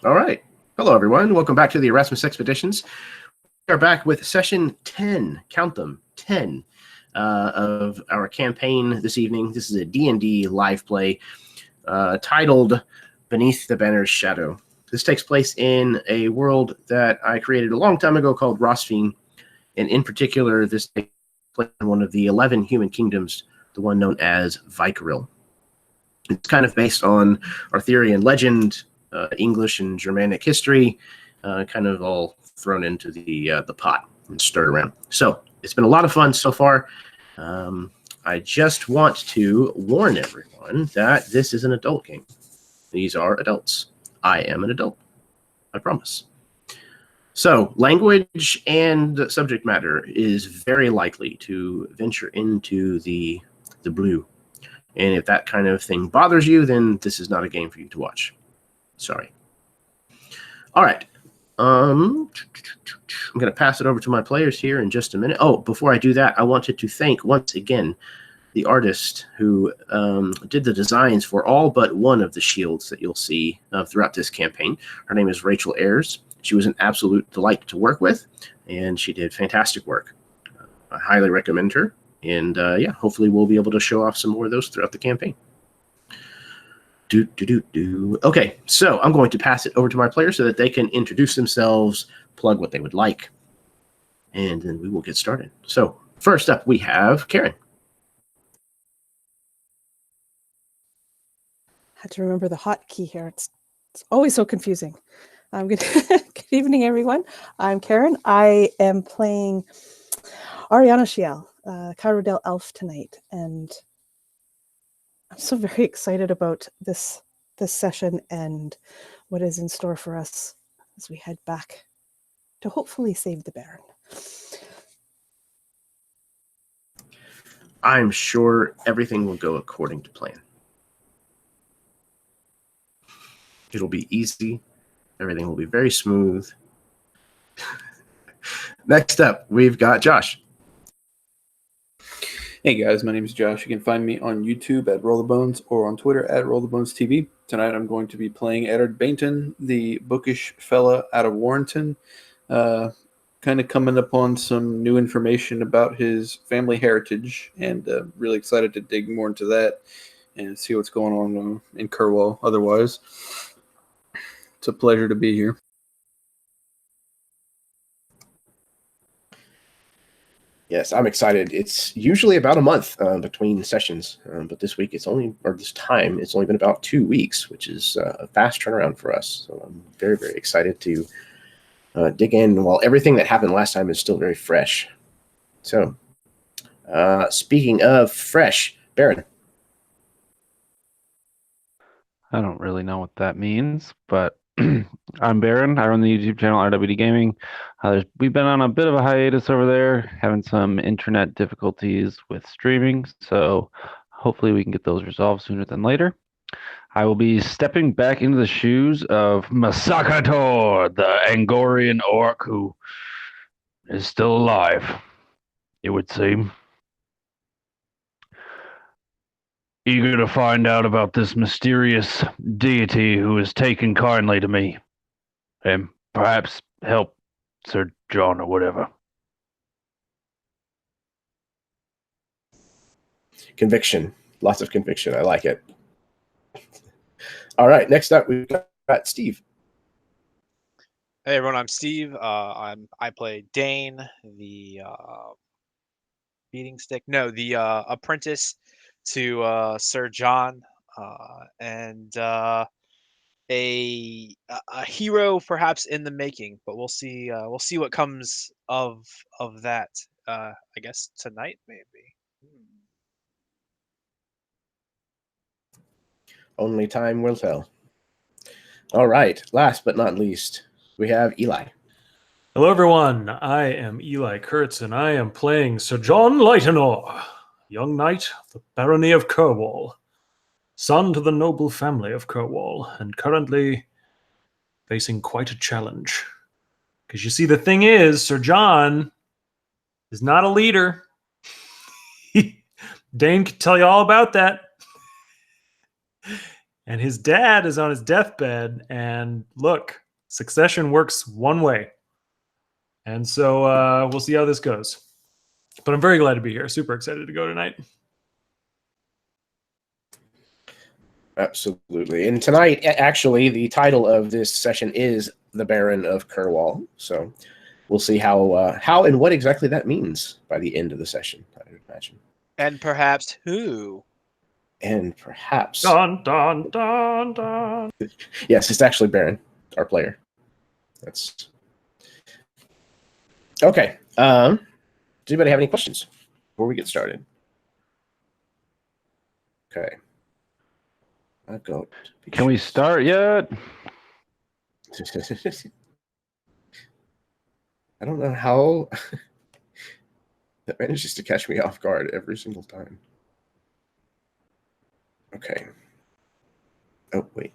All right. Hello, everyone. Welcome back to the Erasmus Expeditions. We are back with session 10, count them, 10, of our campaign this evening. This is a D&D live play titled Beneath the Banner's Shadow. This takes place in a world that I created a long time ago called Rosfine, and in particular, this takes place in one of the 11 human kingdoms, the one known as Vykaril. It's kind of based on Arthurian legend, English and Germanic history, kind of all thrown into the pot and stirred around. So it's been a lot of fun so far. I just want to warn everyone that this is an adult game. These are adults. I am an adult. I promise. So language and subject matter is very likely to venture into the blue. And if that kind of thing bothers you, then this is not a game for you to watch. Sorry. All right. I'm going to pass it over to my players here in just a minute. Oh, before I do that, I wanted to thank once again the artist who did the designs for all but one of the shields that you'll see throughout this campaign. Her name is Rachel Ayers. She was an absolute delight to work with, and she did fantastic work. I highly recommend her. And yeah, hopefully we'll be able to show off some more of those throughout the campaign. Okay, so I'm going to pass it over to my players so that they can introduce themselves, plug what they would like, and then we will get started. So first up, we have Karen. Had to remember the hotkey here. It's always so confusing. Good evening, everyone. I'm Karen. I am playing Ariana Shiel, Corrode elf tonight, and I'm so very excited about this session and what is in store for us as we head back to hopefully save the Baron. I'm sure everything will go according to plan. It'll be easy. Everything will be very smooth. Next up, we've got Josh. Hey guys, my name is Josh. You can find me on YouTube at Rollerbones or on Twitter at RollerbonesTV. Tonight I'm going to be playing Eddard Bainton, the bookish fella out of Warrenton. Kind of coming upon some new information about his family heritage, and really excited to dig more into that and see what's going on in Kerwall otherwise. It's a pleasure to be here. Yes, I'm excited. It's usually about a month between sessions, but this week it's only been about 2 weeks, which is a fast turnaround for us. So I'm very, very excited to dig in while everything that happened last time is still very fresh. So, speaking of fresh, Baron. I don't really know what that means, but I'm Baron. I run the YouTube channel RWD Gaming. We've been on a bit of a hiatus over there, having some internet difficulties with streaming, so hopefully we can get those resolved sooner than later. I will be stepping back into the shoes of Masakator, the Angorian orc who is still alive, it would seem. Eager to find out about this mysterious deity who has taken kindly to me, and perhaps help Sir John or whatever. Conviction. Lots of conviction. I like it. All right, next up we've got Steve. Hey everyone, I'm Steve. I play Dane, the apprentice to Sir John, and a hero perhaps in the making. But we'll see. We'll see what comes of that. I guess tonight, maybe. Only time will tell. All right, last but not least, we have Eli. Hello, everyone. I am Eli Kurtz, and I am playing Sir John Lightenor, young knight of the Barony of Kerwall, son to the noble family of Kerwall, and currently facing quite a challenge. Because you see, the thing is, Sir John is not a leader. Dane can tell you all about that. and his dad is on his deathbed. And look, succession works one way. And so we'll see how this goes. But I'm very glad to be here. Super excited to go tonight. Absolutely. And tonight, actually, the title of this session is The Baron of Kerwall. So we'll see how and what exactly that means by the end of the session, I would imagine. And perhaps who? And perhaps... Dun, dun, dun, dun. Yes, it's actually Baron, our player. That's... Okay. Does anybody have any questions before we get started? Okay. I've got... Can we start yet? I don't know how that manages to catch me off guard every single time. Okay. Oh, wait.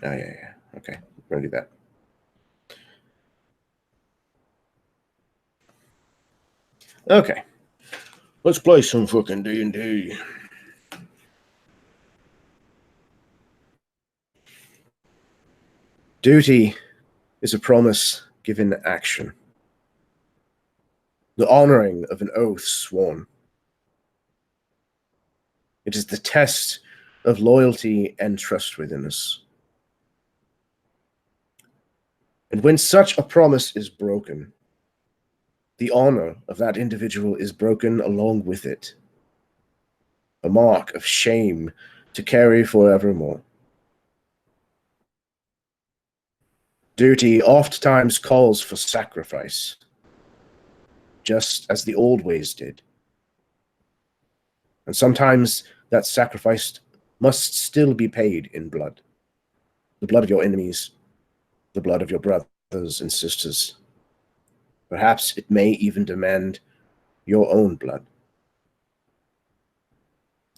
Oh, yeah. Okay, we're gonna do that. Okay. Let's play some fucking D&D. Duty is a promise given action. The honoring of an oath sworn. It is the test of loyalty and trustworthiness. And when such a promise is broken, the honor of that individual is broken along with it. A mark of shame to carry forevermore. Duty oftentimes calls for sacrifice, just as the old ways did. And sometimes that sacrifice must still be paid in blood. The blood of your enemies, the blood of your brothers and sisters. Perhaps it may even demand your own blood.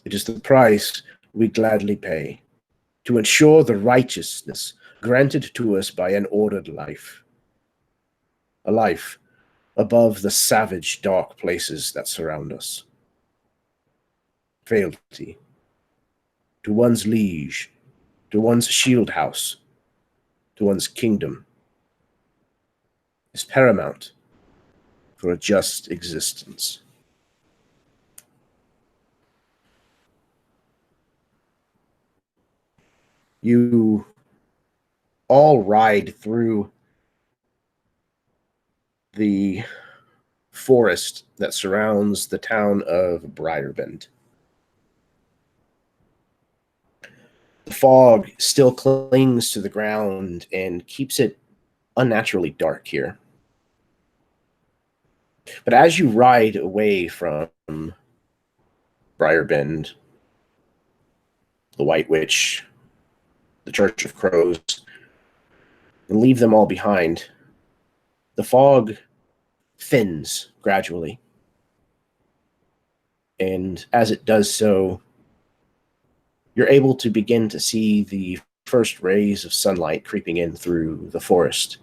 It is the price we gladly pay to ensure the righteousness granted to us by an ordered life. A life above the savage, dark places that surround us. Fealty to one's liege, to one's shield house, to one's kingdom is paramount for a just existence. You all ride through the forest that surrounds the town of Briarbend. The fog still clings to the ground and keeps it unnaturally dark here. But as you ride away from Briarbend, the White Witch, the Church of Crows, and leave them all behind, the fog thins gradually. And as it does so, you're able to begin to see the first rays of sunlight creeping in through the forest.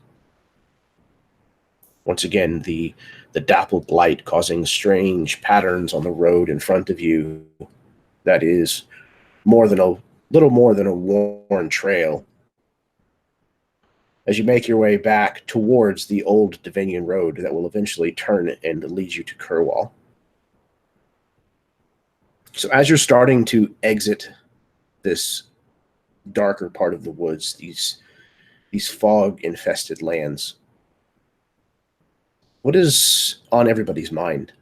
Once again, the dappled light causing strange patterns on the road in front of you that is little more than a worn trail. As you make your way back towards the old Divinian road that will eventually turn and lead you to Kerwall. So as you're starting to exit this darker part of the woods, these fog-infested lands, what is on everybody's mind?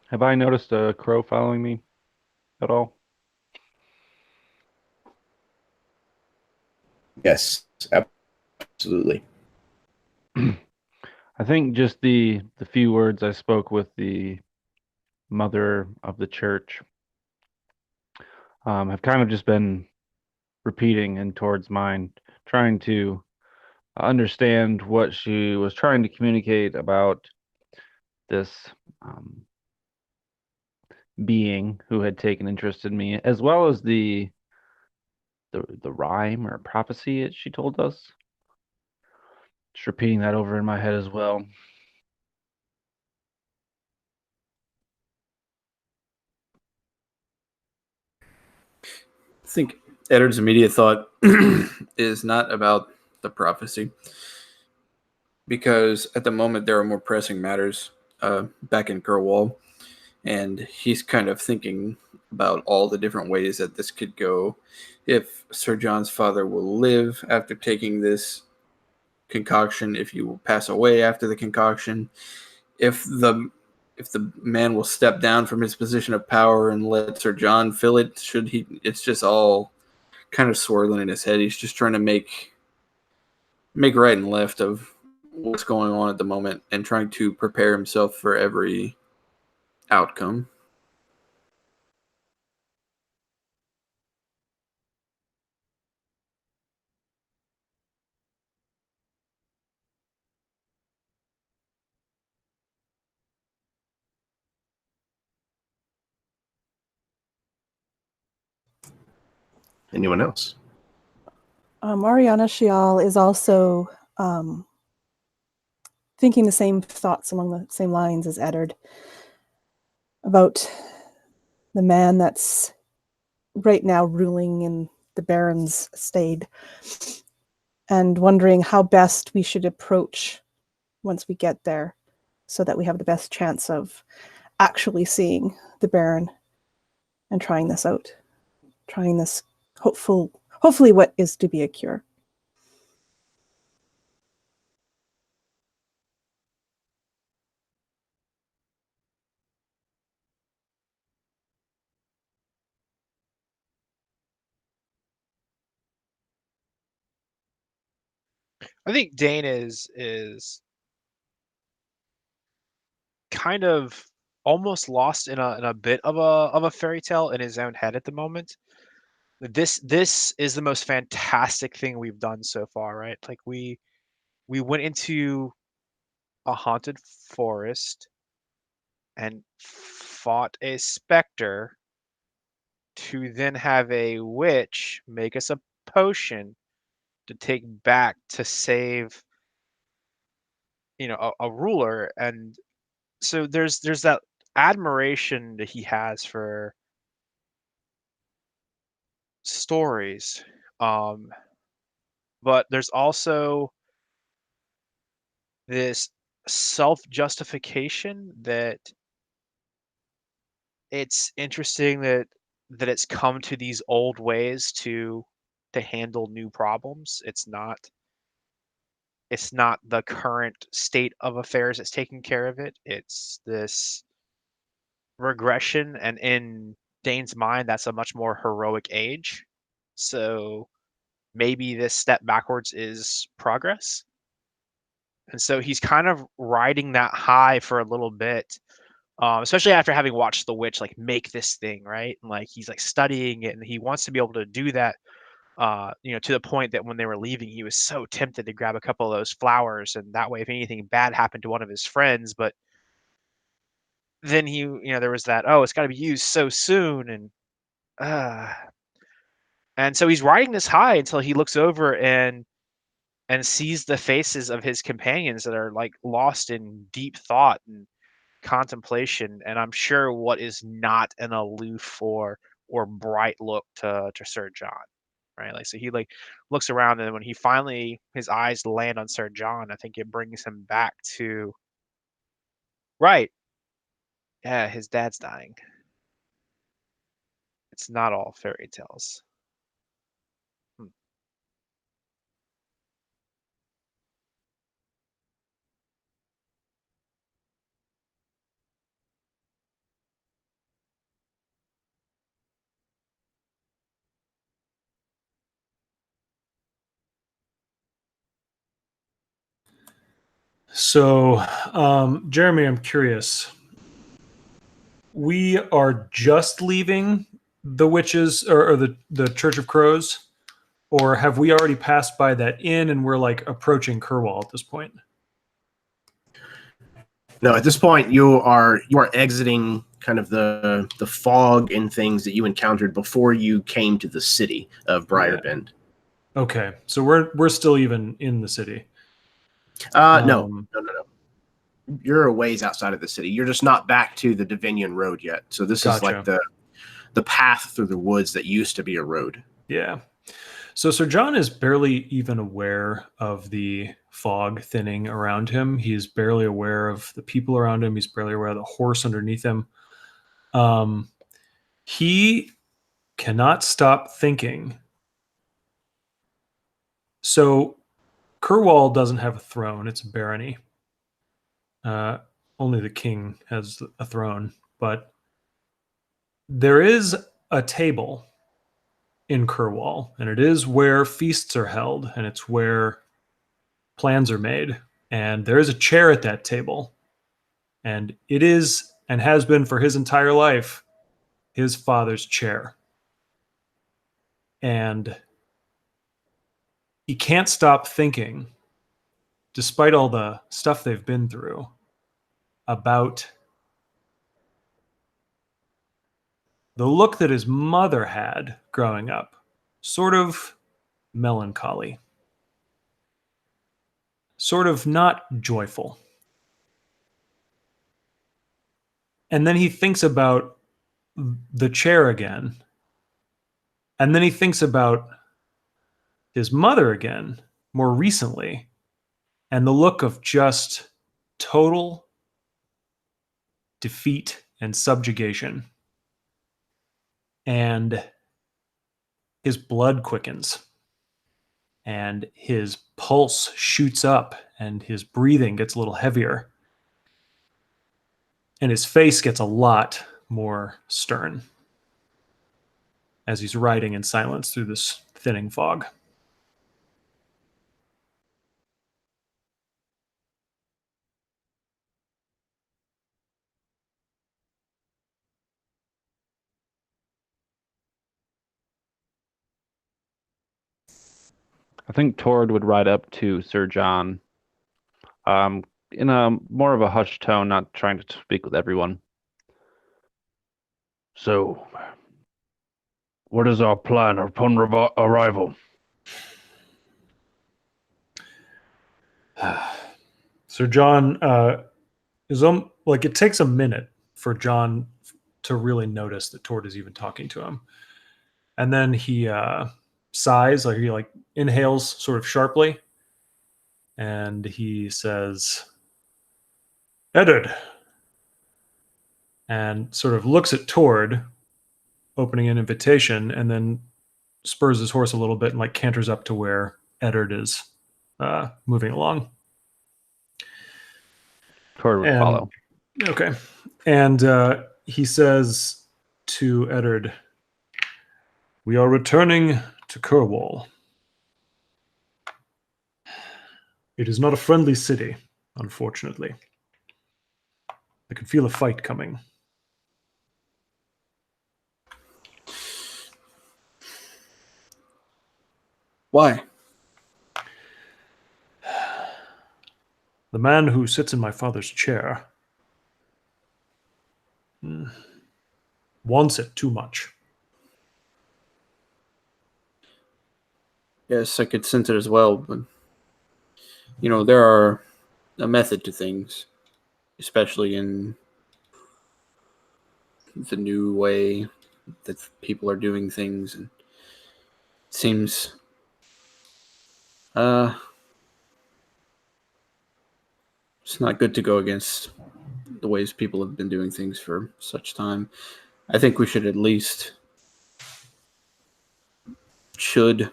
Have I noticed a crow following me at all? Yes, absolutely. I think just the few words I spoke with the mother of the church have kind of just been repeating in towards mine, trying to understand what she was trying to communicate about this being who had taken interest in me, as well as the rhyme or prophecy that she told us. Just repeating that over in my head as well. I think Eddard's immediate thought is not about the prophecy, because at the moment there are more pressing matters back in Kerwall, and he's kind of thinking about all the different ways that this could go. If Sir John's father will live after taking this concoction, if he will pass away after the concoction, if the man will step down from his position of power and let Sir John fill it, should he? It's just all kind of swirling in his head. He's just trying to make right and left of what's going on at the moment and trying to prepare himself for every outcome. Anyone else? Ariana Shial is also thinking the same thoughts along the same lines as Eddard about the man that's right now ruling in the Baron's estate, and wondering how best we should approach once we get there so that we have the best chance of actually seeing the Baron and trying this out, trying this hopefully what is to be a cure. I think Dane is kind of almost lost in a bit of a fairy tale in his own head at the moment. This is the most fantastic thing we've done so far, right? Like we went into a haunted forest and fought a specter to then have a witch make us a potion to take back to save, you know, a ruler. And so there's that admiration that he has for stories, but there's also this self-justification that it's interesting that it's come to these old ways to handle new problems. It's not the current state of affairs that's taking care of it. It's this regression, and in Dane's mind, that's a much more heroic age. So maybe this step backwards is progress. And so he's kind of riding that high for a little bit, especially after having watched The Witch like make this thing, right? And like he's like studying it, and he wants to be able to do that. You know, to the point that when they were leaving, he was so tempted to grab a couple of those flowers, and that way, if anything bad happened to one of his friends, but then there was that, oh, it's got to be used so soon, and so he's riding this high until he looks over and sees the faces of his companions that are like lost in deep thought and contemplation, and I'm sure what is not an aloof or bright look to Sir John, right? Like, so he like looks around, and when he finally his eyes land on Sir John, I think it brings him back to, right, yeah, his dad's dying. It's not all fairy tales. So, Jeremy, I'm curious. We are just leaving the witches or the Church of Crows, or have we already passed by that inn and we're like approaching Kerwall at this point? No, at this point you are exiting kind of the fog and things that you encountered before you came to the city of Briarbend. Okay, so we're still even in the city. No. Um, You're a ways outside of the city. You're just not back to the Divinian road yet. So this is like Gotcha. the path through the woods that used to be a road. Yeah. So Sir John is barely even aware of the fog thinning around him. He's barely aware of the people around him. He's barely aware of the horse underneath him. He cannot stop thinking. So Kerwall doesn't have a throne. It's a barony. Only the king has a throne. But there is a table in Kerwall, and it is where feasts are held, and it's where plans are made. And there is a chair at that table, and it is and has been for his entire life his father's chair. And he can't stop thinking, despite all the stuff they've been through, about the look that his mother had growing up. Sort of melancholy. Sort of not joyful. And then he thinks about the chair again. And then he thinks about his mother again, more recently. And the look of just total defeat and subjugation. And his blood quickens. And his pulse shoots up. And his breathing gets a little heavier. And his face gets a lot more stern as he's riding in silence through this thinning fog. I think Tord would ride up to Sir John, in a more of a hushed tone, not trying to speak with everyone. So, what is our plan upon arrival? Sir John is like, it takes a minute for John to really notice that Tord is even talking to him, and then he sighs, like he inhales sort of sharply, and he says, "Eddard," and sort of looks at Tord, opening an invitation, and then spurs his horse a little bit and canters up to where Eddard is moving along. Tord would follow. Okay. And he says to Eddard, "We are returning to Kerwall. It is not a friendly city, unfortunately. I can feel a fight coming." Why? The man who sits in my father's chair wants it too much. Yes, I could sense it as well, but there are a method to things, especially in the new way that people are doing things, and it seems it's not good to go against the ways people have been doing things for such time. I think we should at least, should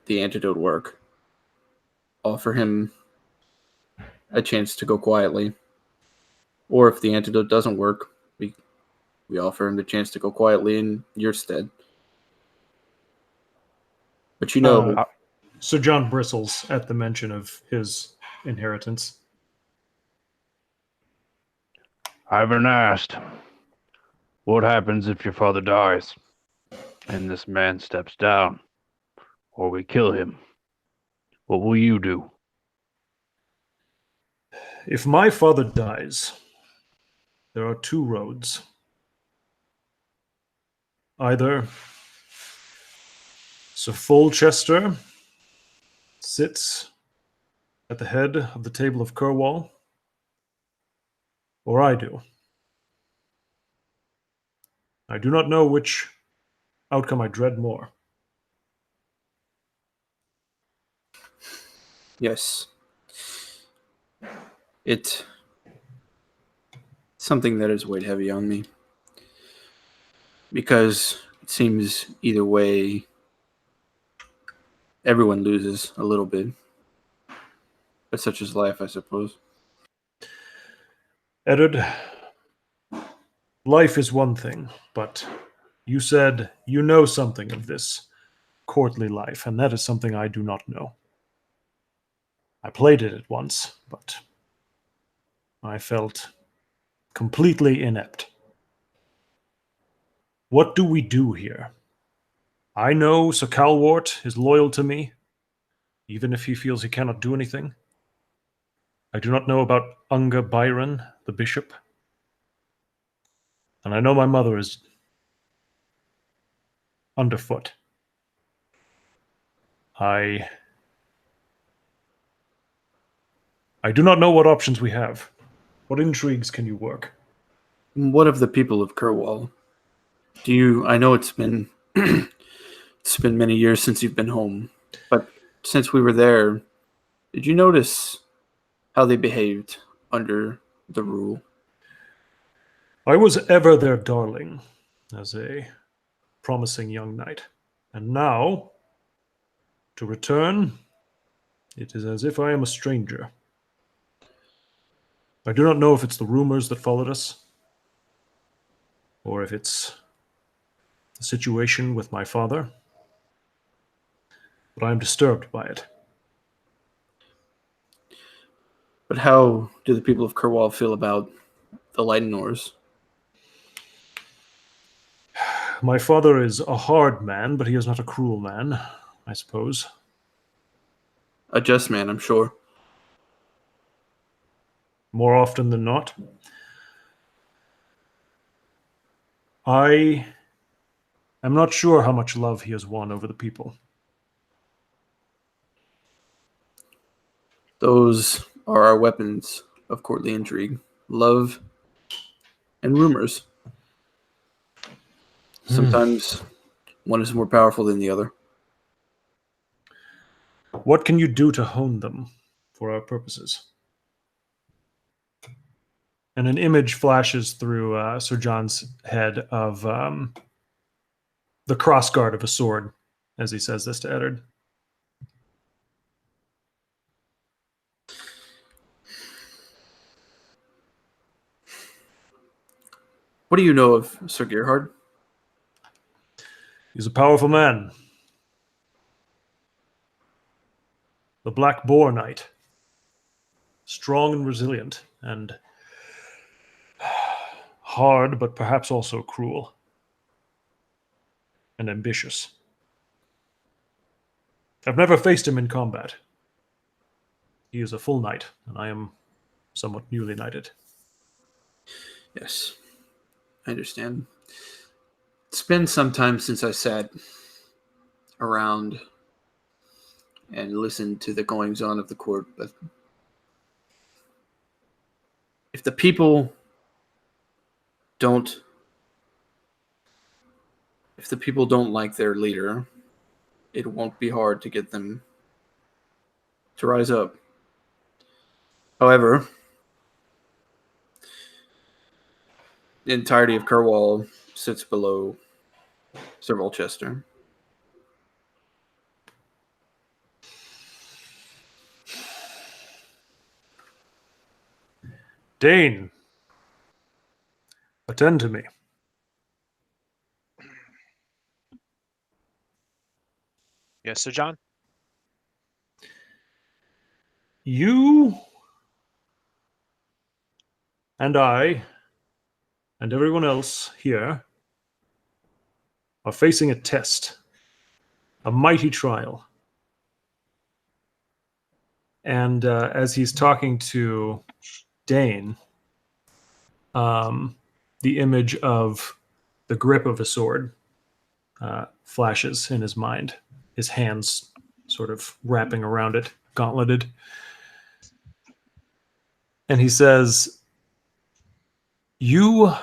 the antidote work, offer him a chance to go quietly. Or if the antidote doesn't work, we offer him the chance to go quietly in your stead. But Sir John bristles at the mention of his inheritance. I haven't asked. What happens if your father dies and this man steps down, or we kill him? What will you do? If my father dies, there are two roads. Either Sir Folchester sits at the head of the table of Kerwall, or I do. I do not know which outcome I dread more. Yes. It's something that is weighed heavy on me. Because it seems either way, everyone loses a little bit. But such is life, I suppose. Eddard, life is one thing, but you said you know something of this courtly life, and that is something I do not know. I played it once, but I felt completely inept. What do we do here? I know Sir Calwart is loyal to me, even if he feels he cannot do anything. I do not know about Unga Byron, the bishop. And I know my mother is underfoot. I do not know what options we have. What intrigues can you work? What of the people of Kerwall? I know it's been it's been many years since you've been home, but since we were there, did you notice how they behaved under the rule? I was ever their darling as a promising young knight. And now, to return, it is as if I am a stranger. I do not know if it's the rumors that followed us, or if it's the situation with my father, but I am disturbed by it. But how do the people of Kerwall feel about the Lightenors? My father is a hard man, but he is not a cruel man, I suppose. A just man, I'm sure. More often than not. I am not sure how much love he has won over the people. Those are our weapons of courtly intrigue. Love and rumors. Sometimes one is more powerful than the other. What can you do to hone them for our purposes? And an image flashes through Sir John's head of the crossguard of a sword as he says this to Eddard. What do you know of Sir Gerhard? He's a powerful man. The Black Boar Knight. Strong and resilient, and hard, but perhaps also cruel. And ambitious. I've never faced him in combat. He is a full knight, and I am somewhat newly knighted. Yes, I understand. It's been some time since I sat around and listened to the goings-on of the court, but if the people don't like their leader, it won't be hard to get them to rise up. However, the entirety of Kerwall sits below Sir Volchester. Dane, attend to me. Yes, Sir John? You and I and everyone else here are facing a test, a mighty trial. And as he's talking to Dane, the image of the grip of a sword flashes in his mind, his hands sort of wrapping around it, gauntleted. And he says, "You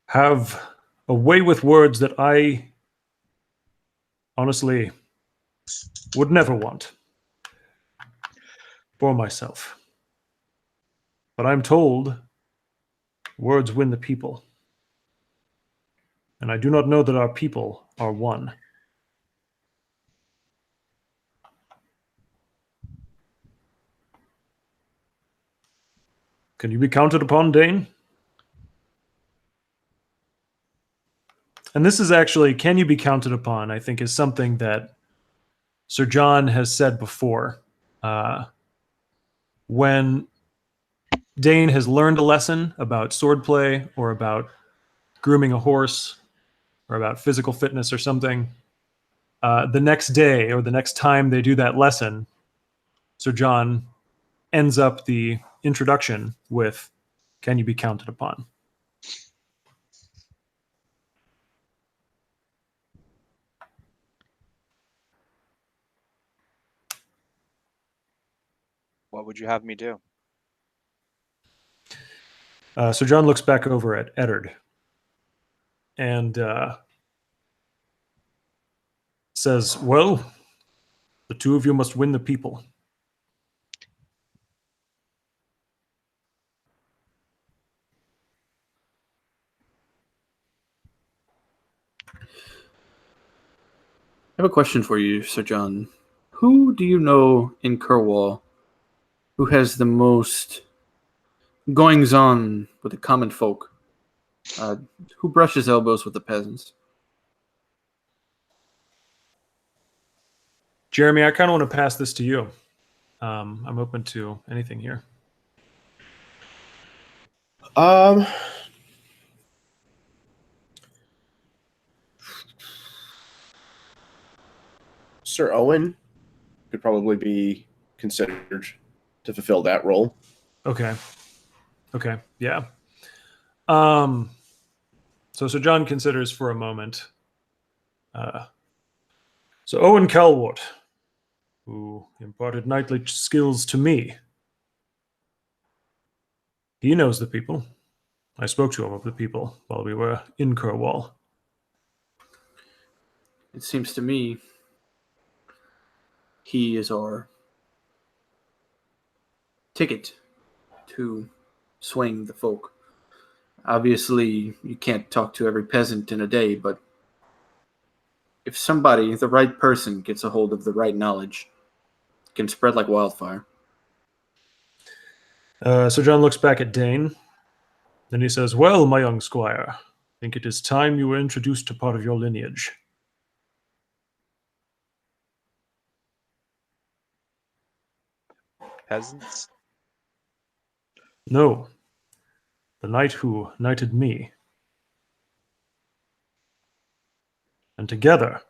have a way with words that I honestly would never want for myself. But I'm told words win the people. And I do not know that our people are one. Can you be counted upon, Dane?" And this is actually, can you be counted upon, I think, is something that Sir John has said before. When Dane has learned a lesson about swordplay or about grooming a horse or about physical fitness or something, the next day or the next time they do that lesson, Sir John ends up the introduction with, "Can you be counted upon?" What would you have me do? Sir John looks back over at Eddard and says, "Well, the two of you must win the people." I have a question for you, Sir John. Who do you know in Kerwall who has the most goings on with the common folk? Who brushes elbows with the peasants? Jeremy, I kind of want to pass this to you. I'm open to anything here. Sir Owen could probably be considered to fulfill that role. Okay, yeah. So Sir John considers for a moment. So Owen Calwart, who imparted knightly skills to me, he knows the people. I spoke to him of the people while we were in Kerwall. It seems to me he is our ticket to swaying the folk. Obviously, you can't talk to every peasant in a day, but if somebody, the right person, gets a hold of the right knowledge, it can spread like wildfire. Sir John looks back at Dane. Then he says, "Well, my young squire, I think it is time you were introduced to part of your lineage." Peasants? No, the knight who knighted me. And together,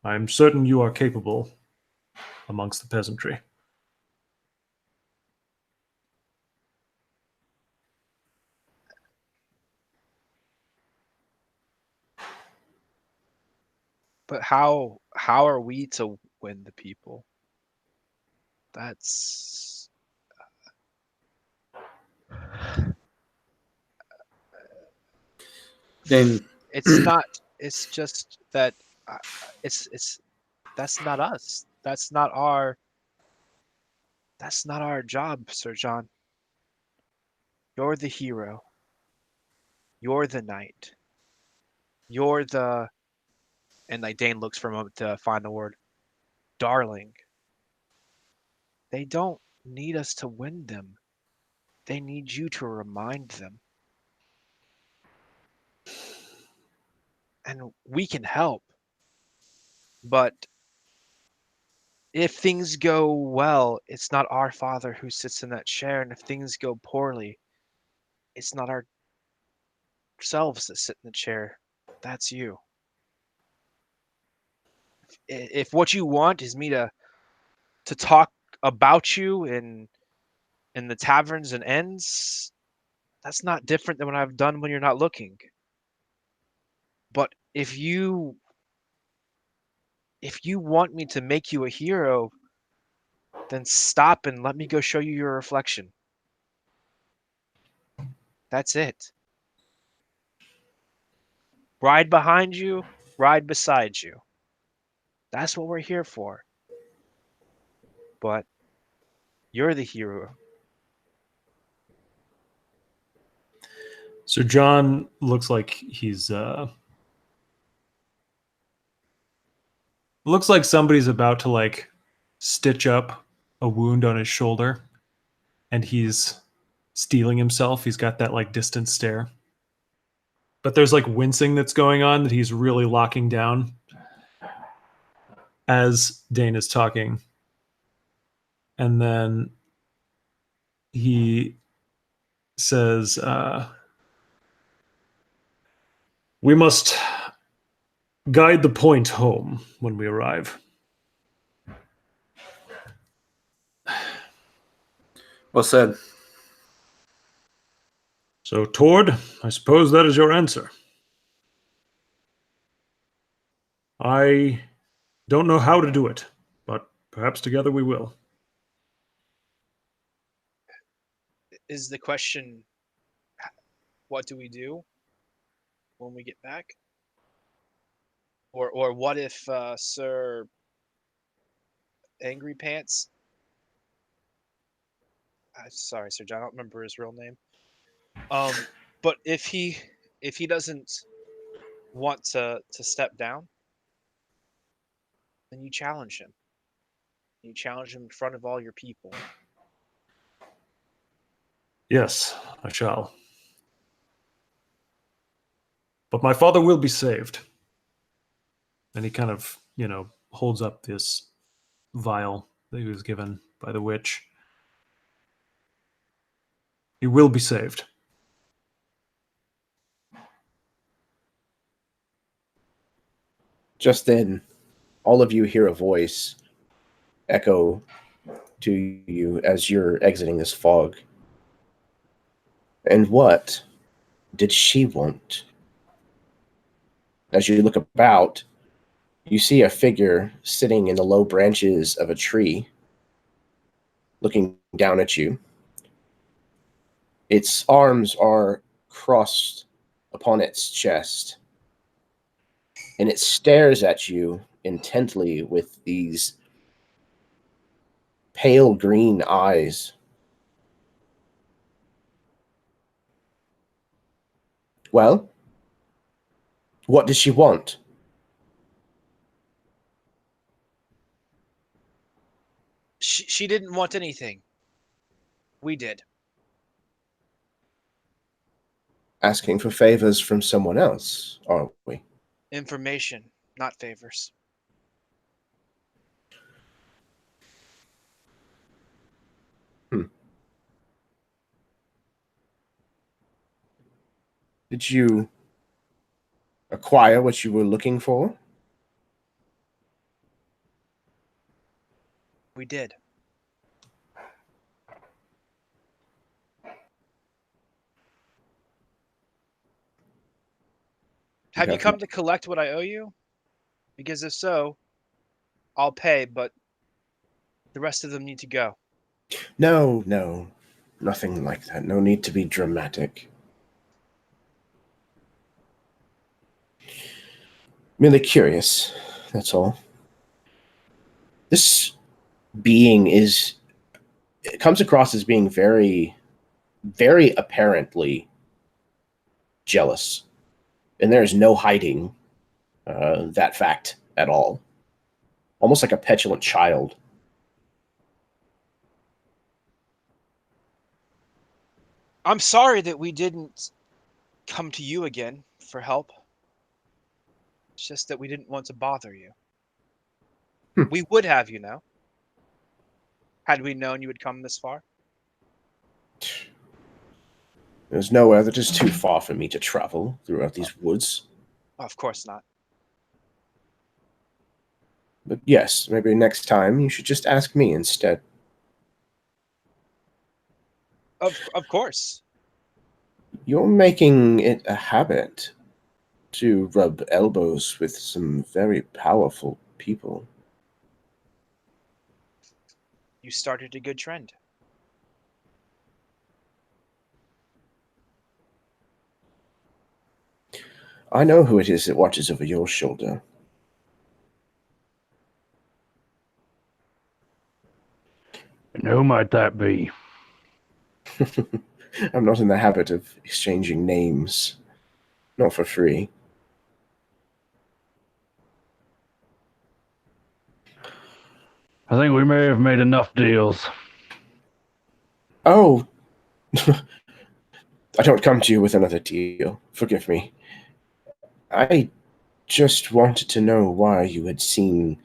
I am certain you are capable amongst the peasantry. But how are we to win the people? That's Then it's not. It's just that it's that's not us. That's not our job, Sir John. You're the hero. You're the knight. You're the and like Dane looks for a moment to find the word darling. They don't need us to win them. They need you to remind them. And we can help. But if things go well, it's not our father who sits in that chair. And if things go poorly, it's not ourselves that sit in the chair. That's you. If what you want is me to talk about you in the taverns and inns, that's not different than what I've done when you're not looking. But if you want me to make you a hero, Then stop and let me go show you your reflection. That's it. Ride behind you, ride beside you. That's what we're here for. But you're the hero. So John looks like he's looks like somebody's about to like stitch up a wound on his shoulder, and he's steeling himself. He's got that like distant stare. But there's like wincing that's going on that he's really locking down as Dane is talking. And then he says, we must guide the point home when we arrive. Well said. So, Tord, I suppose that is your answer. I don't know how to do it, but perhaps together we will. Is the question, what do we do when we get back? Or what if Sir Angry Pants? Sorry, Sir John, I don't remember his real name. But if he doesn't want to step down, then you challenge him. You challenge him in front of all your people. Yes, I shall. But my father will be saved. And he kind of, holds up this vial that he was given by the witch. He will be saved. Just then, all of you hear a voice echo to you as you're exiting this fog. And what did she want? As you look about, you see a figure sitting in the low branches of a tree, looking down at you. Its arms are crossed upon its chest, and it stares at you intently with these pale green eyes. Well, what does she want? She didn't want anything. We did. Asking for favors from someone else, are we? Information, not favors. Did you acquire what you were looking for? We did. Have you come to collect what I owe you? Because if so, I'll pay, but the rest of them need to go. No, nothing like that. No need to be dramatic. Merely curious, that's all. This being it comes across as being very, very apparently jealous. And there is no hiding that fact at all. Almost like a petulant child. I'm sorry that we didn't come to you again for help. It's just that we didn't want to bother you. We would have, had we known you would come this far. There's nowhere that is too far for me to travel throughout these woods. Of course not. But yes, maybe next time you should just ask me instead. Of course. You're making it a habit to rub elbows with some very powerful people. you started a good trend. I know who it is that watches over your shoulder. And who might that be? I'm not in the habit of exchanging names. Not for free. I think we may have made enough deals. Oh, I don't come to you with another deal. Forgive me. I just wanted to know why you had seen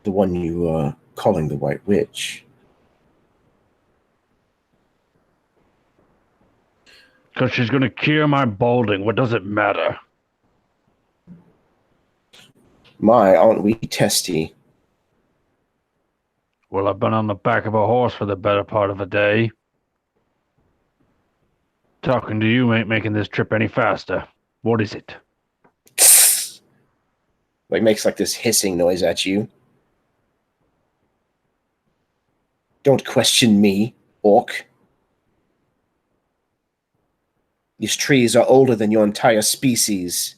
the one you were calling the White Witch. Because she's going to cure my balding. What does it matter? My, aren't we testy? Well, I've been on the back of a horse for the better part of a day. Talking to you ain't making this trip any faster. What is it? Like, makes like this hissing noise at you. Don't question me, orc. These trees are older than your entire species.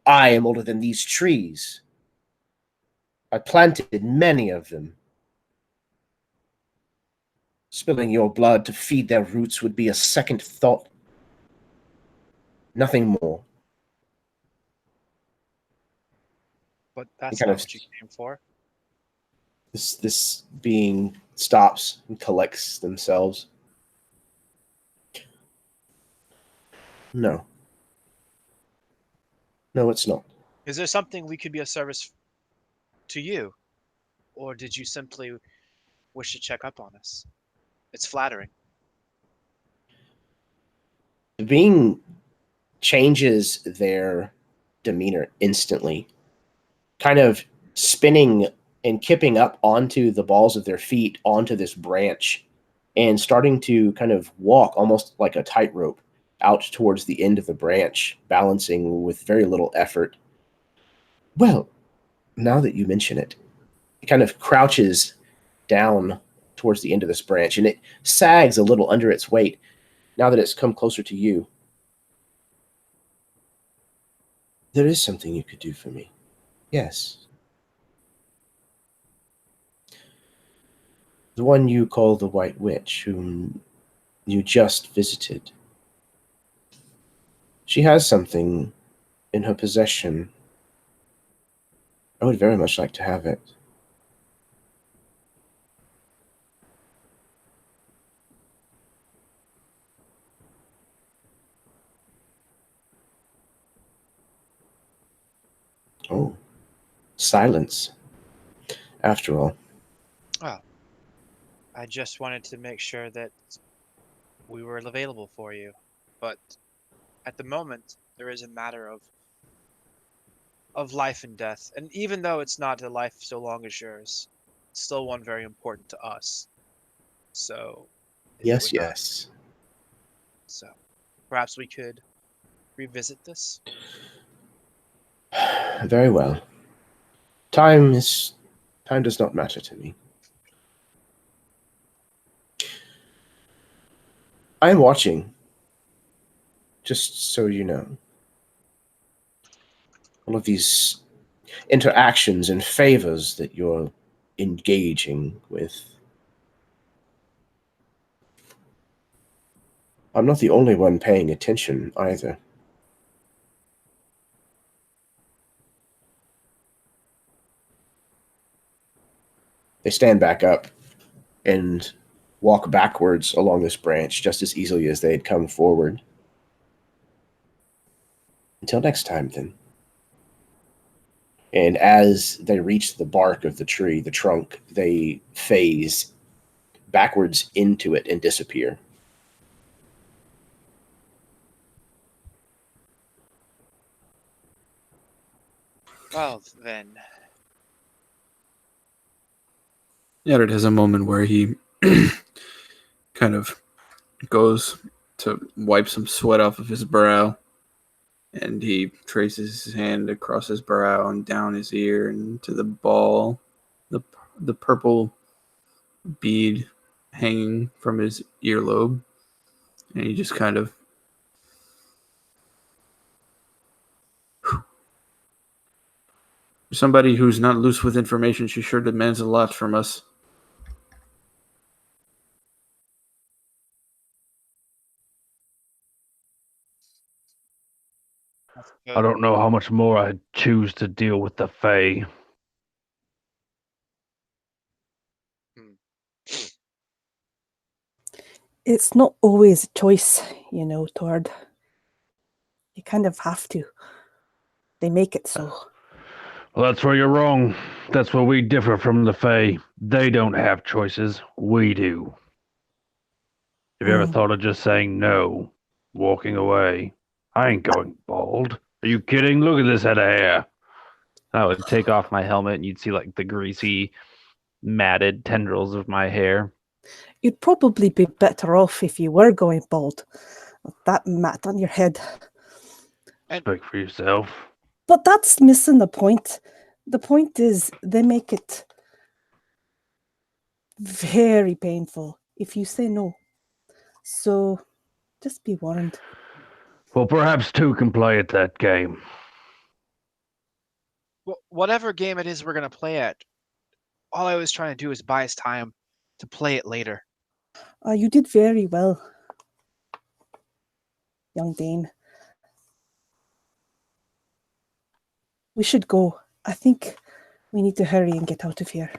I am older than these trees. I planted many of them. Spilling your blood to feed their roots would be a second thought. Nothing more. But that's kind not of- what you came for. This being stops and collects themselves. No. No, it's not. Is there something we could be of service to you? Or did you simply wish to check up on us? It's flattering. The being changes their demeanor instantly, kind of spinning and kipping up onto the balls of their feet onto this branch and starting to kind of walk almost like a tightrope out towards the end of the branch, balancing with very little effort. Well, now that you mention it, it kind of crouches down towards the end of this branch, and it sags a little under its weight now that it's come closer to you. There is something you could do for me. Yes. The one you call the White Witch, whom you just visited. She has something in her possession. I would very much like to have it. Oh, silence. After all. Oh, I just wanted to make sure that we were available for you. But at the moment, there is a matter of life and death. And even though it's not a life so long as yours, it's still one very important to us. So, if it Yes, would not- yes. So, perhaps we could revisit this. Very well. Time does not matter to me. I am watching. Just so you know. All of these interactions and favors that you're engaging with. I'm not the only one paying attention either. They stand back up and walk backwards along this branch just as easily as they had come forward. Until next time, then. And as they reach the bark of the tree, the trunk, they phase backwards into it and disappear. Well, then. Edward has a moment where he kind of goes to wipe some sweat off of his brow, and he traces his hand across his brow and down his ear and to the ball, the purple bead hanging from his earlobe, and he just kind of somebody who's not loose with information. She sure demands a lot from us. That's I good. don't know how much more I choose to deal with the Fae. It's not always a choice, you know, Tord. You kind of have to. They make it so. Well, that's where you're wrong. That's where we differ from the Fae. They don't have choices. We do. Have you ever thought of just saying no, walking away? I ain't going bald. Are you kidding? Look at this head of hair. I would take off my helmet and you'd see like the greasy, matted tendrils of my hair. You'd probably be better off if you were going bald. With that mat on your head. Speak for yourself. But that's missing the point. The point is they make it very painful if you say no. So just be warned. Well, perhaps two can play at that game. Well, whatever game it is we're going to play at, all I was trying to do is buy us time to play it later. You did very well, young Dane. We should go. I think we need to hurry and get out of here.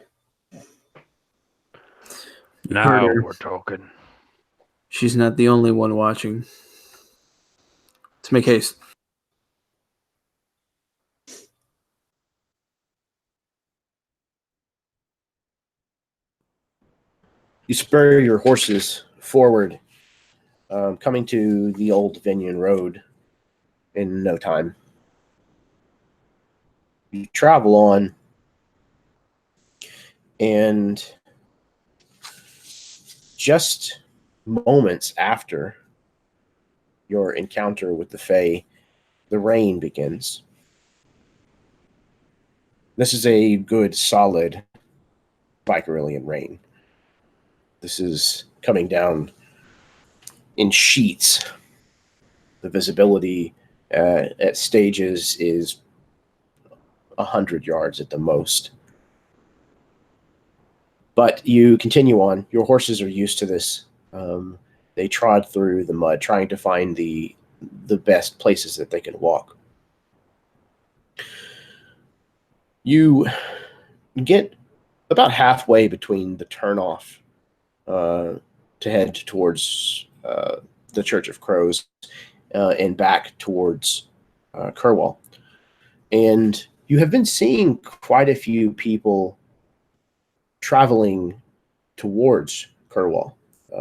Now we're talking. She's not the only one watching. Let's make haste. You spur your horses forward, coming to the old Vinyan Road in no time. You travel on, and just moments after your encounter with the Fae, the rain begins. This is a good, solid Vykarilian rain. This is coming down in sheets. The visibility at stages is 100 yards at the most. But you continue on. Your horses are used to this. They trod through the mud, trying to find the best places that they can walk. You get about halfway between the turnoff to head towards the Church of Crows and back towards Kerwall. And you have been seeing quite a few people traveling towards Kerwall.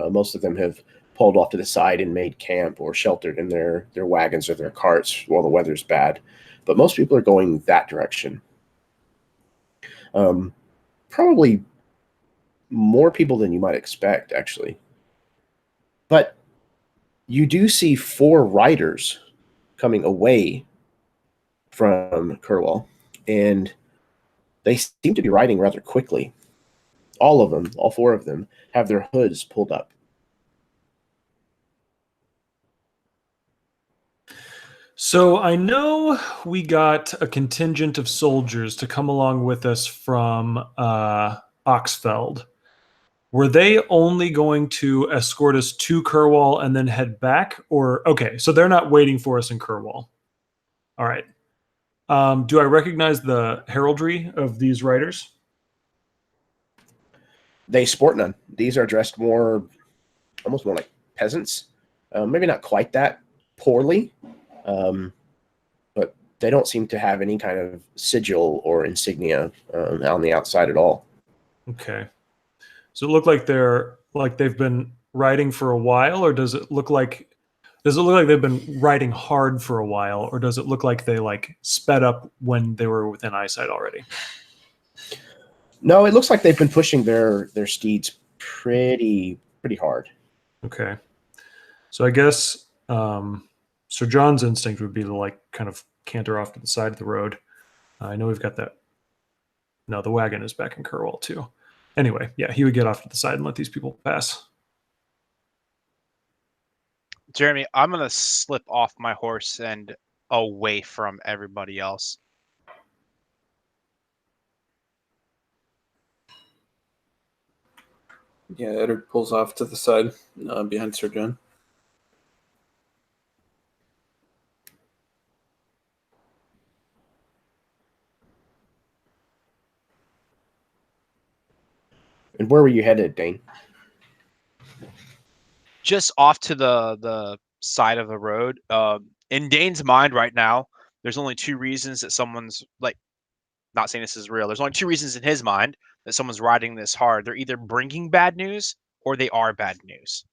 Most of them have pulled off to the side and made camp or sheltered in their wagons or their carts while the weather's bad. But most people are going that direction. Probably more people than you might expect, actually. But you do see 4 riders coming away from Kerwall, and they seem to be riding rather quickly. All of them, all 4 of them, have their hoods pulled up. So I know we got a contingent of soldiers to come along with us from Oxfeld. Were they only going to escort us to Kerwall and then head back? Or, okay, so they're not waiting for us in Kerwall. All right. Do I recognize the heraldry of these riders? They sport none. These are dressed almost more like peasants. Maybe not quite that poorly, but they don't seem to have any kind of sigil or insignia on the outside at all. Okay. So it look like they've been riding for a while, or does it look like they've been riding hard for a while, or does it look like they sped up when they were within eyesight already? No, it looks like they've been pushing their steeds pretty hard. Okay. So I guess Sir John's instinct would be to kind of canter off to the side of the road. I know we've got that No, the wagon is back in Kerwall too. Anyway, yeah, he would get off to the side and let these people pass. Jeremy, I'm gonna slip off my horse and away from everybody else. Yeah, Eddard pulls off to the side behind Sir John. And where were you headed, Dane? Just off to the side of the road. In Dane's mind right now, there's only two reasons that someone's like, not saying this is real. There's only two reasons in his mind that someone's riding this hard. They're either bringing bad news or they are bad news.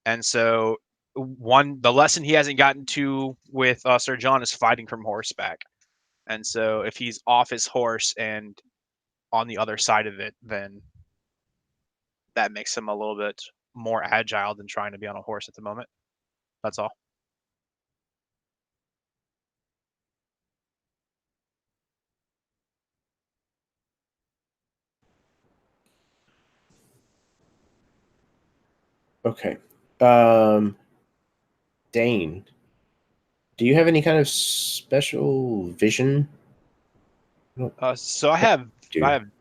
And so the lesson he hasn't gotten to with Sir John is fighting from horseback. And so if he's off his horse and on the other side of it, then that makes him a little bit more agile than trying to be on a horse at the moment. That's all. Okay. Dane, do you have any kind of special vision? So I have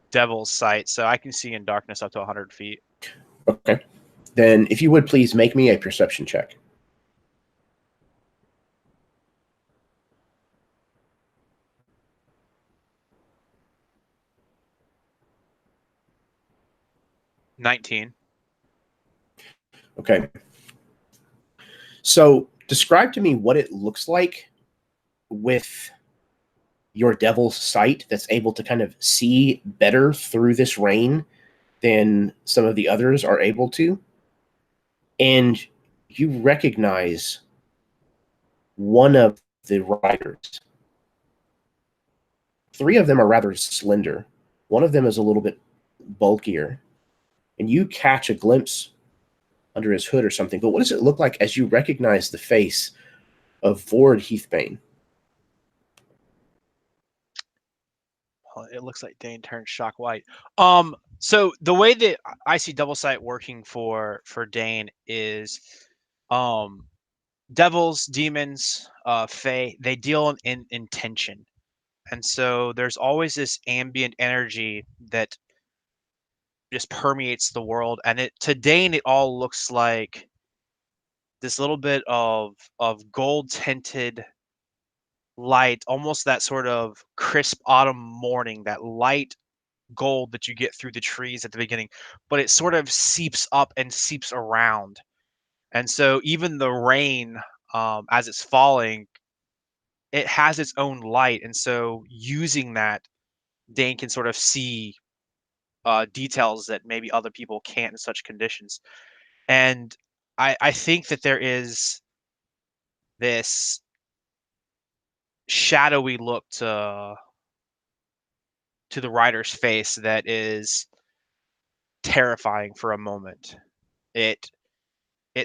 Devil's Sight, so I can see in darkness up to 100 feet. Okay. Then if you would please make me a perception check. $19. Okay. So describe to me what it looks like with your devil's sight that's able to kind of see better through this rain than some of the others are able to. And you recognize one of the riders. Three of them are rather slender. One of them is a little bit bulkier. And you catch a glimpse under his hood or something. But what does it look like as you recognize the face of Vord Heathbane? It looks like Dane turned shock white. So the way that I see Double Sight working for Dane is, devils, demons, fae, they deal in intention, and so there's always this ambient energy that just permeates the world, and to Dane it all looks like this little bit of gold tinted light, almost that sort of crisp autumn morning, that light gold that you get through the trees at the beginning, but it sort of seeps up and seeps around. And so even the rain, as it's falling, it has its own light. And so using that, Dane can sort of see details that maybe other people can't in such conditions. And I think that there is this shadowy look to the rider's face that is terrifying for a moment. It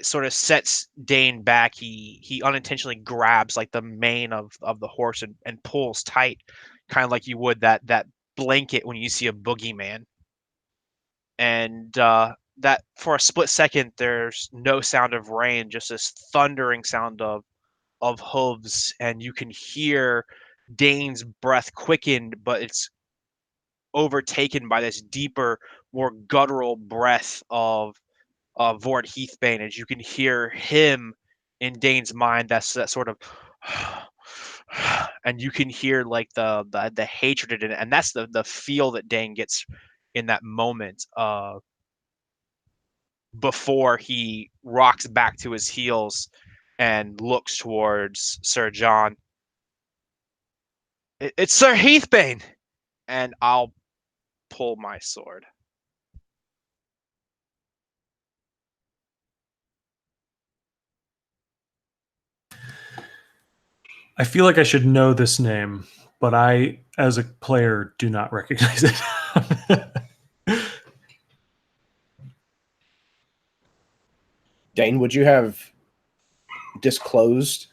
sort of sets Dane back. He unintentionally grabs like the mane of the horse and pulls tight, kind of like you would that blanket when you see a boogeyman. And that for a split second, there's no sound of rain, just this thundering sound of hooves, and you can hear Dane's breath quicken, but it's overtaken by this deeper, more guttural breath of Vord Heathbane, as you can hear him in Dane's mind. That's that sort of, and you can hear like the hatred in it, and that's the feel that Dane gets in that moment. Before he rocks back to his heels and looks towards Sir John. It's Sir Heathbane, and I'll pull my sword. I feel like I should know this name, but I, as a player, do not recognize it. Dane, would you have disclosed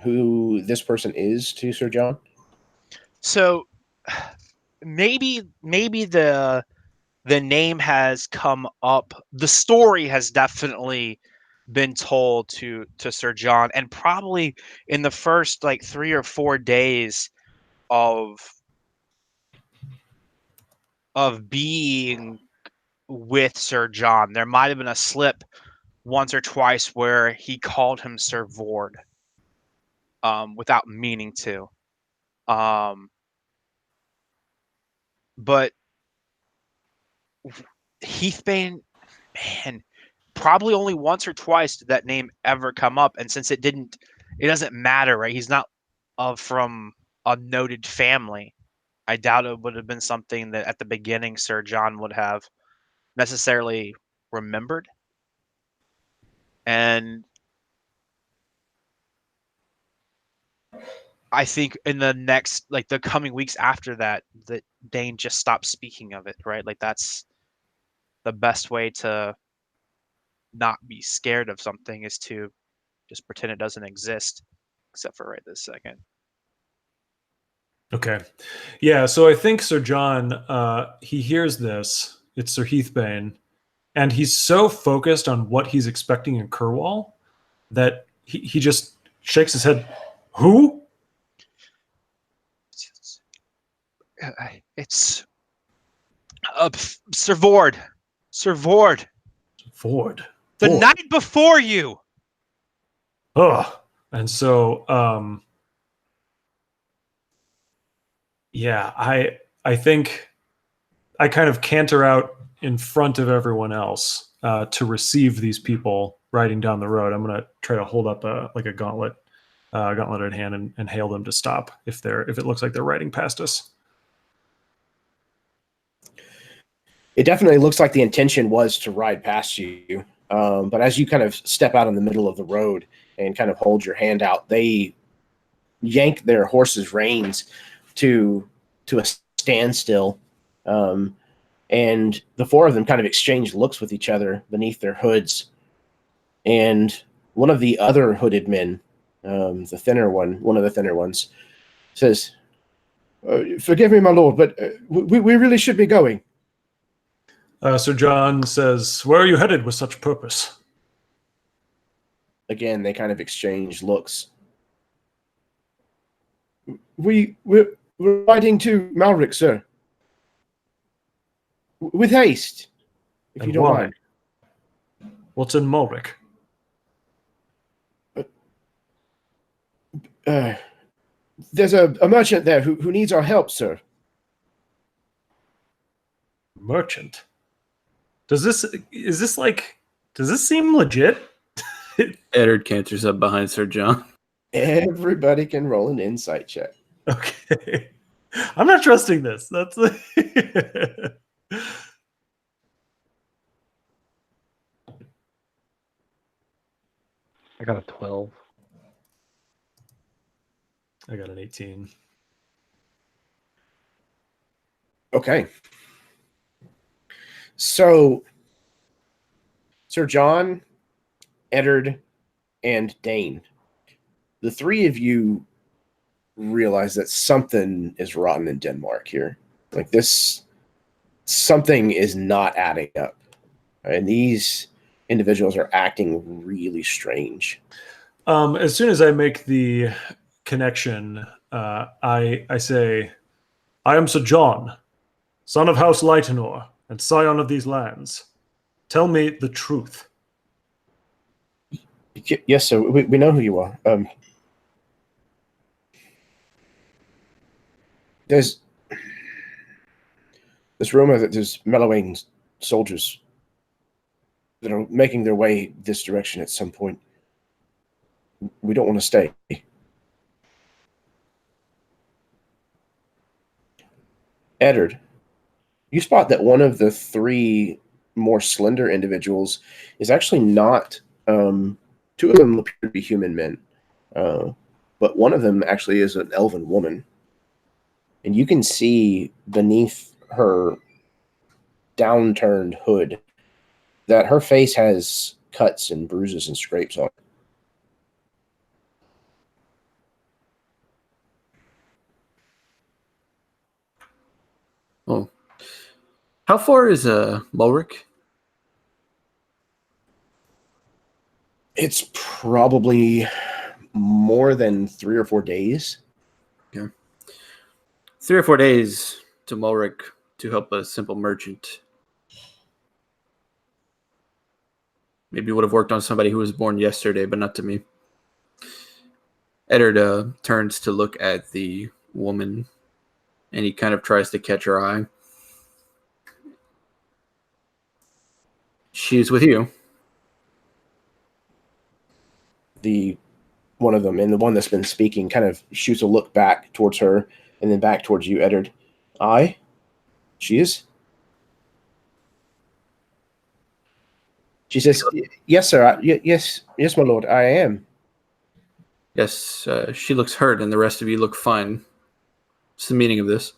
who this person is to Sir John? So maybe the name has come up. The story has definitely been told to Sir John, and probably in the first like 3 or 4 days of being with Sir John, there might have been a slip once or twice where he called him Sir Vord, without meaning to. But Heathbane, man, probably only once or twice did that name ever come up, and since it doesn't matter, right? He's not from a noted family. I doubt it would have been something that at the beginning Sir John would have necessarily remembered. And I think in the next, like the coming weeks after that Dane just stopped speaking of it, right? Like that's the best way to not be scared of something, is to just pretend it doesn't exist, except for right this second. Okay. Yeah, so I think Sir John, he hears this. It's Sir Heathbane. And he's so focused on what he's expecting in Kerwall that he just shakes his head. Who? It's Sir Vord. Sir Vord. Ford. The Ford. night before you. Ugh. And so, yeah, I think I kind of canter out in front of everyone else to receive these people riding down the road. I'm gonna try to hold up a gauntlet in hand and hail them to stop if it looks like they're riding past us. It definitely looks like the intention was to ride past you. But as you kind of step out in the middle of the road and kind of hold your hand out, they yank their horses' reins to a standstill. And the four of them kind of exchange looks with each other beneath their hoods. And one of the other hooded men, one of the thinner ones, says, "Forgive me, my lord, but we really should be going." Sir John says, "Where are you headed with such purpose?" Again, they kind of exchange looks. We're riding to Malric, sir. With haste, if you don't mind. What's in Malric? There's a merchant there who needs our help, sir. Merchant? Does this seem legit? Eddard canters up behind Sir John. Everybody can roll an insight check. Okay. I'm not trusting this. That's I got a 12. I got an 18. Okay. So, Sir John, Eddard, and Dane, the three of you realize that something is rotten in Denmark here. Like this, something is not adding up. And these individuals are acting really strange. As soon as I make the connection, I say, "I am Sir John, son of House Lytenor, and scion of these lands. Tell me the truth." Yes, sir. We know who you are. There's this rumor that there's Mellowing soldiers that are making their way this direction at some point. We don't want to stay. Eddard, you spot that one of the three more slender individuals is actually not. Two of them appear to be human men, but one of them actually is an elven woman. And you can see beneath her downturned hood that her face has cuts and bruises and scrapes on it. How far is Mulric? It's probably more than 3 or 4 days. Yeah. 3 or 4 days to Mulric to help a simple merchant. Maybe would have worked on somebody who was born yesterday, but not to me. Eddard turns to look at the woman, and he kind of tries to catch her eye. She's with you. The one of them, and the one that's been speaking, kind of shoots a look back towards her, and then back towards you, Eddard. Aye, she is. She says, "Yes, sir. Yes, my lord. I am." Yes, she looks hurt, and the rest of you look fine. What's the meaning of this?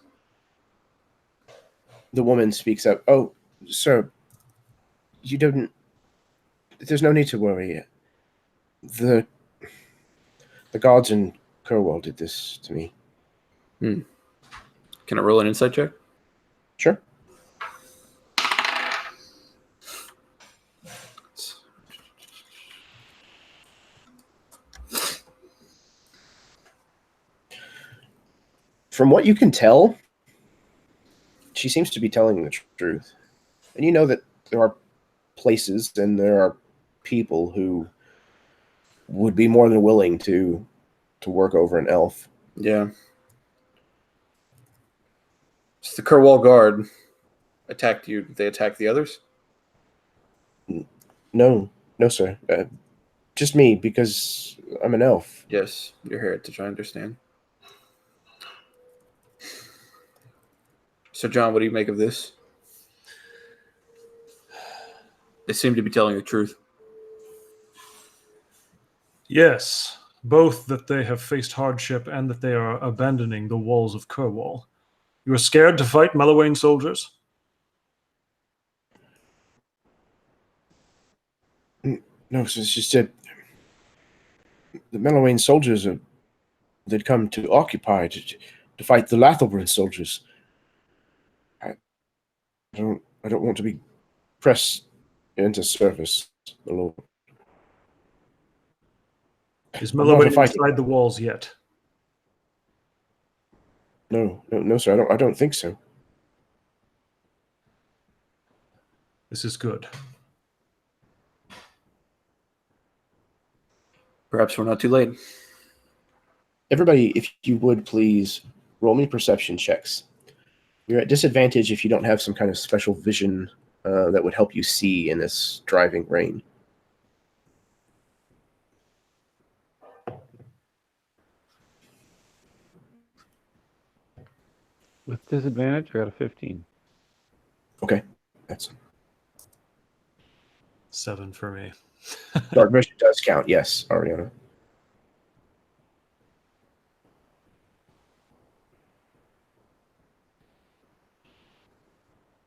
The woman speaks up. "Oh, sir, you don't. There's no need to worry. The guards in Kerwall did this to me." Can I roll an insight check? Sure. From what you can tell, she seems to be telling the truth. And you know that there are places and there are people who would be more than willing to work over an elf. Yeah. So the Kerwall guard attacked you. Did they attack the others? No, sir. Just me, because I'm an elf. Yes, you're here to try and understand. So, John, what do you make of this? They seem to be telling the truth. Yes, both that they have faced hardship and that they are abandoning the walls of Kerwall. You are scared to fight Melowain soldiers? No, it's just that the Melowain soldiers they'd come to occupy to fight the Lathelbrun soldiers. I don't want to be pressed into service, my lord. Is I'm not a Melowain fighter. inside the walls yet? No, sir. I don't think so. This is good. Perhaps we're not too late. Everybody, if you would please roll me perception checks. You're at disadvantage if you don't have some kind of special vision that would help you see in this driving rain. With disadvantage, I got a 15. Okay, that's 7 for me. dark vision does count. Yes, Ariana.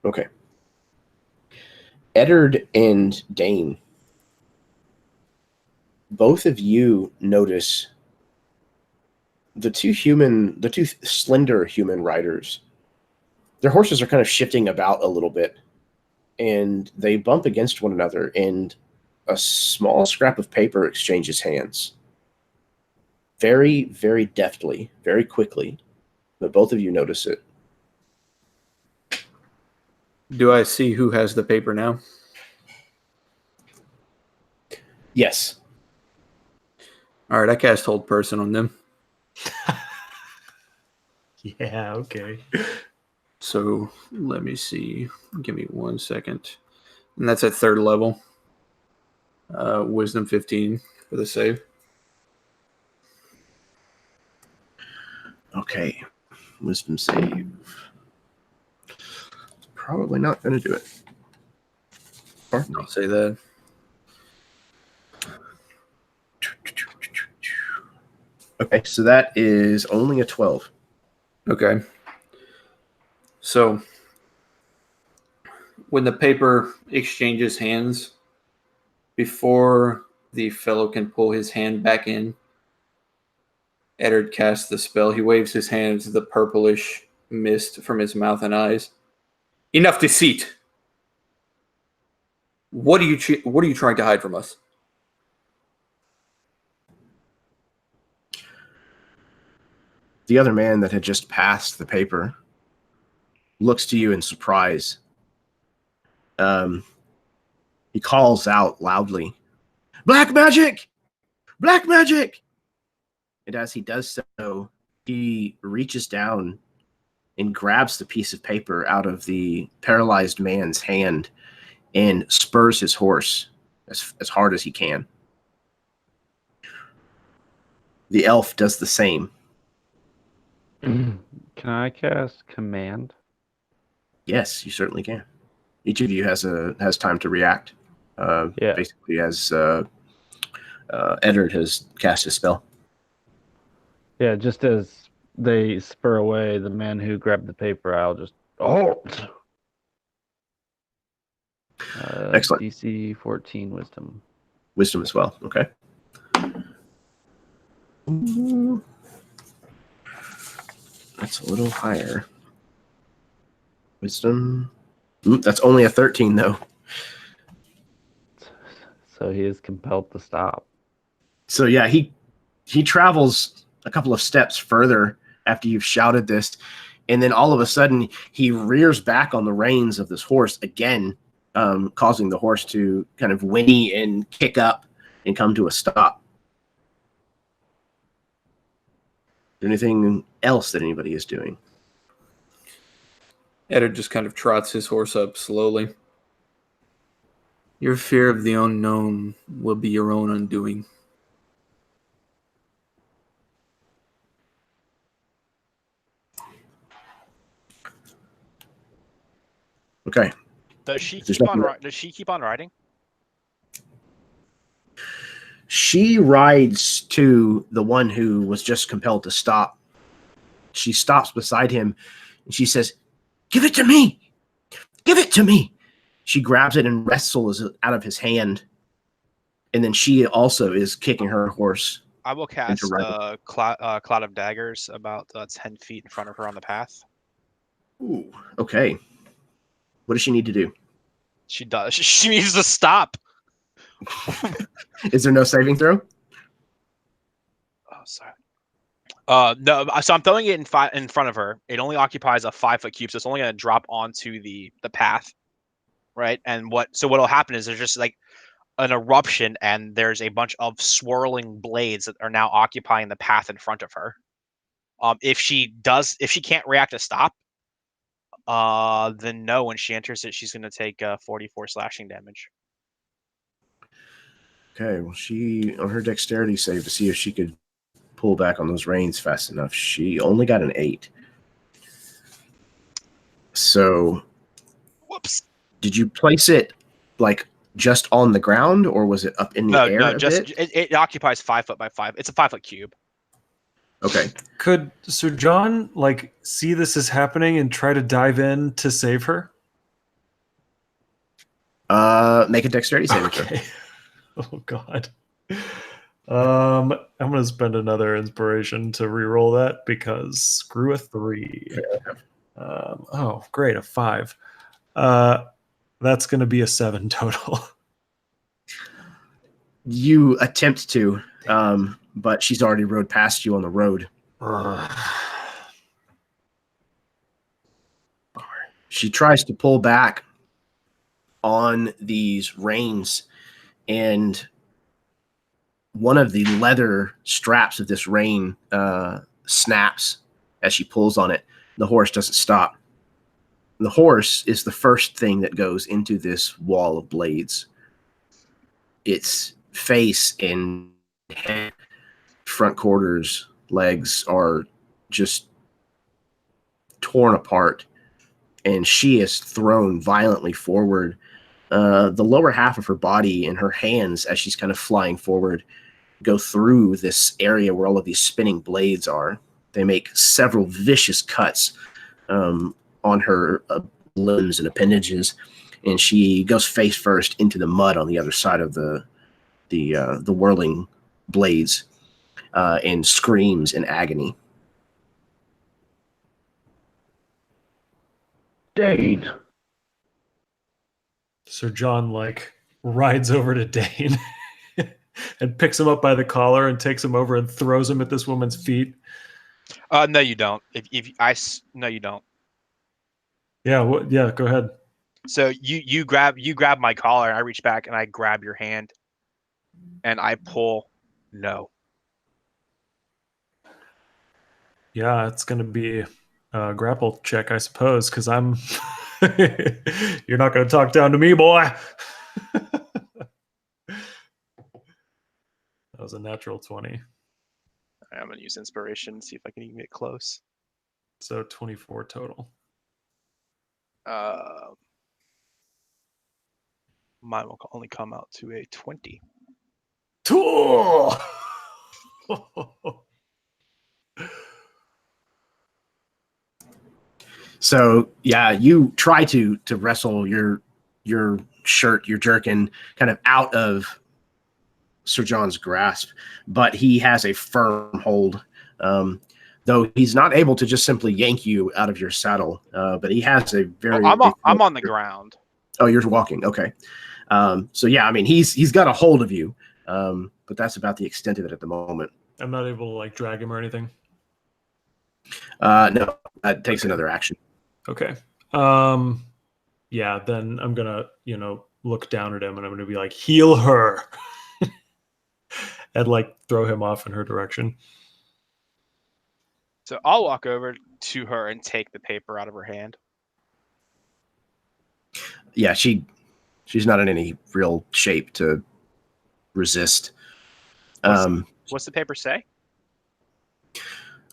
Okay. Eddard and Dane, both of you notice the two slender human riders. Their horses are kind of shifting about a little bit, and they bump against one another, and a small scrap of paper exchanges hands. Very, very deftly, very quickly, but both of you notice it. Do I see who has the paper now? Yes. All right, I cast Hold Person on them. Yeah, okay. So let me see. Give me 1 second. And that's at 3rd level. Wisdom 15 for the save. Okay. Wisdom save. Probably not going to do it. Pardon me. I'll say that. Okay, so that is only a 12. Okay. So when the paper exchanges hands, before the fellow can pull his hand back in, Eddard casts the spell. He waves his hands, the purplish mist from his mouth and eyes Enough deceit. What are you trying to hide from us? The other man that had just passed the paper looks to you in surprise. He calls out loudly, "Black magic! Black magic!" And as he does so, he reaches down and grabs the piece of paper out of the paralyzed man's hand and spurs his horse as hard as he can. The elf does the same. Can I cast command? Yes, you certainly can. Each of you has time to react. Yeah. Basically, as Eddard has cast his spell. Yeah, just as they spur away, the man who grabbed the paper, I'll just halt. Excellent. DC 14 wisdom. Wisdom as well. Okay. That's a little higher. Wisdom. That's only a 13, though. So he is compelled to stop. So yeah, he travels a couple of steps further after you've shouted this, and then all of a sudden he rears back on the reins of this horse again, causing the horse to kind of whinny and kick up and come to a stop. Anything else that anybody is doing? Eddard just kind of trots his horse up slowly. Your fear of the unknown will be your own undoing. Okay. Does she There's keep on? nothing- Does she keep on riding? She rides to the one who was just compelled to stop. She stops beside him and she says, "Give it to me! Give it to me!" She grabs it and wrestles it out of his hand. And then she also is kicking her horse. I will cast riding. Cloud of Daggers about 10 feet in front of her on the path. Ooh, okay. What does she need to do? She does. She needs to stop. Is there no saving throw? Oh, sorry. No. So I'm throwing it in front of her. It only occupies a 5-foot cube, so it's only going to drop onto the path, right? And what'll happen is there's just like an eruption, and there's a bunch of swirling blades that are now occupying the path in front of her. If she can't react to stop, then no. When she enters it, she's going to take 44 slashing damage. Okay, well, she, on her dexterity save to see if she could pull back on those reins fast enough, she only got an 8. So, Whoops. did you place it like just on the ground, or was it up in the air? No, a just bit? it occupies 5 foot by 5. It's a 5-foot cube. Okay. Could Sir John see this is happening and try to dive in to save her? Make a dexterity saving throw. Okay. Oh God. I'm gonna spend another inspiration to re-roll that because screw a 3. Oh, great, a 5. That's gonna be a 7 total. You attempt to, but she's already rode past you on the road. She tries to pull back on these reins, and one of the leather straps of this rein snaps as she pulls on it. The horse doesn't stop. The horse is the first thing that goes into this wall of blades. Its face and head, front quarters, legs are just torn apart, and she is thrown violently forward. The lower half of her body and her hands, as she's kind of flying forward, go through this area where all of these spinning blades are. They make several vicious cuts on her limbs and appendages, and she goes face first into the mud on the other side of the whirling blades and screams in agony. Dane, Sir John rides over to Dane and picks him up by the collar and takes him over and throws him at this woman's feet. No, you don't. No, you don't. Yeah, yeah, go ahead. So you grab my collar, and I reach back and I grab your hand, and I pull. No. Yeah, it's gonna be a grapple check, I suppose, because I'm. You're not gonna talk down to me, boy. That was a natural 20. I'm gonna use inspiration, see if I can even get close. So 24 total. Mine will only come out to a 20. Tool. So yeah, you try to wrestle your shirt, your jerkin, kind of out of Sir John's grasp, but he has a firm hold. Though he's not able to just simply yank you out of your saddle, but he has a very. I'm on the ground. Oh, you're walking. Okay. So yeah, I mean he's got a hold of you, but that's about the extent of it at the moment. I'm not able to drag him or anything. No, that takes another action. Okay. Yeah, then I'm gonna, look down at him and I'm gonna be like, heal her. And throw him off in her direction. So I'll walk over to her and take the paper out of her hand. Yeah, she's not in any real shape to resist. What's the paper say?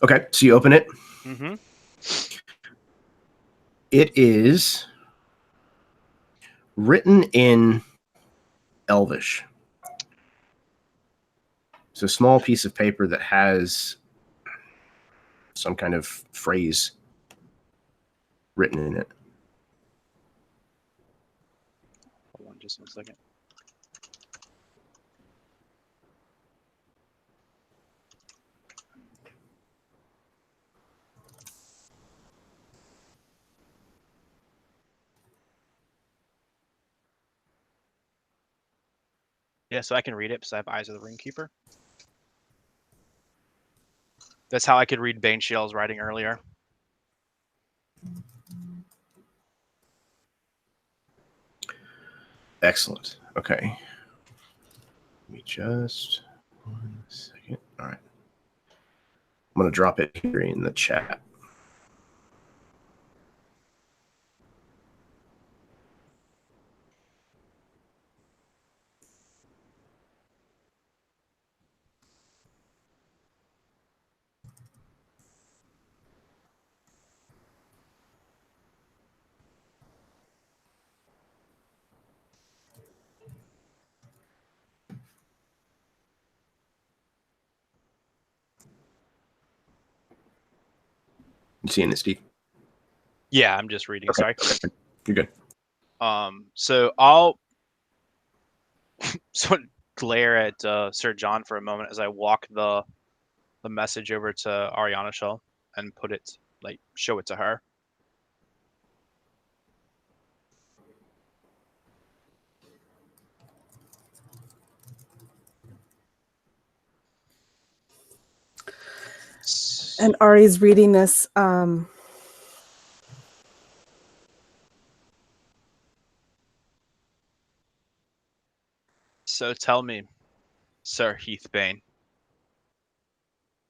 Okay, so you open it. Mm-hmm. It is written in Elvish. It's a small piece of paper that has some kind of phrase written in it. Hold on just 1 second. Yeah, so I can read it because I have Eyes of the Ringkeeper. That's how I could read Baneshell's writing earlier. Excellent. Okay. Let me just 1 second. All right. I'm going to drop it here in the chat. You seeing it, Steve? Yeah, I'm just reading. Okay. Sorry. You're good. So I'll sort of glare at Sir John for a moment as I walk the message over to Ariana Shaw and put it, show it to her. And Ari's reading this. So tell me, Sir Heathbane,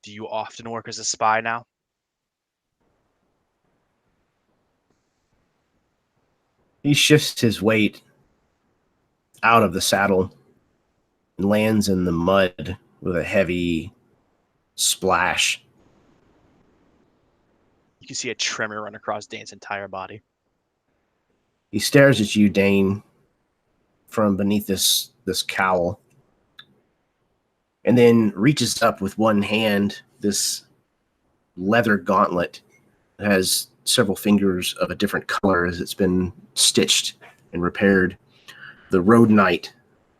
do you often work as a spy now? He shifts his weight out of the saddle and lands in the mud with a heavy splash. You can see a tremor run across Dane's entire body. He stares at you, Dane, from beneath this cowl, and then reaches up with one hand, this leather gauntlet that has several fingers of a different color as it's been stitched and repaired. The road knight,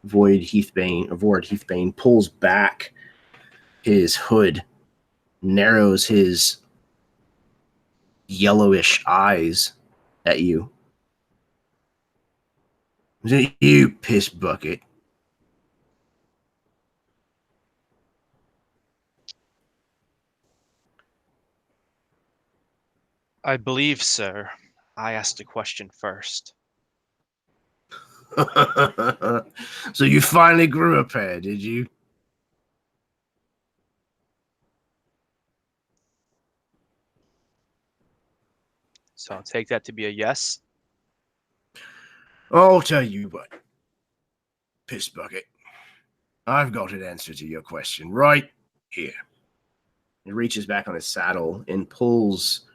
Void Heathbane, pulls back his hood, narrows his yellowish eyes at you, Is it you, piss bucket? I believe, sir, I asked a question first. So you finally grew a pair, did you? So I'll take that to be a yes. I'll tell you what, piss bucket. I've got an answer to your question right here. He reaches back on his saddle and pulls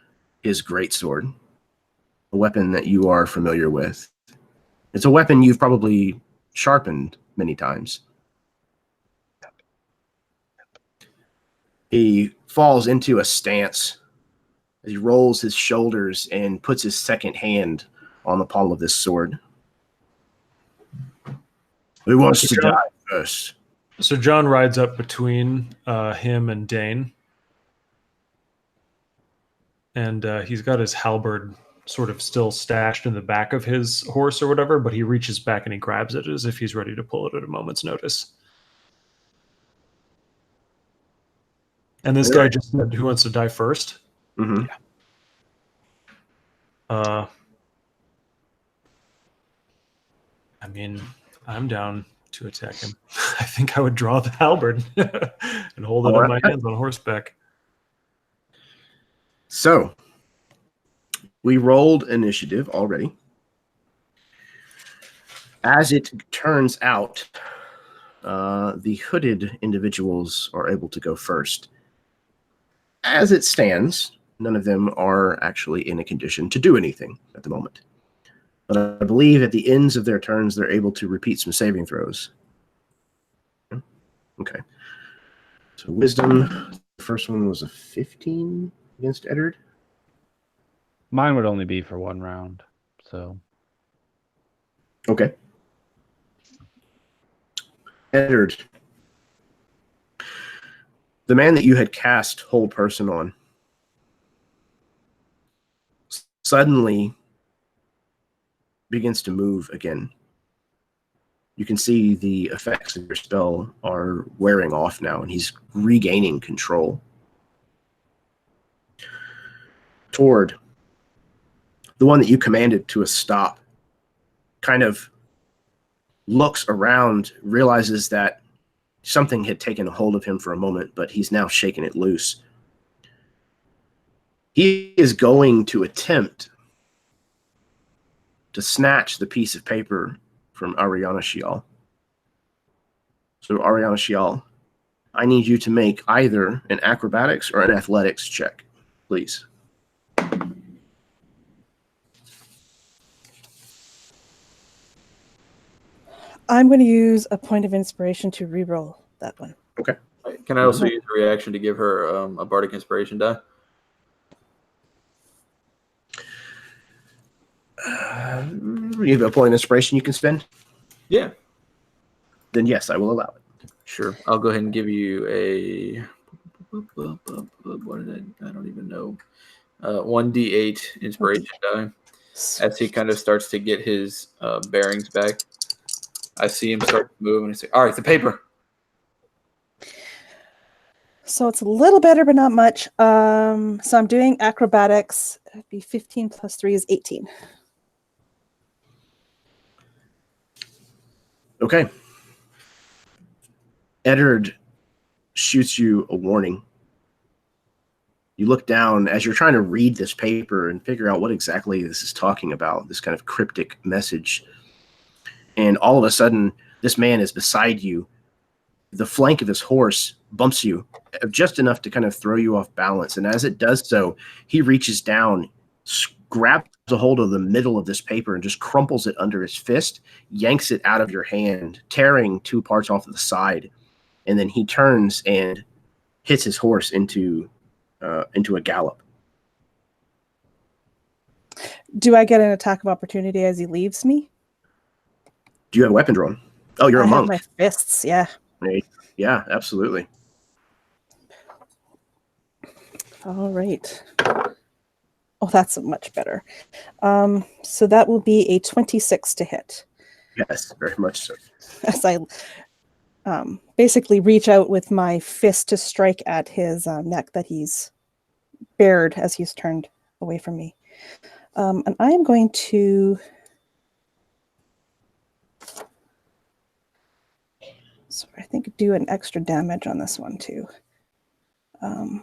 his greatsword, a weapon that you are familiar with. It's a weapon you've probably sharpened many times. He falls into a stance as he rolls his shoulders and puts his second hand on the palm of this sword. Who wants to die first? So John rides up between him and Dane. And he's got his halberd sort of still stashed in the back of his horse or whatever, but he reaches back and he grabs it as if he's ready to pull it at a moment's notice. And this guy just said, who wants to die first? Mm-hmm. I mean, I'm down to attack him. I think I would draw the halberd and hold it in my hands on horseback. So, we rolled initiative already. As it turns out, the hooded individuals are able to go first. As it stands, none of them are actually in a condition to do anything at the moment. But I believe at the ends of their turns, they're able to repeat some saving throws. Okay. So wisdom, the first one was a 15 against Eddard. Mine would only be for one round, so. Okay. Eddard, the man that you had cast Hold Person on suddenly begins to move again. You can see the effects of your spell are wearing off now, and he's regaining control. Tord, the one that you commanded to a stop, kind of looks around, realizes that something had taken a hold of him for a moment, but he's now shaken it loose. He is going to attempt to snatch the piece of paper from Ariana Shial. So Ariana Shial, I need you to make either an acrobatics or an athletics check, please. I'm going to use a point of inspiration to reroll that one. Okay. Can I also use a reaction to give her a bardic inspiration die? You have a point of inspiration you can spend? Yeah. Then yes, I will allow it. Sure. I'll go ahead and give you a... What is it? I don't even know. 1d8 inspiration die. As he kind of starts to get his bearings back, I see him start to move and I say, all right, the paper. So it's a little better, but not much. So I'm doing acrobatics. It'd be 15 plus 3 is 18. Okay. Eddard shoots you a warning. You look down as you're trying to read this paper and figure out what exactly this is talking about, this kind of cryptic message. And all of a sudden, this man is beside you. The flank of his horse bumps you just enough to kind of throw you off balance. And as it does so, he reaches down, grabs a hold of the middle of this paper and just crumples it under his fist, yanks it out of your hand, tearing 2 parts off of the side. And then he turns and hits his horse into a gallop. Do I get an attack of opportunity as he leaves me? Do you have a weapon drawn? Oh, you're a monk. I have my fists, yeah. Yeah, absolutely. All right. Oh, that's much better. So that will be a 26 to hit. Yes, very much so. As I basically reach out with my fist to strike at his neck that he's bared as he's turned away from me. And I am going to... So I think do an extra damage on this one too. No,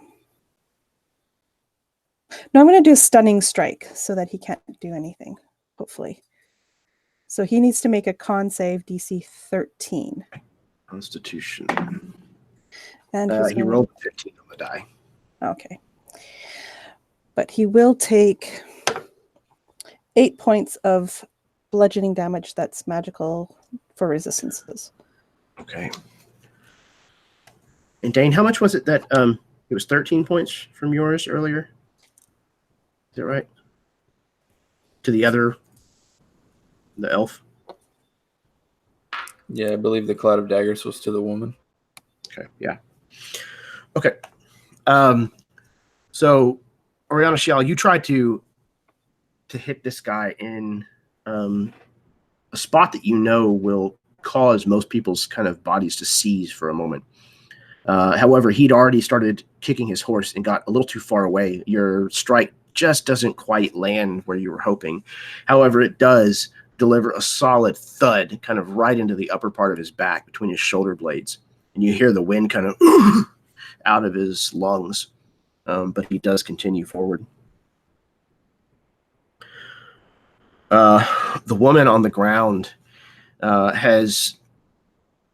I'm going to do a stunning strike so that he can't do anything, hopefully. So he needs to make a con save DC 13. Constitution. And he rolled 15 on the die. Okay. But he will take 8 points of bludgeoning damage that's magical for resistances. Okay. And Dane, how much was it that it was 13 points from yours earlier? Is that right? To the elf? Yeah, I believe the Cloud of Daggers was to the woman. Okay, yeah. Okay. So, Oriana Shial, you tried to hit this guy in a spot that you know will cause most people's kind of bodies to seize for a moment. However, he'd already started kicking his horse and got a little too far away. Your strike just doesn't quite land where you were hoping. However, it does deliver a solid thud kind of right into the upper part of his back between his shoulder blades. And you hear the wind kind of out of his lungs. But he does continue forward. The woman on the ground has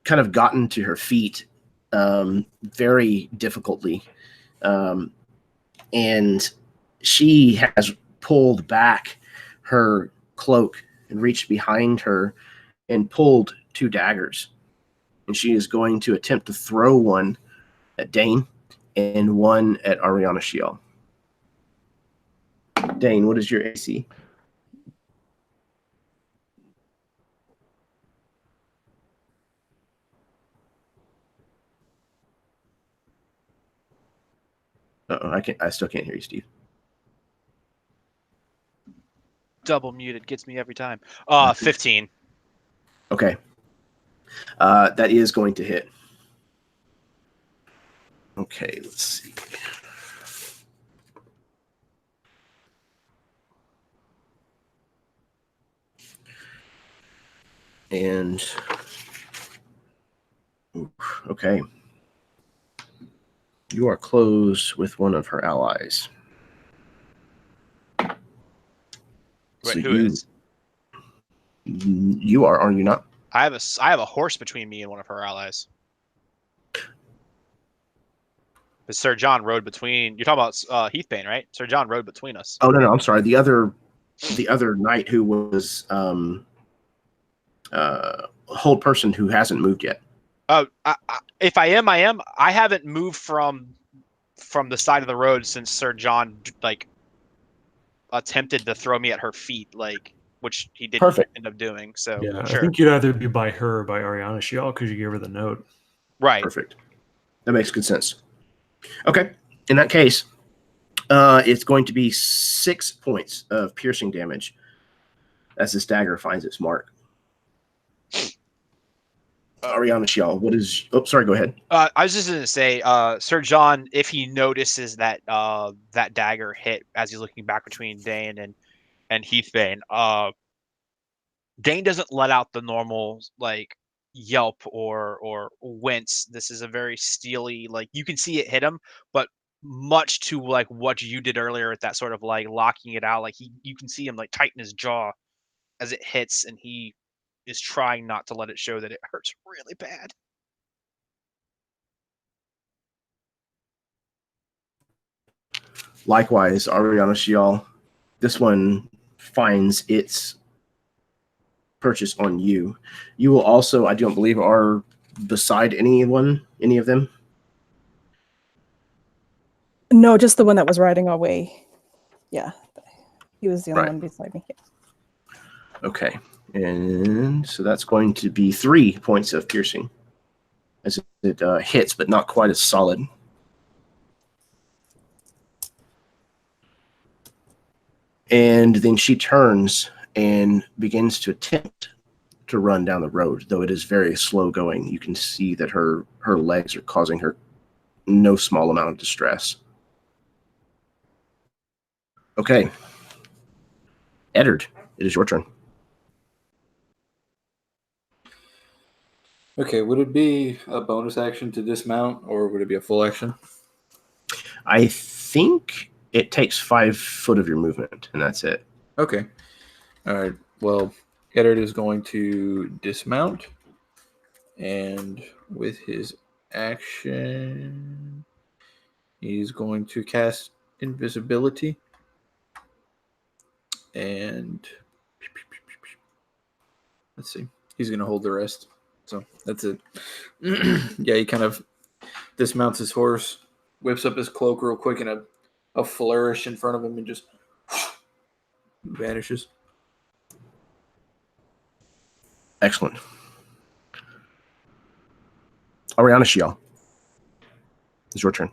kind of gotten to her feet very difficultly. And she has pulled back her cloak and reached behind her and pulled 2 daggers. And she is going to attempt to throw one at Dane and one at Oriana Shial. Dane, what is your AC? I still can't hear you, Steve. Double muted gets me every time. 15. Okay. That is going to hit. Okay, let's see. And okay. You are close with one of her allies. Wait, So who is? You are you not? I have a horse between me and one of her allies. But Sir John rode between. You're talking about Heathbane, right? Sir John rode between us. Oh no, I'm sorry. The other knight who was hold person who hasn't moved yet. Oh, if I am, I am. I haven't moved from the side of the road since Sir John attempted to throw me at her feet, which he didn't Perfect. end up doing. So Yeah, sure. I think you'd either be by her or by Oriana Shial because you gave her the note. Right. Perfect. That makes good sense. Okay. In that case, it's going to be 6 points of piercing damage as this dagger finds its mark. Oriana Shial, what is... Oh, sorry, go ahead. I was just going to say, Sir John, if he notices that that dagger hit as he's looking back between Dane and Heathbane, Dane doesn't let out the normal yelp or wince. This is a very steely, you can see it hit him, but much to what you did earlier at that sort of locking it out. You can see him tighten his jaw as it hits, and he is trying not to let it show that it hurts really bad. Likewise, Ariana Shial, this one finds its purchase on you. You will also, I don't believe, are beside any of them? No, just the one that was riding away. Yeah, he was the only one beside me. Okay, and so that's going to be 3 points of piercing as it hits, but not quite as solid. And then she turns and begins to attempt to run down the road, though it is very slow going. You can see that her legs are causing her no small amount of distress. Okay. Eddard, it is your turn. Okay, would it be a bonus action to dismount, or would it be a full action? I think it takes 5 foot of your movement, and that's it. Okay. All right. Well, Eddard is going to dismount, and with his action, he's going to cast invisibility, and let's see. He's going to hold the rest. So that's it. Yeah, he kind of dismounts his horse, whips up his cloak real quick, and a flourish in front of him, and just vanishes. Excellent. Ariana Shiel, it's your turn.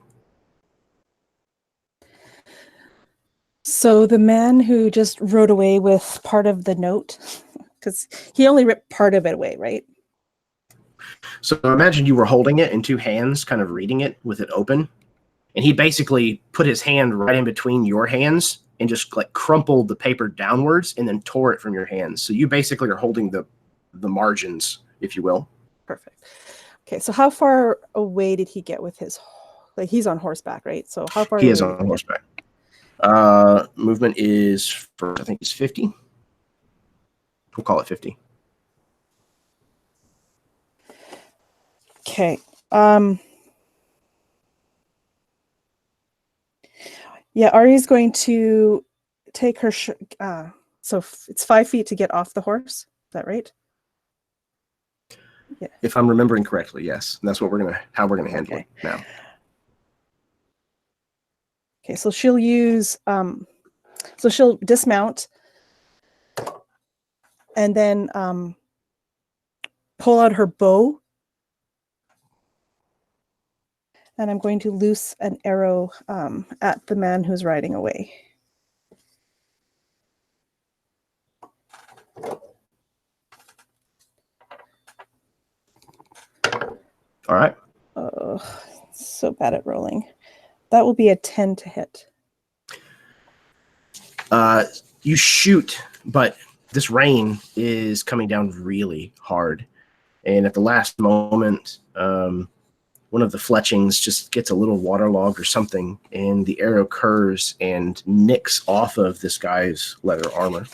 So the man who just rode away with part of the note, because he only ripped part of it away, right? So imagine you were holding it in 2 hands, kind of reading it with it open, and he basically put his hand right in between your hands and just like crumpled the paper downwards and then tore it from your hands. So you basically are holding the margins, if you will. Perfect. Okay, so how far away did he get with his, like he's on horseback, right? So how far He away is on horseback. Movement is I think it's 50. We'll call it 50. Okay. Yeah, Ari's going to take her. So it's 5 feet to get off the horse. Is that right? Yeah. If I'm remembering correctly, yes. And that's what how we're gonna handle it now. Okay, so she'll use. So she'll dismount, and then pull out her bow. And I'm going to loose an arrow at the man who's riding away. All right. Oh, so bad at rolling. That will be a 10 to hit. You shoot, but this rain is coming down really hard. And at the last moment, one of the fletchings just gets a little waterlogged or something, and the arrow curves and nicks off of this guy's leather armor.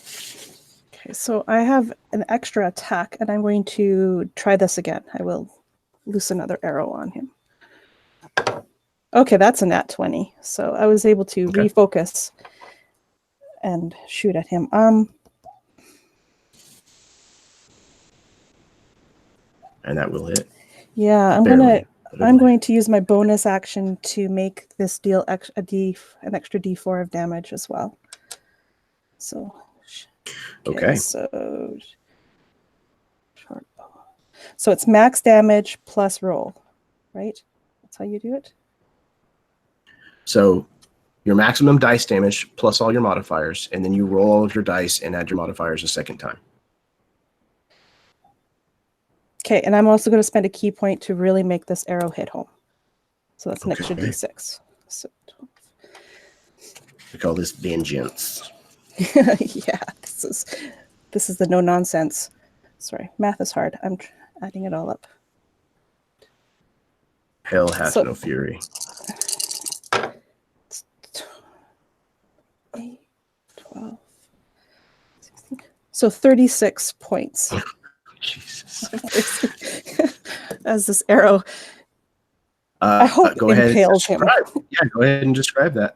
Okay, so I have an extra attack, and I'm going to try this again. I will loose another arrow on him. Okay, that's a nat 20. So I was able to refocus and shoot at him. And that will hit. Yeah, I'm going to use my bonus action to make this deal an extra D4 of damage as well. So, okay. So short bow. So it's max damage plus roll, right? That's how you do it. So your maximum dice damage plus all your modifiers, and then you roll all of your dice and add your modifiers a second time. Okay, and I'm also going to spend a key point to really make this arrow hit home. So that's an extra D6. So 12. We call this vengeance. Yeah, this is the no nonsense. Sorry, math is hard. I'm adding it all up. Hell has no fury. 8, 12, 16. So 36 points. Jesus. As this arrow, I hope go ahead impales him. Yeah, go ahead and describe that.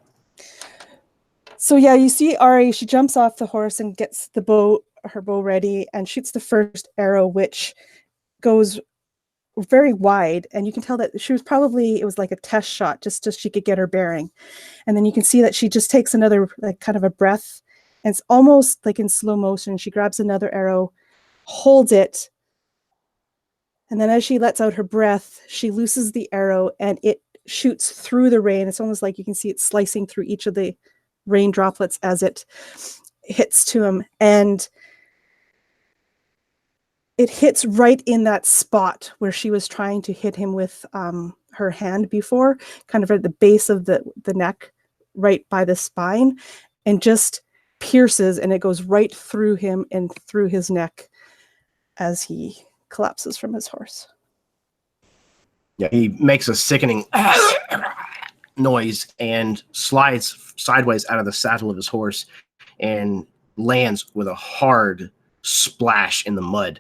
So yeah, you see Ari, she jumps off the horse and gets her bow ready and shoots the first arrow, which goes very wide. And you can tell that it was like a test shot, just so she could get her bearing. And then you can see that she just takes another, like kind of a breath, and it's almost like in slow motion. She grabs another arrow, holds it, and then as she lets out her breath, she looses the arrow and it shoots through the rain. It's almost like you can see it slicing through each of the rain droplets as it hits to him. And it hits right in that spot where she was trying to hit him with her hand before, kind of at the base of the neck, right by the spine, and just pierces, and it goes right through him and through his neck as he collapses from his horse. Yeah, he makes a sickening noise and slides sideways out of the saddle of his horse and lands with a hard splash in the mud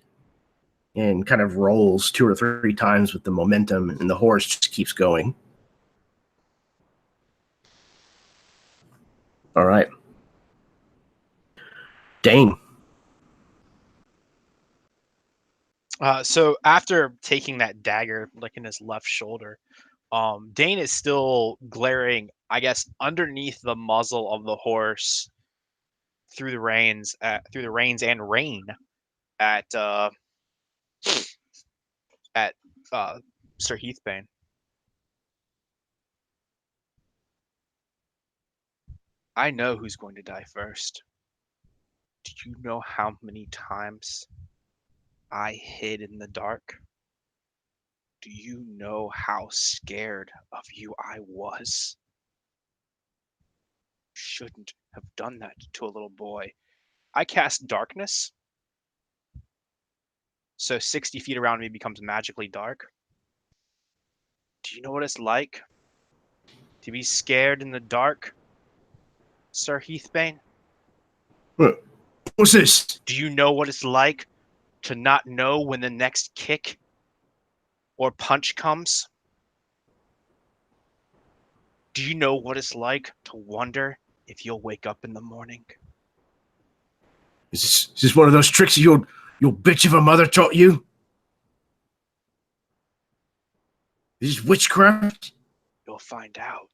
and kind of rolls 2 or 3 times with the momentum, and the horse just keeps going. All right. Dane. So after taking that dagger, like in his left shoulder, Dane is still glaring, I guess, underneath the muzzle of the horse through the reins and rein at Sir Heathbane. I know who's going to die first. Do you know how many times I hid in the dark? Do you know how scared of you I was? Shouldn't have done that to a little boy. I cast darkness, so 60 feet around me becomes magically dark. Do you know what it's like to be scared in the dark, Sir Heathbane? What's this? Do you know what it's like to not know when the next kick or punch comes? Do you know what it's like to wonder if you'll wake up in the morning? Is this one of those tricks your bitch of a mother taught you? Is this witchcraft? You'll find out.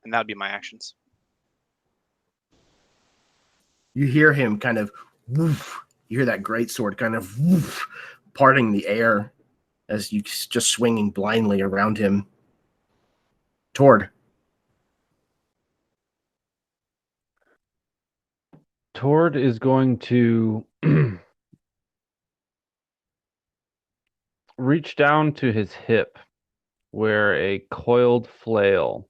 And that would be my actions. You hear him kind of woof. You hear that greatsword kind of woof, parting the air as you just swinging blindly around him. Tord. Tord is going to reach down to his hip where a coiled flail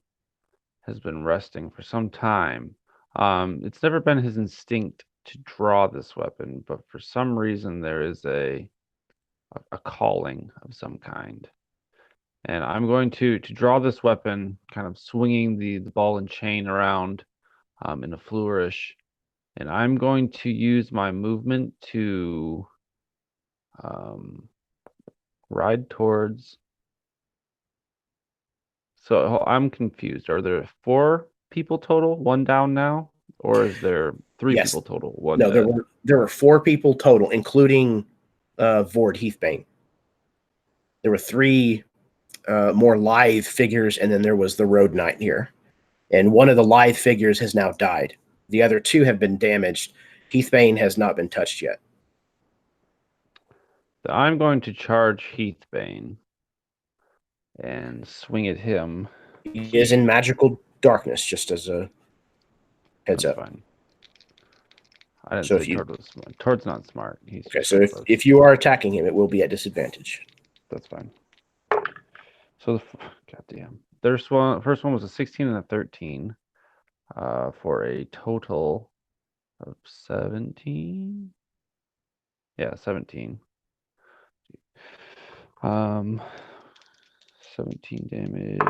has been resting for some time. It's never been his instinct to draw this weapon, but for some reason there is a calling of some kind. And I'm going to draw this weapon, kind of swinging the ball and chain around in a flourish. And I'm going to use my movement to ride towards. So I'm confused. Are there 4 people total? 1 down now? Or is there 3 Yes. people total? 1 No, dead? there were 4 people total, including Vord Heathbane. There were 3 more lithe figures, and then there was the road knight here. And one of the lithe figures has now died. The other 2 have been damaged. Heathbane has not been touched yet. I'm going to charge Heathbane and swing at him. He is in magical darkness, just as a heads That's up. fine. I didn't So say if you- Tord was smart. Tord's not smart. He's Okay, just so reckless. if you are attacking him, it will be at disadvantage. That's fine. So goddamn. First one was a 16 and a 13, for a total of 17. Yeah, 17. 17 damage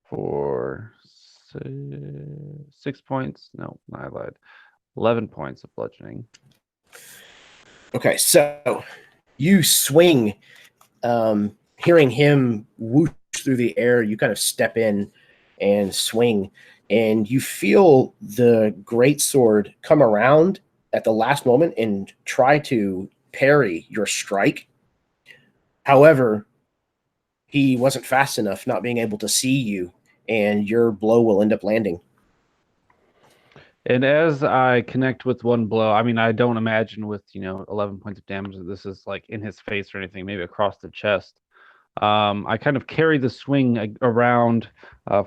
for 6 points. No, I lied. 11 points of bludgeoning. Okay, so you swing, hearing him whoosh through the air, you kind of step in and swing, and you feel the greatsword come around at the last moment and try to parry your strike. However, he wasn't fast enough, not being able to see you, and your blow will end up landing. And as I connect with one blow, I mean, I don't imagine with, 11 points of damage that this is like in his face or anything, maybe across the chest. I kind of carry the swing around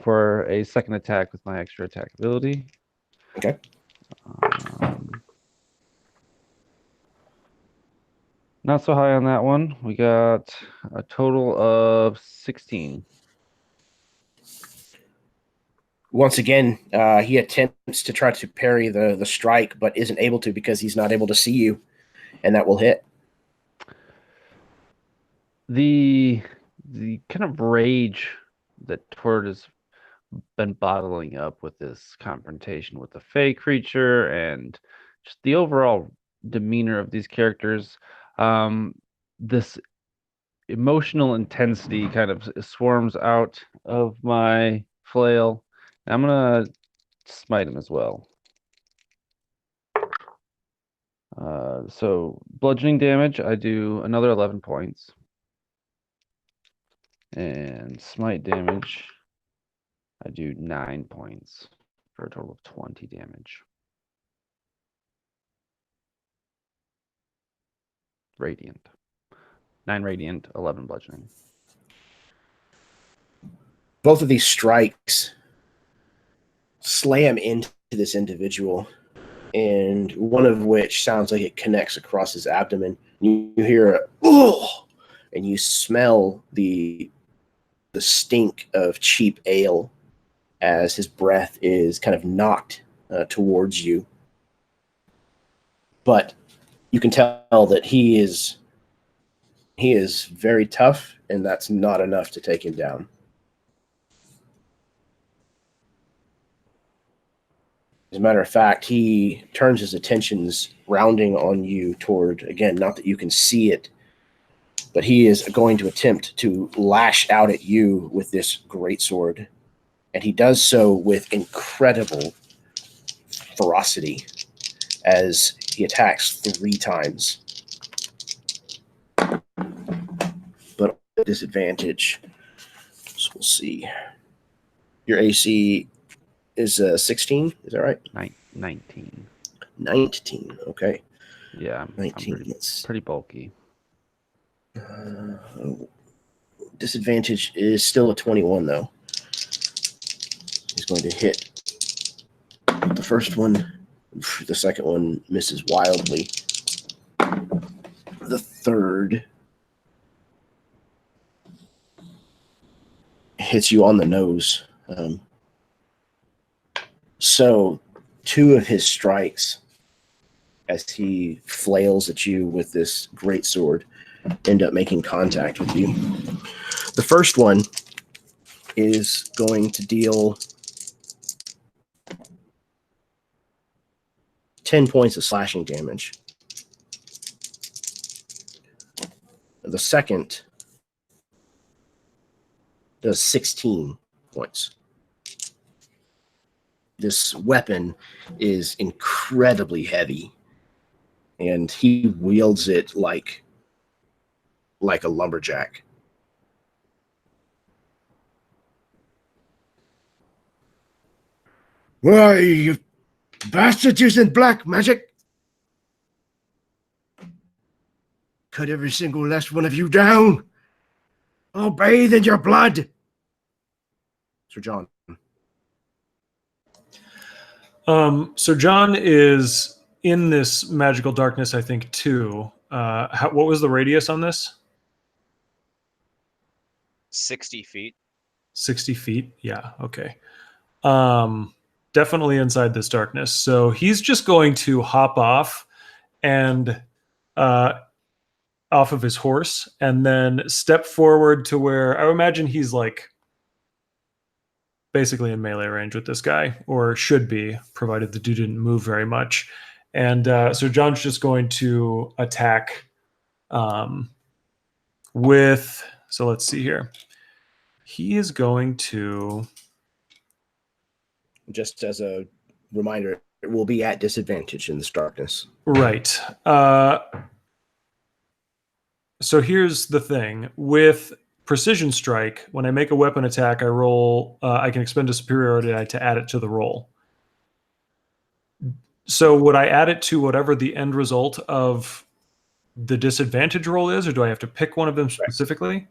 for a second attack with my extra attack ability. Okay. Not so high on that one. We got a total of 16. Once again, he attempts to try to parry the strike, but isn't able to because he's not able to see you, and that will hit. The kind of rage that Tord has been bottling up with this confrontation with the Fey creature and just the overall demeanor of these characters, this emotional intensity kind of swarms out of my flail. I'm gonna smite him as well. So bludgeoning damage, I do another 11 points. And smite damage, I do 9 points for a total of 20 damage. Radiant. 9 radiant, 11 bludgeoning. Both of these strikes slam into this individual, and one of which sounds like it connects across his abdomen. You hear a "oh," and you smell the stink of cheap ale as his breath is kind of knocked towards you. But you can tell that he is very tough, and that's not enough to take him down. As a matter of fact, he turns his attentions rounding on you toward, again, not that you can see it, but he is going to attempt to lash out at you with this greatsword. And he does so with incredible ferocity as he attacks 3 times. But at disadvantage. So we'll see. Your AC is 16, is that right? 19. 19, okay. Yeah, 19. I'm pretty bulky. Disadvantage is still a 21, though. He's going to hit the first one. The second one misses wildly. The third hits you on the nose. So 2 of his strikes, as he flails at you with this greatsword, end up making contact with you. The first one is going to deal 10 points of slashing damage. The second does 16 points. This weapon is incredibly heavy, and he wields it like a lumberjack. Why, you bastard using black magic! Cut every single last one of you down! I'll bathe in your blood! Sir John. So John is in this magical darkness, I think, too. What was the radius on this? 60 feet. 60 feet? Yeah, okay. Definitely inside this darkness. So he's just going to hop off and off of his horse and then step forward to where I imagine he's like basically in melee range with this guy, or should be, provided the dude didn't move very much. And so John's just going to attack with, so let's see here. He is going to... Just as a reminder, it will be at disadvantage in this darkness. Right. So here's the thing. With Precision Strike, when I make a weapon attack, I roll. I can expend a superiority die to add it to the roll. So would I add it to whatever the end result of the disadvantage roll is, or do I have to pick one of them specifically?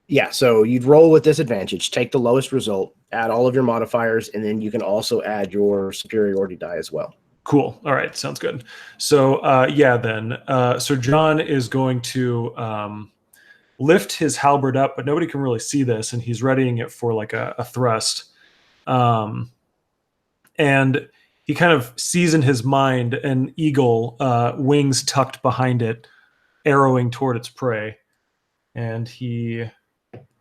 Yeah, so you'd roll with disadvantage, take the lowest result, add all of your modifiers, and then you can also add your superiority die as well. Cool. All right. Sounds good. So then Sir John is going to lift his halberd up, but nobody can really see this, and he's readying it for like a thrust. And he kind of sees in his mind an eagle, wings tucked behind it, arrowing toward its prey. And he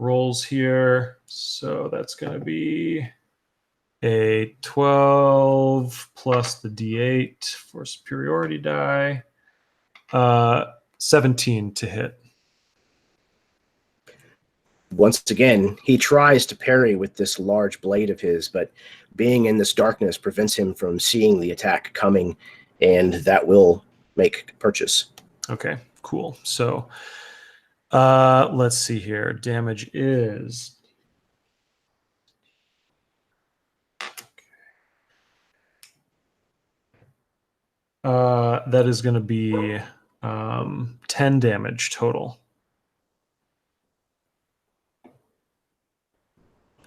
rolls here. So that's going to be a 12 plus the d8 for superiority die. 17 to hit. Once again, he tries to parry with this large blade of his, but being in this darkness prevents him from seeing the attack coming, and that will make purchase. Okay, cool. So let's see here. Damage is... that is going to be 10 damage total.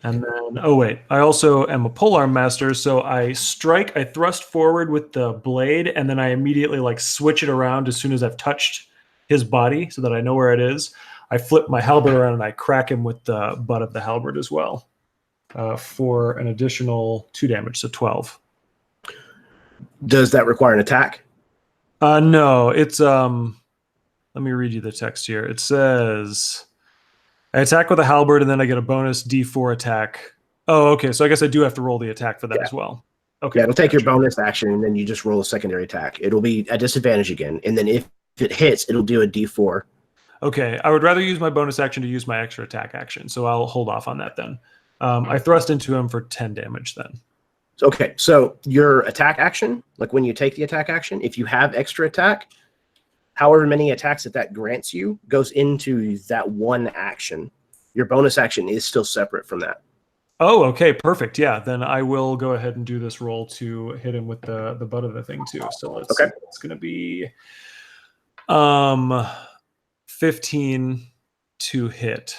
And then, oh wait, I also am a polearm master, so I thrust forward with the blade, and then I immediately like switch it around as soon as I've touched his body so that I know where it is. I flip my halberd around and I crack him with the butt of the halberd as well for an additional 2 damage, so 12. Does that require an attack? No, it's let me read you the text here. It says I attack with a halberd and then I get a bonus D4 attack. Oh, okay. So I guess I do have to roll the attack for that as well. Okay. Yeah, it'll take your bonus action and then you just roll a secondary attack. It'll be at disadvantage again. And then if it hits, it'll do a D4. Okay. I would rather use my bonus action to use my extra attack action. So I'll hold off on that then. I thrust into him for 10 damage then. Okay. So your attack action, like when you take the attack action, if you have extra attack, however many attacks that grants you goes into that one action. Your bonus action is still separate from that. Oh, okay, perfect. Yeah, then I will go ahead and do this roll to hit him with the butt of the thing too. So let's see. It's going to be 15 to hit.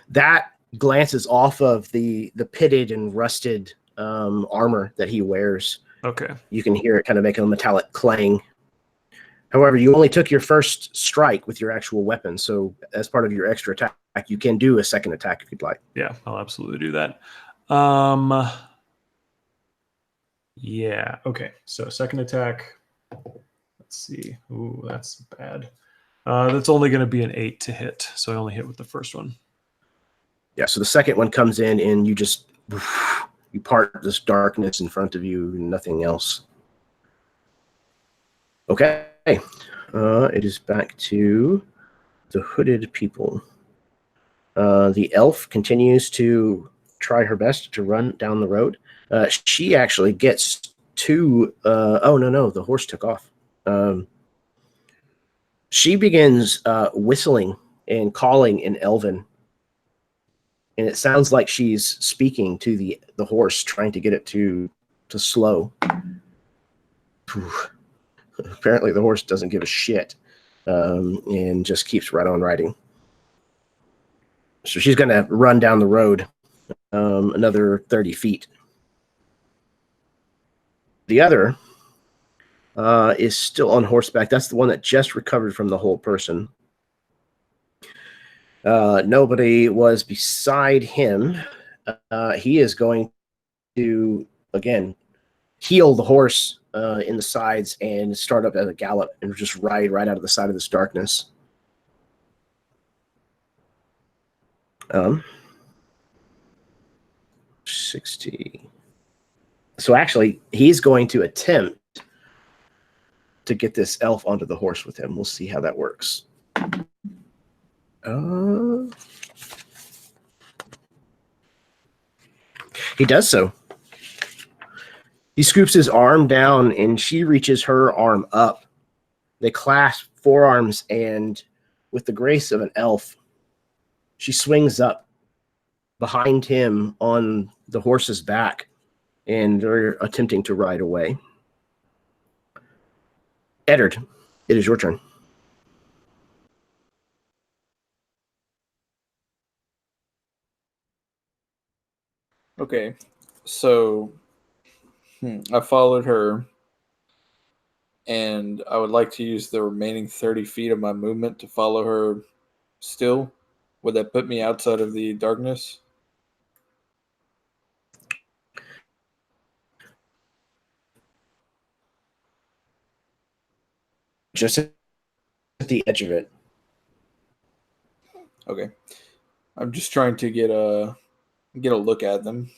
That glances off of the pitted and rusted armor that he wears. Okay. You can hear it kind of make a metallic clang. However, you only took your first strike with your actual weapon, so as part of your extra attack, you can do a second attack if you'd like. Yeah, I'll absolutely do that. Yeah, okay. So second attack. Let's see. Ooh, that's bad. That's only going to be an 8 to hit, so I only hit with the first one. Yeah, so the second one comes in and you just... You part this darkness in front of you, nothing else. Okay. It is back to the hooded people. The elf continues to try her best to run down the road. She actually gets to... oh, no, the horse took off. She begins whistling and calling in Elven. And it sounds like she's speaking to the horse, trying to get it to slow. Apparently the horse doesn't give a shit and just keeps right on riding. So she's going to run down the road another 30 feet. The other is still on horseback. That's the one that just recovered from the whole person. Nobody was beside him. He is going to, again, heel the horse in the sides and start up at a gallop and just ride right out of the side of this darkness. 60. So actually, he's going to attempt to get this elf onto the horse with him. We'll see how that works. He does so. He scoops his arm down and she reaches her arm up. They clasp forearms, and with the grace of an elf, she swings up behind him on the horse's back, and they're attempting to ride away. Eddard, it is your turn. Okay, so I followed her, and I would like to use the remaining 30 feet of my movement to follow her still. Would that put me outside of the darkness? Just at the edge of it. Okay. I'm just trying to get a look at them.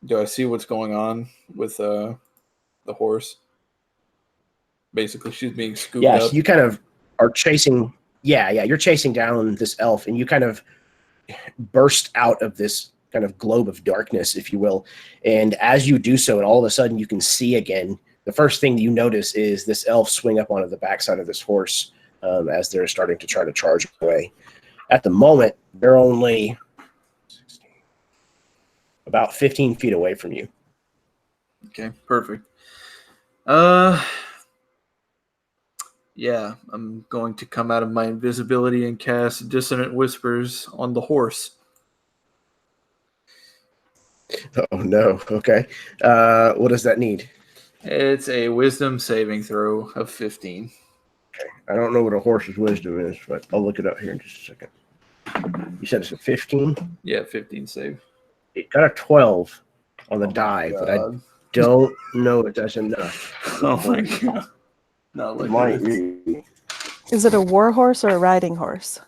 Do I see what's going on with the horse? Basically, she's being scooped Yes, up. you kind of are chasing. Yeah, you're chasing down this elf, and you kind of burst out of this kind of globe of darkness, if you will. And as you do so, and all of a sudden you can see again, the first thing you notice is this elf swing up onto the backside of this horse as they're starting to try to charge away. At the moment, they're only about 15 feet away from you. Okay, perfect. Yeah, I'm going to come out of my invisibility and cast Dissonant Whispers on the horse. Oh, no. Okay. What does that need? It's a Wisdom saving throw of 15. Okay. I don't know what a horse's wisdom is, but I'll look it up here in just a second. You said it's a 15? Yeah, 15 save. It got a 12 on the die, but I don't know if that's enough. Oh my god. Not like Might this. be. Is it a war horse or a riding horse?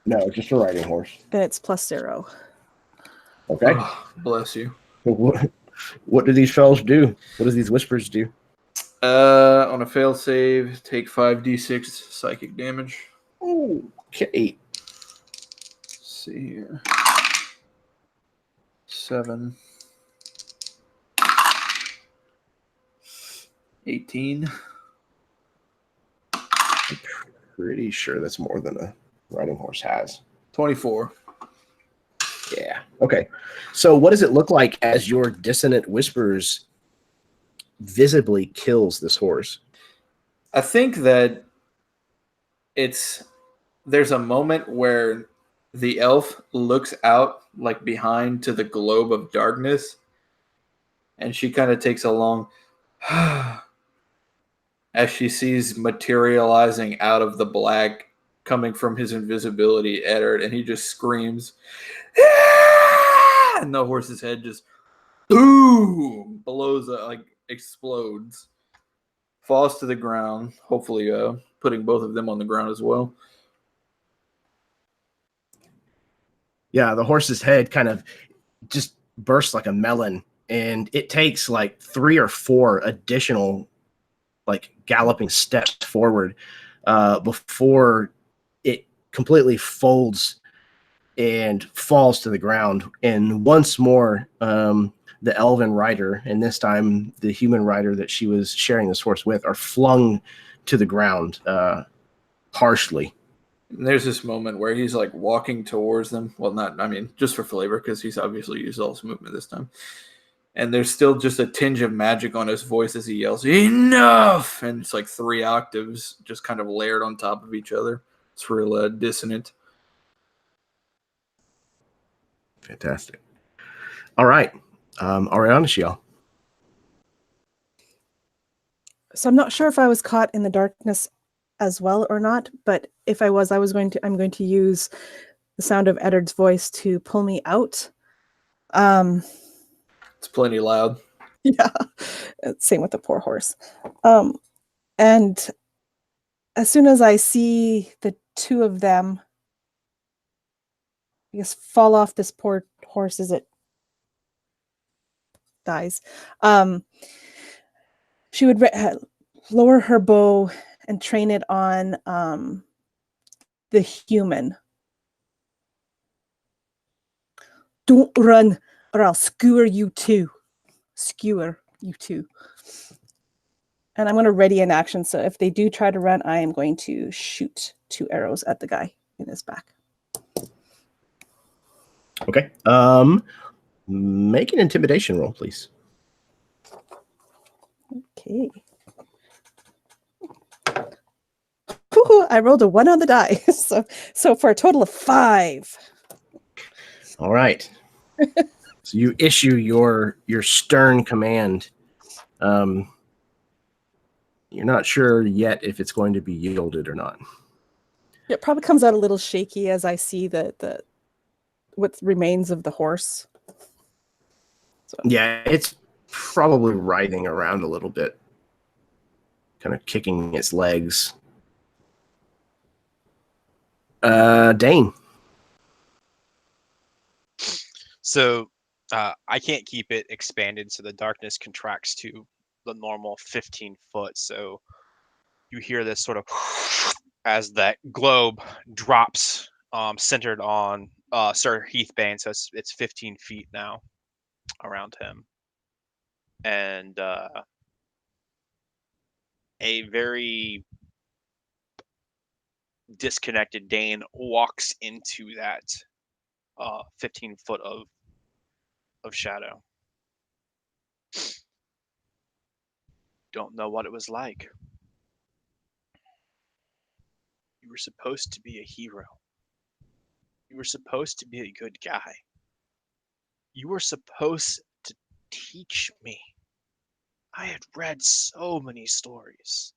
No, just a riding horse. Then it's +0. Okay. Oh, bless you. What do these fellows do? What do these whispers do? On a fail save, take 5d6 psychic damage. Okay. Let's see here. 7. 18. I'm pretty sure that's more than a riding horse has. 24. Yeah. Okay. So what does it look like as your dissonant whispers visibly kills this horse? I think that there's a moment where the elf looks out like behind to the globe of darkness, and she kind of takes a long as she sees materializing out of the black coming from his invisibility Eddard, and he just screams, "Ah!" And the horse's head just boom blows up, like explodes, falls to the ground, hopefully putting both of them on the ground as well. Yeah, the horse's head kind of just bursts like a melon, and it takes like 3 or 4 additional like galloping steps forward before it completely folds and falls to the ground. And once more, the elven rider, and this time the human rider that she was sharing this horse with, are flung to the ground harshly. And there's this moment where he's like walking towards them. Well, just for flavor, because he's obviously used all his movement this time. And there's still just a tinge of magic on his voice as he yells, "Enough!" And it's like 3 octaves just kind of layered on top of each other. It's real dissonant. Fantastic. All right. Ariana Shiel. So I'm not sure if I was caught in the darkness as well or not, but if I was, I'm going to use the sound of Eddard's voice to pull me out. It's plenty loud. Yeah, same with the poor horse. And as soon as I see the 2 of them, I guess, fall off this poor horse as it dies, she would lower her bow and train it on the human. "Don't run, or I'll skewer you too. Skewer you too." And I'm going to ready an action, so if they do try to run, I am going to shoot 2 arrows at the guy in his back. Okay. Make an intimidation roll, please. Okay. Ooh, I rolled a 1 on the die, so for a total of 5. All right. So you issue your stern command You're not sure yet if it's going to be yielded or not. It probably comes out a little shaky as I see the what remains of the horse. So. Yeah, it's probably writhing around a little bit, kind of kicking its legs. Dane. So I can't keep it expanded, so the darkness contracts to the normal 15 foot. So you hear this sort of as that globe drops, centered on Sir Heathbane. So it's 15 feet now around him, and a very disconnected Dane walks into that 15 foot of shadow. Don't know what it was like. You were supposed to be a hero. You were supposed to be a good guy. You were supposed to teach me. I had read so many stories.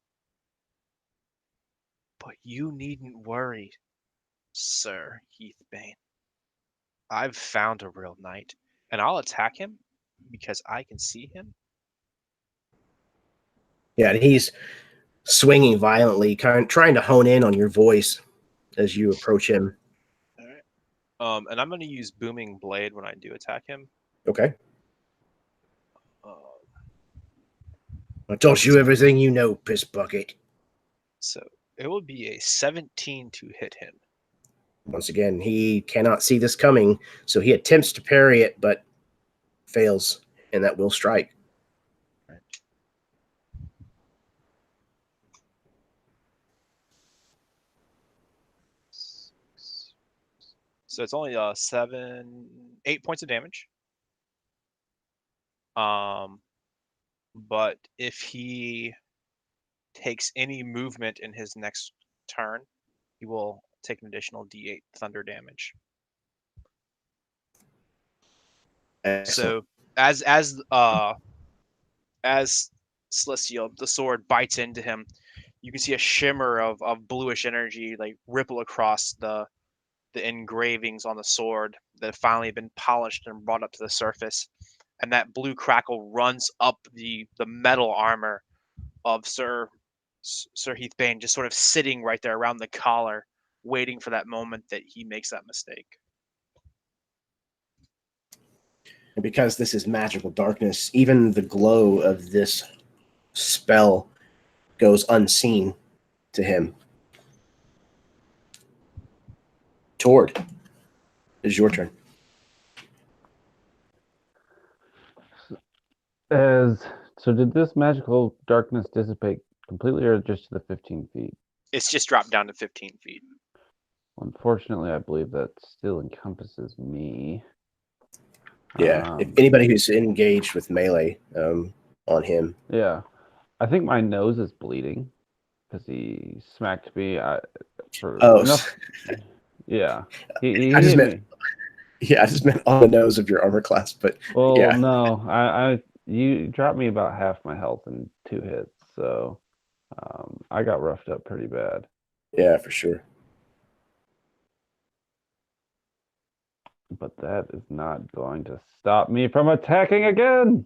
But you needn't worry, Sir Heathbane. I've found a real knight, and I'll attack him because I can see him. Yeah, and he's swinging violently, kind of trying to hone in on your voice as you approach him. All right. And I'm going to use Booming Blade when I do attack him. Okay. I told you everything you know, piss bucket. So it will be a 17 to hit him. Once again, he cannot see this coming, so he attempts to parry it, but fails, and that will strike. Right. So it's only 8 points of damage. But if he takes any movement in his next turn, he will take an additional D8 thunder damage. Excellent. So as Celestial, the sword bites into him, you can see a shimmer of bluish energy like ripple across the engravings on the sword that have finally been polished and brought up to the surface, and that blue crackle runs up the metal armor of Sir Heathbane, just sort of sitting right there around the collar, waiting for that moment that he makes that mistake. And because this is magical darkness, even the glow of this spell goes unseen to him. Tord, it is your turn. So did this magical darkness dissipate completely or just to the 15 feet? It's just dropped down to 15 feet. Unfortunately, I believe that still encompasses me. Yeah, if anybody who's engaged with melee on him. Yeah. I think my nose is bleeding because he smacked me. Yeah. He I just hit meant, me. Yeah, I just meant on the nose of your armor class, but Well, yeah. no, you dropped me about half my health in 2 hits, so I got roughed up pretty bad. Yeah, for sure. But that is not going to stop me from attacking again.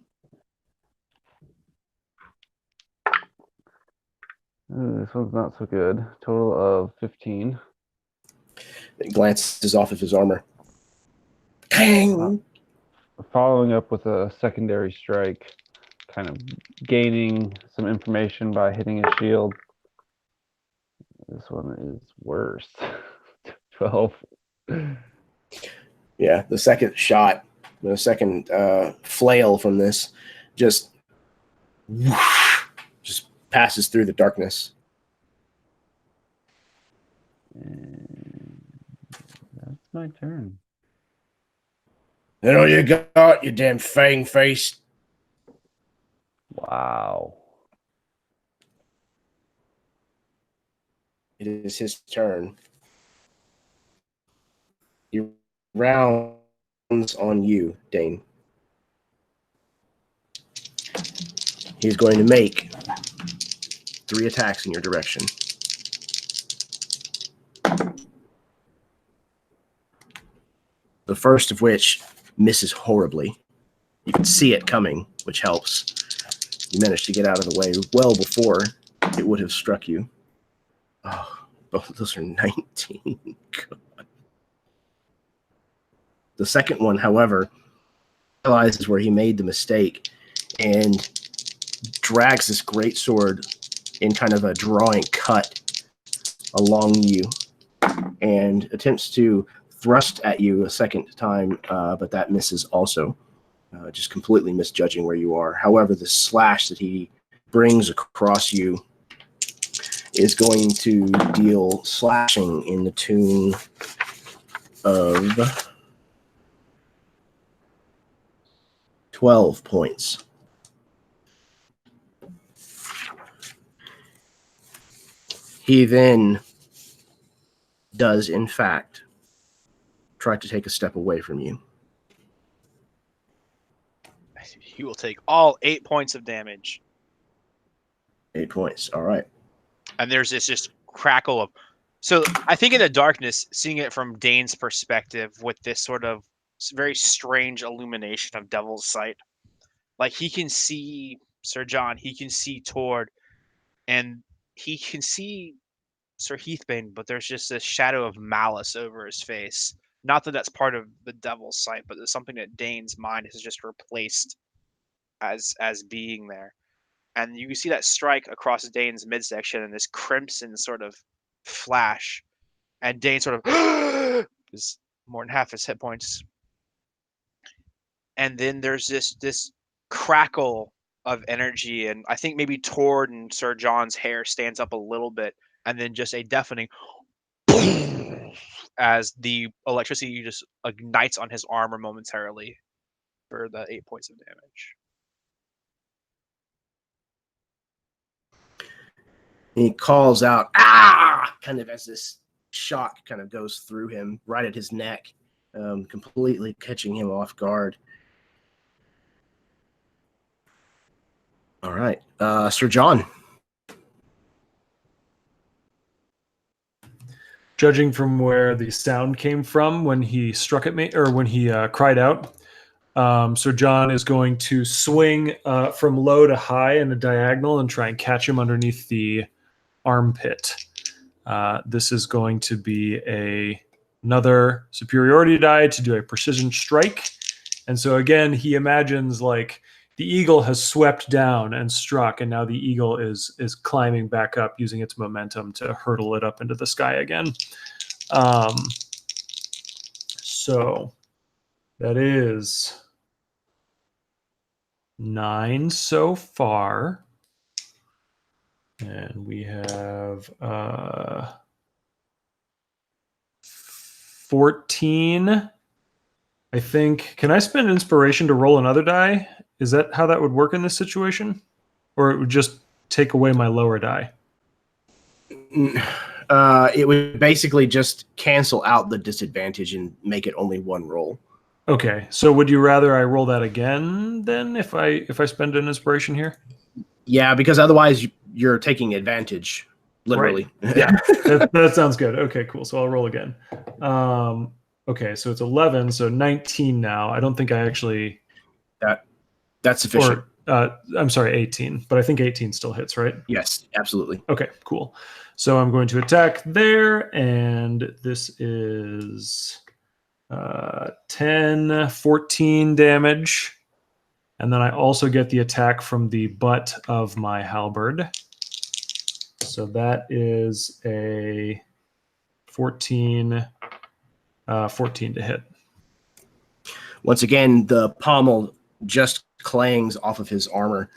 This one's not so good. Total of 15. It glances off of his armor. Bang! Following up with a secondary strike, kind of gaining some information by hitting his shield. This one is worse. 12. Yeah, the second shot, the second flail from this just passes through the darkness. And that's my turn. That all you got, you damn fang face? Wow. It is his turn. He rounds on you, Dane. He's going to make 3 attacks in your direction. The first of which misses horribly. You can see it coming, which helps. You managed to get out of the way well before it would have struck you. Oh, both of those are 19. God. The second one, however, realizes where he made the mistake and drags this greatsword in kind of a drawing cut along you and attempts to thrust at you a second time, but that misses also, just completely misjudging where you are. However, the slash that he brings across you is going to deal slashing in the tune of 12 points. He then does, in fact, try to take a step away from you. He will take all 8 points of damage. 8 points. All right. And there's this just crackle of... So I think in the darkness, seeing it from Dane's perspective with this sort of very strange illumination of Devil's Sight, like he can see Sir John, he can see Tord, and he can see Sir Heathbane, but there's just this shadow of malice over his face. Not that that's part of the Devil's Sight, but it's something that Dane's mind has just replaced as being there. And you can see that strike across Dane's midsection and this crimson sort of flash. And Dane sort of is more than half his hit points. And then there's this crackle of energy, and I think maybe Tord and Sir John's hair stands up a little bit, and then just a deafening as the electricity just ignites on his armor momentarily for the 8 points of damage. He calls out, "Ah!" kind of as this shock kind of goes through him right at his neck, completely catching him off guard. All right. Sir John. Judging from where the sound came from when he struck at me, or when he cried out, Sir John is going to swing from low to high in a diagonal and try and catch him underneath the armpit. This is going to be another superiority die to do a precision strike. And so again, he imagines like the eagle has swept down and struck, and now the eagle is climbing back up using its momentum to hurtle it up into the sky again. So that is 9 so far. And we have 14. I think. Can I spend inspiration to roll another die? Is that how that would work in this situation? Or it would just take away my lower die? It would basically just cancel out the disadvantage and make it only one roll. Okay, so would you rather I roll that again then if I spend an inspiration here? Yeah, because otherwise you're taking advantage, literally. Right. Yeah, that sounds good. Okay, cool. So I'll roll again. Okay, so it's 11, so 19 now. I don't think I actually... That's sufficient. Or, I'm sorry, 18. But I think 18 still hits, right? Yes, absolutely. Okay, cool. So I'm going to attack there, and this is 10, 14 damage. And then I also get the attack from the butt of my halberd. So that is a 14 to hit. Once again, the pommel just clangs off of his armor.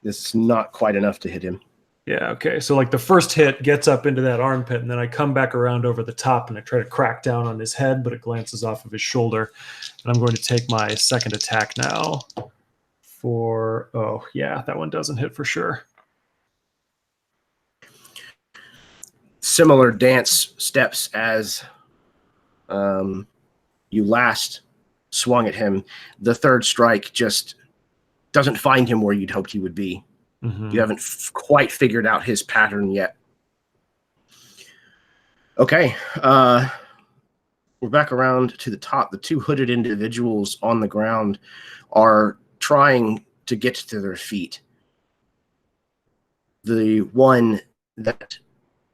This is not quite enough to hit him. Yeah, okay. So like the first hit gets up into that armpit, and then I come back around over the top and I try to crack down on his head, but it glances off of his shoulder. And I'm going to take my second attack now for, oh yeah, that one doesn't hit for sure. Similar dance steps as you last swung at him. The third strike just doesn't find him where you'd hoped he would be. Mhm. You haven't quite figured out his pattern yet. Okay. We're back around to the top. The two hooded individuals on the ground are trying to get to their feet. The one that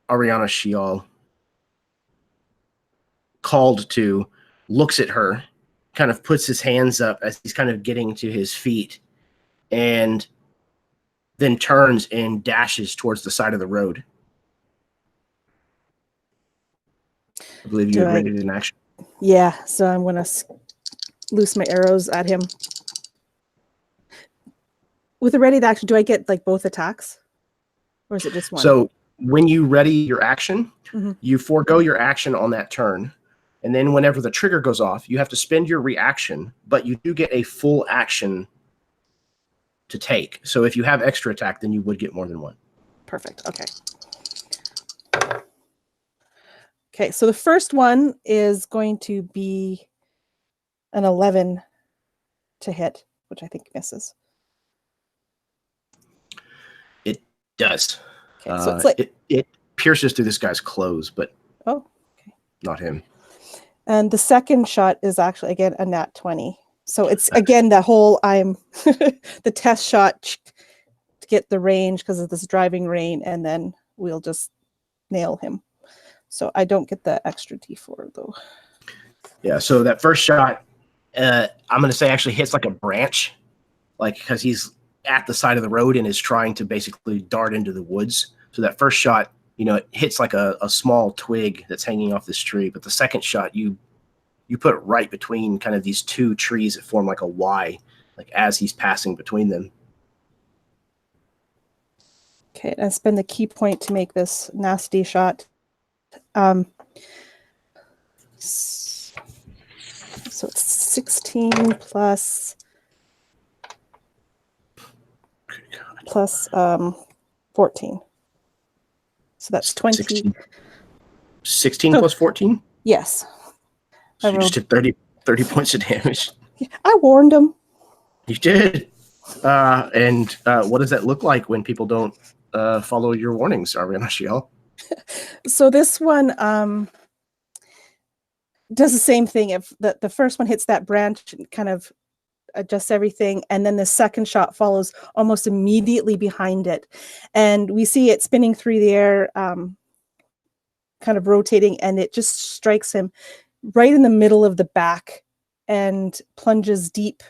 Ariana Shial called to looks at her, kind of puts his hands up as he's kind of getting to his feet, and then turns and dashes towards the side of the road. I believe you had ready in action. Yeah, so I'm going to loose my arrows at him. With a ready to action, do I get like both attacks? Or is it just one? So when you ready your action, Mm-hmm. you forego your action on that turn. And then whenever the trigger goes off, you have to spend your reaction, but you do get a full action to take. So if you have extra attack, then you would get more than one. Perfect. Okay. Okay, so the first one is going to be an 11 to hit, which I think misses. It does. Okay, so it's like it pierces through this guy's clothes, but not him. And the second shot is actually, again, a nat 20. So it's, again, the whole the test shot to get the range because of this driving rain, and then we'll just nail him. So I don't get the extra D4, though. Yeah, so that first shot, I'm going to say actually hits like a branch, like because he's at the side of the road and is trying to basically dart into the woods. So that first shot, it hits like a small twig that's hanging off this tree. But the second shot, you put it right between kind of these two trees that form like a Y, like as he's passing between them. Okay, and I spend the key point to make this nasty shot. So it's 16 plus 14. So that's 20. 16 plus 14? Yes. So you just did 30 points of damage. I warned him. You did. And what does that look like when people don't follow your warnings, Ariana Shiel? So this one does the same thing. If the first one hits that branch and kind of adjusts everything, and then the second shot follows almost immediately behind it. And we see it spinning through the air, kind of rotating, and it just strikes him right in the middle of the back and plunges deep.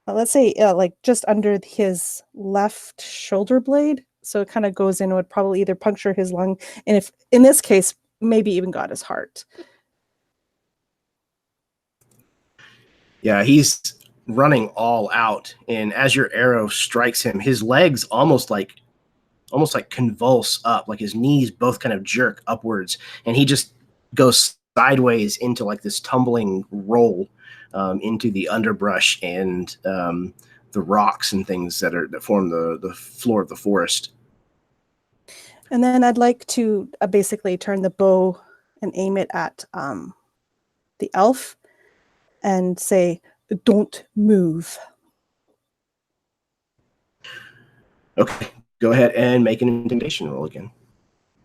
Let's say like just under his left shoulder blade. So it kind of goes in and would probably either puncture his lung, and if in this case, maybe even got his heart. Yeah, he's running all out, and as your arrow strikes him, his legs almost like convulse up, like his knees both kind of jerk upwards, and he just goes sideways into like this tumbling roll into the underbrush and the rocks and things that form the floor of the forest. And then I'd like to basically turn the bow and aim it at the elf and say, "Don't move." Okay, go ahead and make an intimidation roll again.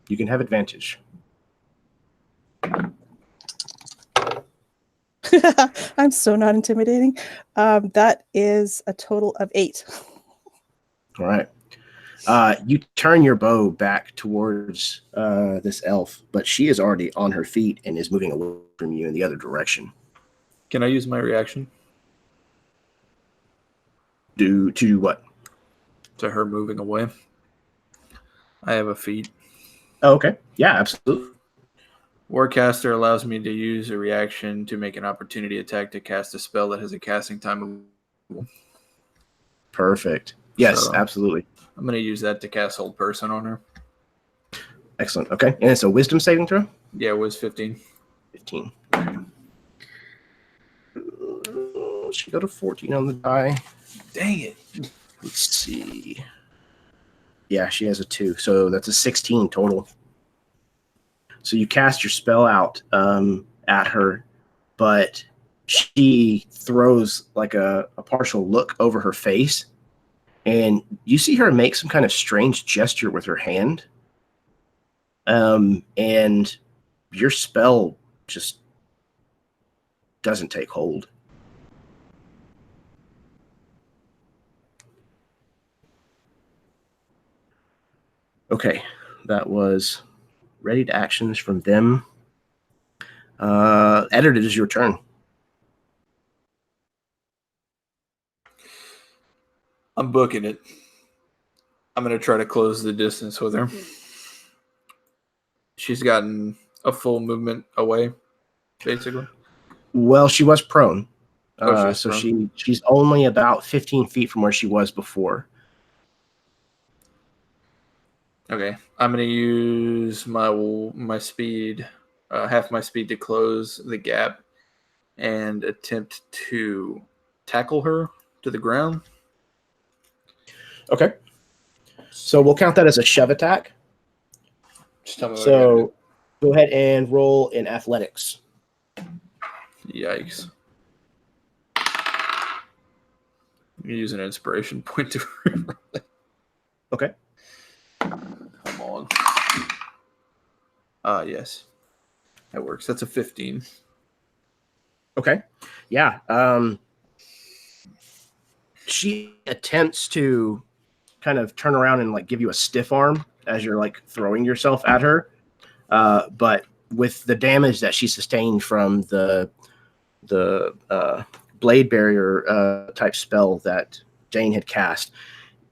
You can have advantage. I'm so not intimidating. That is a total of 8. All right. You turn your bow back towards this elf, but she is already on her feet and is moving away from you in the other direction. Can I use my reaction? To do what? To her moving away. I have a feat. Oh, okay. Yeah, absolutely. Warcaster allows me to use a reaction to make an opportunity attack to cast a spell that has a casting time of... Perfect. Yes, So, absolutely. I'm going to use that to cast Hold Person on her. Excellent. Okay. And it's a wisdom saving throw? Yeah, it was 15. 15. Okay. She got a 14 on the die. Dang it. Let's see. Yeah, she has a 2. So that's a 16 total. So you cast your spell out at her, but she throws like a partial look over her face, and you see her make some kind of strange gesture with her hand. And your spell just doesn't take hold. Okay, that was ready to actions from them. Editor, it is your turn. I'm booking it. I'm going to try to close the distance with her. She's gotten a full movement away, basically. Well, she was prone. She was prone. She's only about 15 feet from where she was before. Okay. I'm going to use my speed, half my speed to close the gap and attempt to tackle her to the ground. Okay. So we'll count that as a shove attack. Just tell me what I So go ahead and roll in athletics. Yikes. Use an inspiration point to Okay. Come on. Yes. That works. That's a 15. Okay. Yeah. She attempts to kind of turn around and like give you a stiff arm as you're like throwing yourself at her. But with the damage that she sustained from the blade barrier type spell that Jane had cast,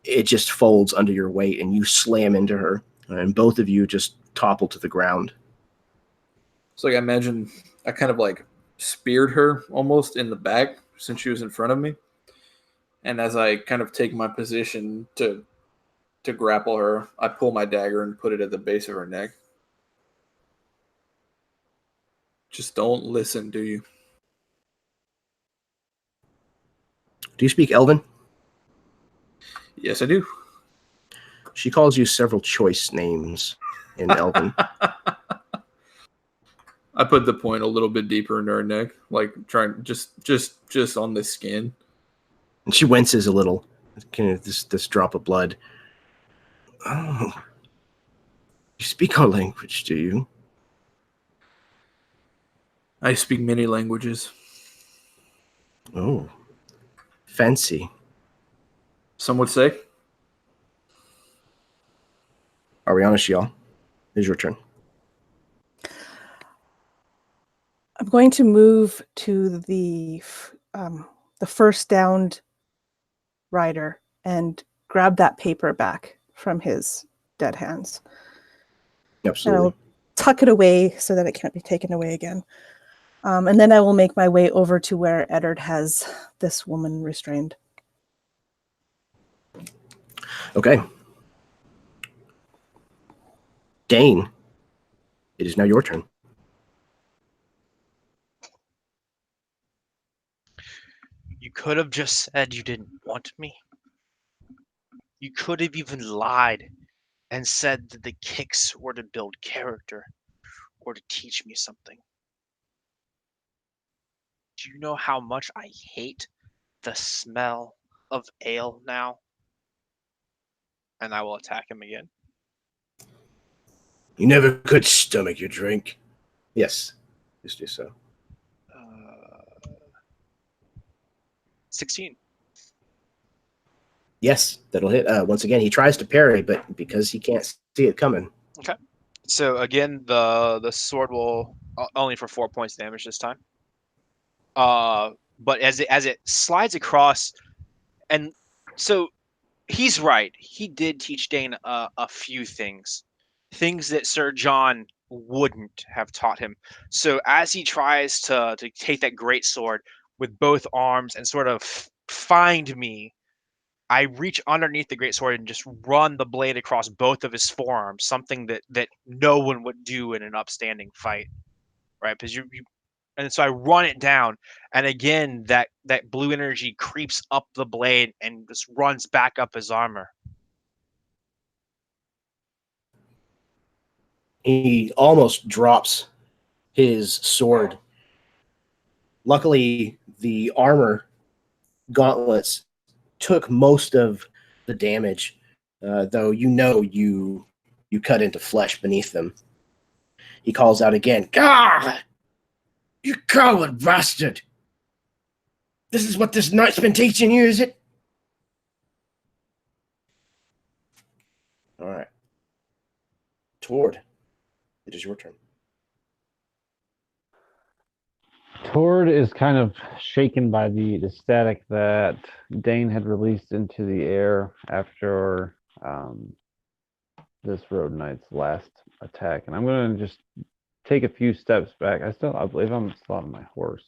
it just folds under your weight and you slam into her, and both of you just topple to the ground. So like I imagine I kind of like speared her almost in the back since she was in front of me. And as I kind of take my position to grapple her, I pull my dagger and put it at the base of her neck. Just don't listen, do you? Do you speak Elven? Yes, I do. She calls you several choice names in Elven. I put the point a little bit deeper into her neck, like trying just on the skin. And she winces a little. Kind of this drop of blood. Oh, you speak our language, do you? I speak many languages. Oh, fancy. Some would say. Ariana Shial, it is your turn. I'm going to move to the first downed rider and grab that paper back from his dead hands. Absolutely. And I'll tuck it away so that it can't be taken away again. And then I will make my way over to where Eddard has this woman restrained. Okay. Dane, it is now your turn. You could have just said you didn't want me. You could have even lied and said that the kicks were to build character or to teach me something. Do you know how much I hate the smell of ale now? And I will attack him again. You never could stomach your drink. Yes, just do so. 16. Yes, that'll hit. Once again, he tries to parry, but because he can't see it coming. Okay. So again, the sword will only for 4 points damage this time. But as it slides across, and so he's right. He did teach Dane a few things that Sir John wouldn't have taught him. So as he tries to take that great sword with both arms and sort of find me, I reach underneath the great sword and just run the blade across both of his forearms, something that no one would do in an upstanding fight, right? Because and so I run it down, and again that blue energy creeps up the blade and just runs back up his armor. He almost drops his sword Luckily, the armor gauntlets took most of the damage, though you cut into flesh beneath them. He calls out again, "God, you coward bastard! This is what this knight's been teaching you, is it?" All right. Tord, it is your turn. Tord is kind of shaken by the static that Dane had released into the air after this road knight's last attack, and I'm going to just take a few steps back. I believe I'm still on my horse,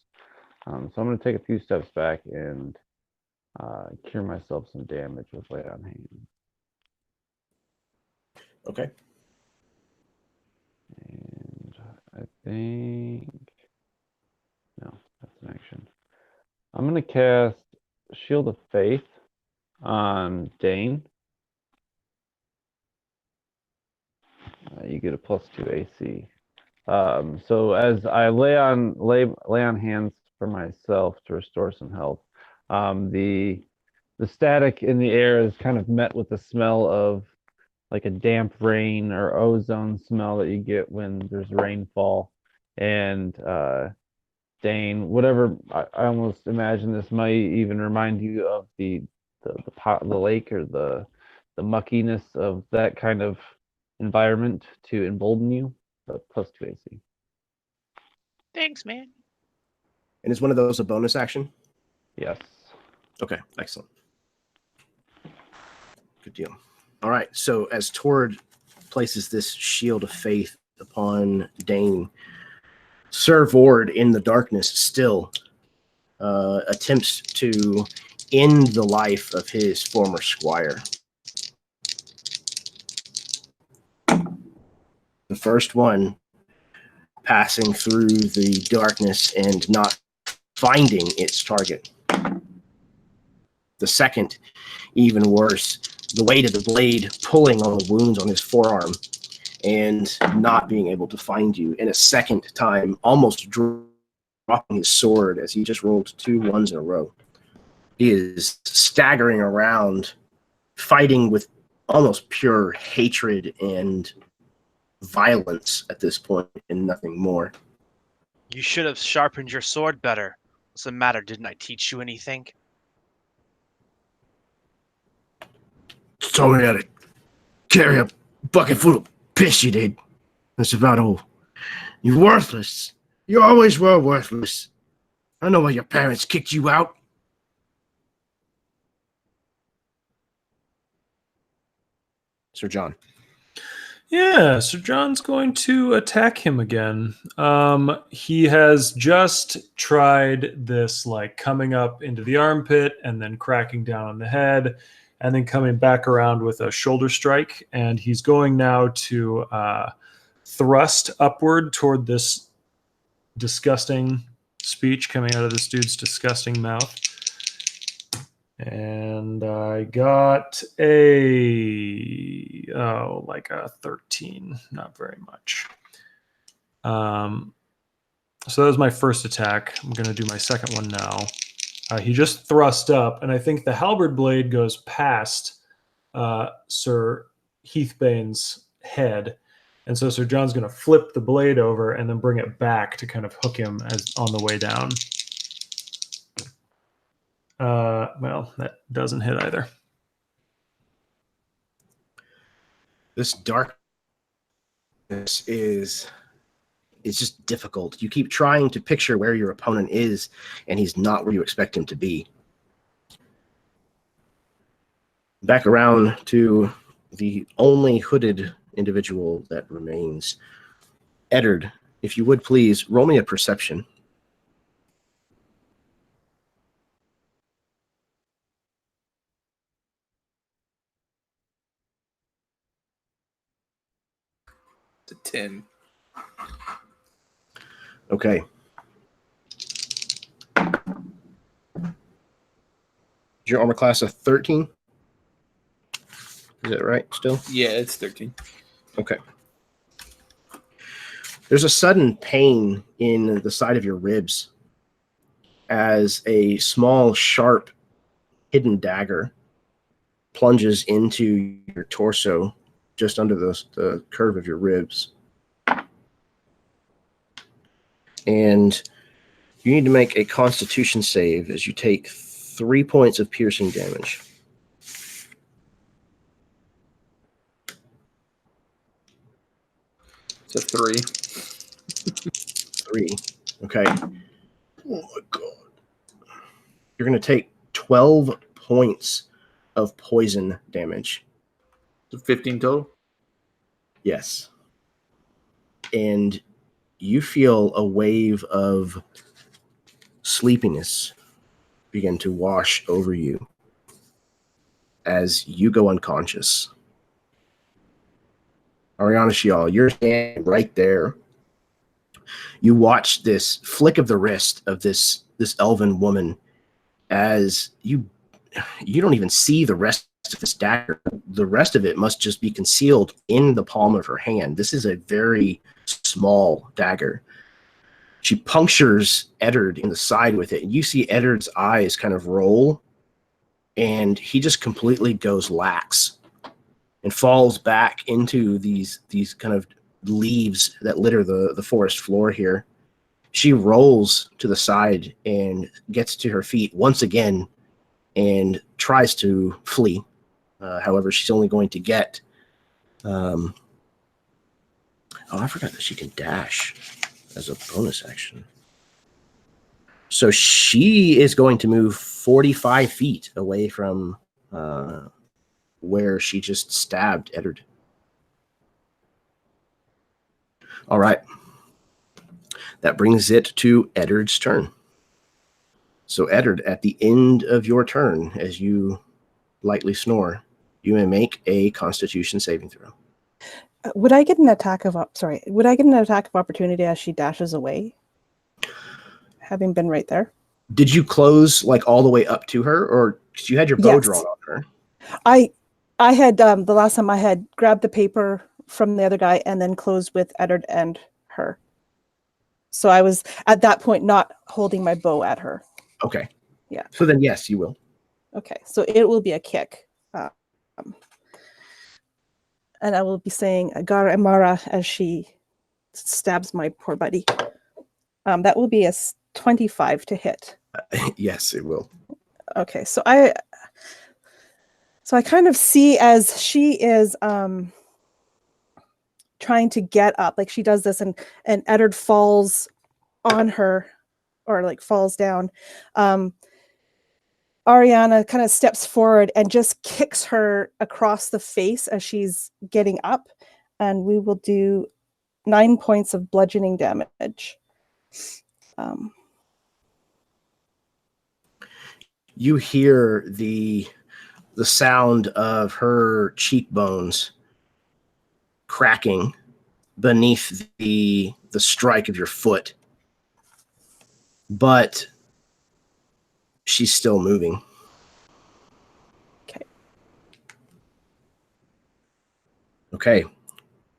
so I'm going to take a few steps back and cure myself some damage with lay on hand. Okay. And I think no, that's an action. I'm going to cast Shield of Faith on Dane. You get a +2 AC. So as I lay on hands for myself to restore some health, the static in the air is kind of met with the smell of like a damp rain or ozone smell that you get when there's rainfall. And Dane, whatever, I almost imagine this might even remind you of the lake or the muckiness of that kind of environment to embolden you. But +2 AC. Thanks, man. And is one of those a bonus action? Yes. Okay, excellent. Good deal. All right, so as Tord places this shield of faith upon Dane, Sir Vord in the darkness still attempts to end the life of his former squire. The first one passing through the darkness and not finding its target. The second, even worse, the weight of the blade pulling on the wounds on his forearm and not being able to find you. And a second time, almost dropping his sword as he just rolled 2 ones in a row. He is staggering around, fighting with almost pure hatred and violence at this point and nothing more. You should have sharpened your sword better. What's the matter? Didn't I teach you anything? Told me how to carry a bucket full of piss, you did. That's about all. You're worthless. You always were worthless. I know why your parents kicked you out. Sir John. Yeah, so John's going to attack him again. He has just tried this, like coming up into the armpit and then cracking down on the head and then coming back around with a shoulder strike. And he's going now to thrust upward toward this disgusting speech coming out of this dude's disgusting mouth. And I got like a 13, not very much. So that was my first attack. I'm going to do my second one now. He just thrust up, and I think the halberd blade goes past Sir Heathbane's head. And so Sir John's going to flip the blade over and then bring it back to kind of hook him as on the way down. Well, that doesn't hit either. This darkness is just difficult. You keep trying to picture where your opponent is, and he's not where you expect him to be. Back around to the only hooded individual that remains. Eddard, if you would please, roll me a perception. To 10. Okay. Is your armor class a 13? Is that right still? Yeah, it's 13. Okay. There's a sudden pain in the side of your ribs as a small, sharp, hidden dagger plunges into your torso, just under the curve of your ribs. And you need to make a Constitution save as you take 3 points of piercing damage. It's a 3. 3. Okay. Oh my god. You're going to take 12 points of poison damage. So 15 total? Yes. And you feel a wave of sleepiness begin to wash over you as you go unconscious. Ariana Shial, you're standing right there. You watch this flick of the wrist of this elven woman as you don't even see the rest of this dagger. The rest of it must just be concealed in the palm of her hand. This is a very small dagger. She punctures Eddard in the side with it. And you see Eddard's eyes kind of roll, and he just completely goes lax and falls back into these kind of leaves that litter the forest floor here. She rolls to the side and gets to her feet once again and tries to flee. However, she's only going to get... oh, I forgot that she can dash as a bonus action. So she is going to move 45 feet away from where she just stabbed Eddard. All right. That brings it to Eddard's turn. So Eddard, at the end of your turn, as you lightly snore, you may make a Constitution saving throw. Would I get an attack of opportunity as she dashes away? Having been right there. Did you close like all the way up to her, or because you had your bow Yes. drawn on her? I had the last time I had grabbed the paper from the other guy and then closed with Eddard and her. So I was at that point not holding my bow at her. Okay. Yeah. So then yes, you will. Okay, so it will be a kick. And I will be saying Agar Emara as she stabs my poor buddy. That will be a 25 to hit. Yes, it will. Okay, so I kind of see as she is trying to get up, like she does this, and Eddard falls on her, or like falls down. Ariana kind of steps forward and just kicks her across the face as she's getting up, and we will do 9 points of bludgeoning damage. You hear the sound of her cheekbones cracking beneath the strike of your foot, but she's still moving. Okay.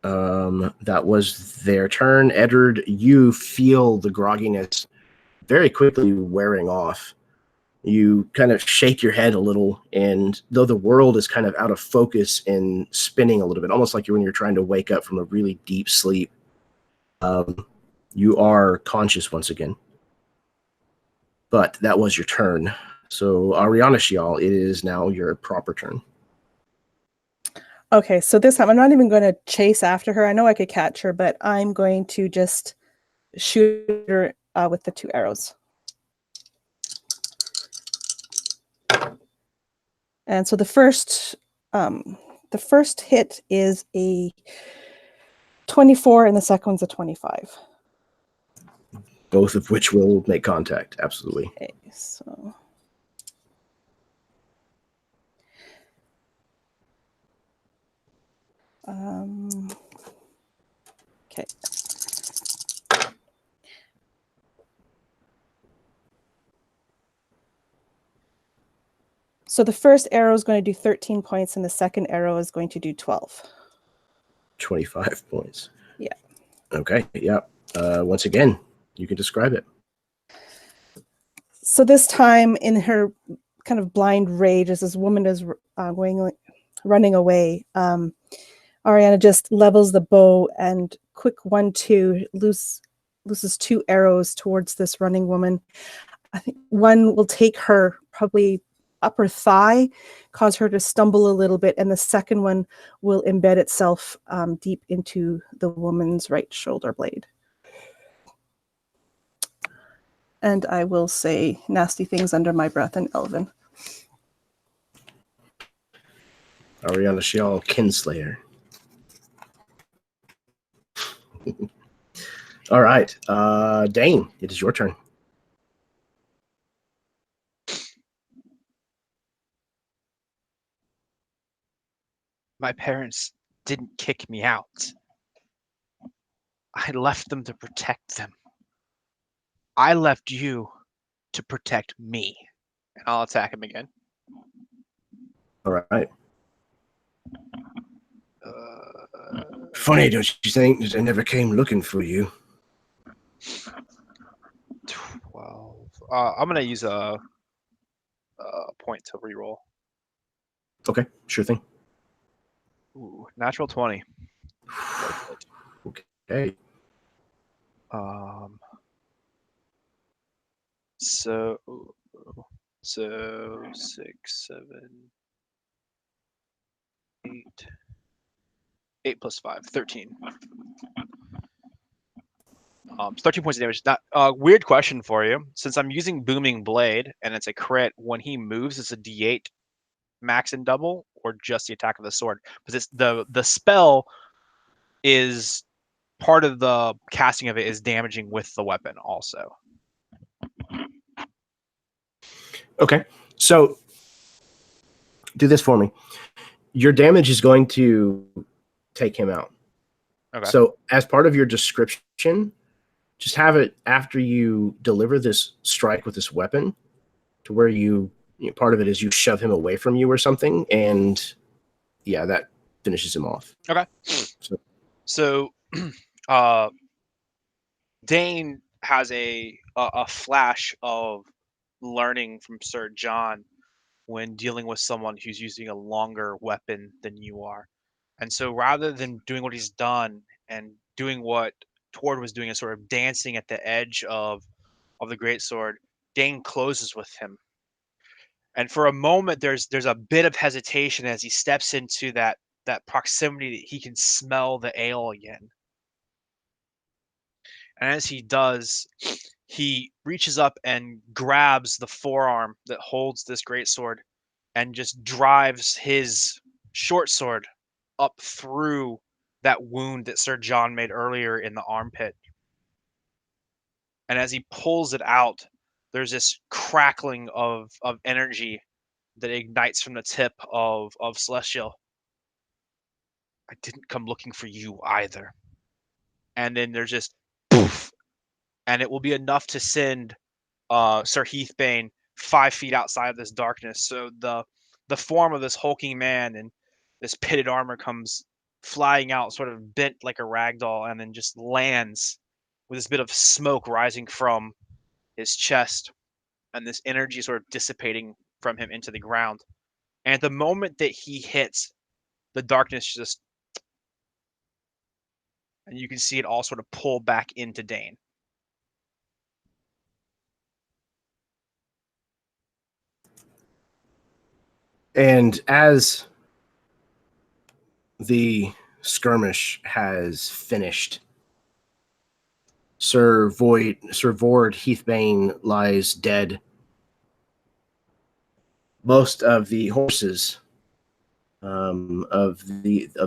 That was their turn. Eddard, you feel the grogginess very quickly wearing off. You kind of shake your head a little, and though the world is kind of out of focus and spinning a little bit, almost like when you're trying to wake up from a really deep sleep, you are conscious once again. But that was your turn. So, Ariana Shial, it is now your proper turn. Okay, so this time I'm not even going to chase after her. I know I could catch her, but I'm going to just shoot her with the 2 arrows. And so the first hit is a 24, and the second one's a 25. Both of which will make contact, absolutely. Okay, so okay. So the first arrow is going to do 13 points, and the second arrow is going to do 12. 25 points. Yeah. Okay, yeah. Once again, you can describe it. So this time, in her kind of blind rage, as this woman is running away, Ariana just levels the bow and quick 1-2 looses 2 arrows towards this running woman. I think one will take her probably upper thigh, cause her to stumble a little bit, and the second one will embed itself deep into the woman's right shoulder blade. And I will say nasty things under my breath in Elven. Ariana Shial, Kinslayer. All right. Dane, it is your turn. My parents didn't kick me out. I left them to protect them. I left you to protect me. And I'll attack him again. All right. Funny, don't you think, that I never came looking for you? 12. I'm gonna use a point to reroll. Okay, sure thing. Ooh, natural 20. Okay. So 6, 7, 8. 8 plus 5, 13. 13 points of damage. Weird question for you. Since I'm using Booming Blade and it's a crit, when he moves, it's a D8 max and double, or just the attack of the sword? Because it's the spell is part of the casting of it is damaging with the weapon also. Okay, so do this for me. Your damage is going to take him out. Okay. So as part of your description, just have it after you deliver this strike with this weapon to where part of it is you shove him away from you or something, and yeah, that finishes him off. Okay. So Dane has a flash of learning from Sir John when dealing with someone who's using a longer weapon than you are. And so rather than doing what he's done and doing what Tord was doing and sort of dancing at the edge of the greatsword, Dane closes with him. And for a moment there's a bit of hesitation as he steps into that proximity that he can smell the ale again. And as he does, he reaches up and grabs the forearm that holds this greatsword and just drives his short sword up through that wound that Sir John made earlier in the armpit. And as he pulls it out, there's this crackling of energy that ignites from the tip of Celestial. I didn't come looking for you either. And then there's just poof, and it will be enough to send Sir Heathbane 5 feet outside of this darkness. So the form of this hulking man in this pitted armor comes flying out, sort of bent like a ragdoll, and then just lands with this bit of smoke rising from his chest, and this energy sort of dissipating from him into the ground. And at the moment that he hits, the darkness just, and you can see it all sort of pull back into Dane. And as the skirmish has finished, Sir Vord Heathbane lies dead. Most of the horses of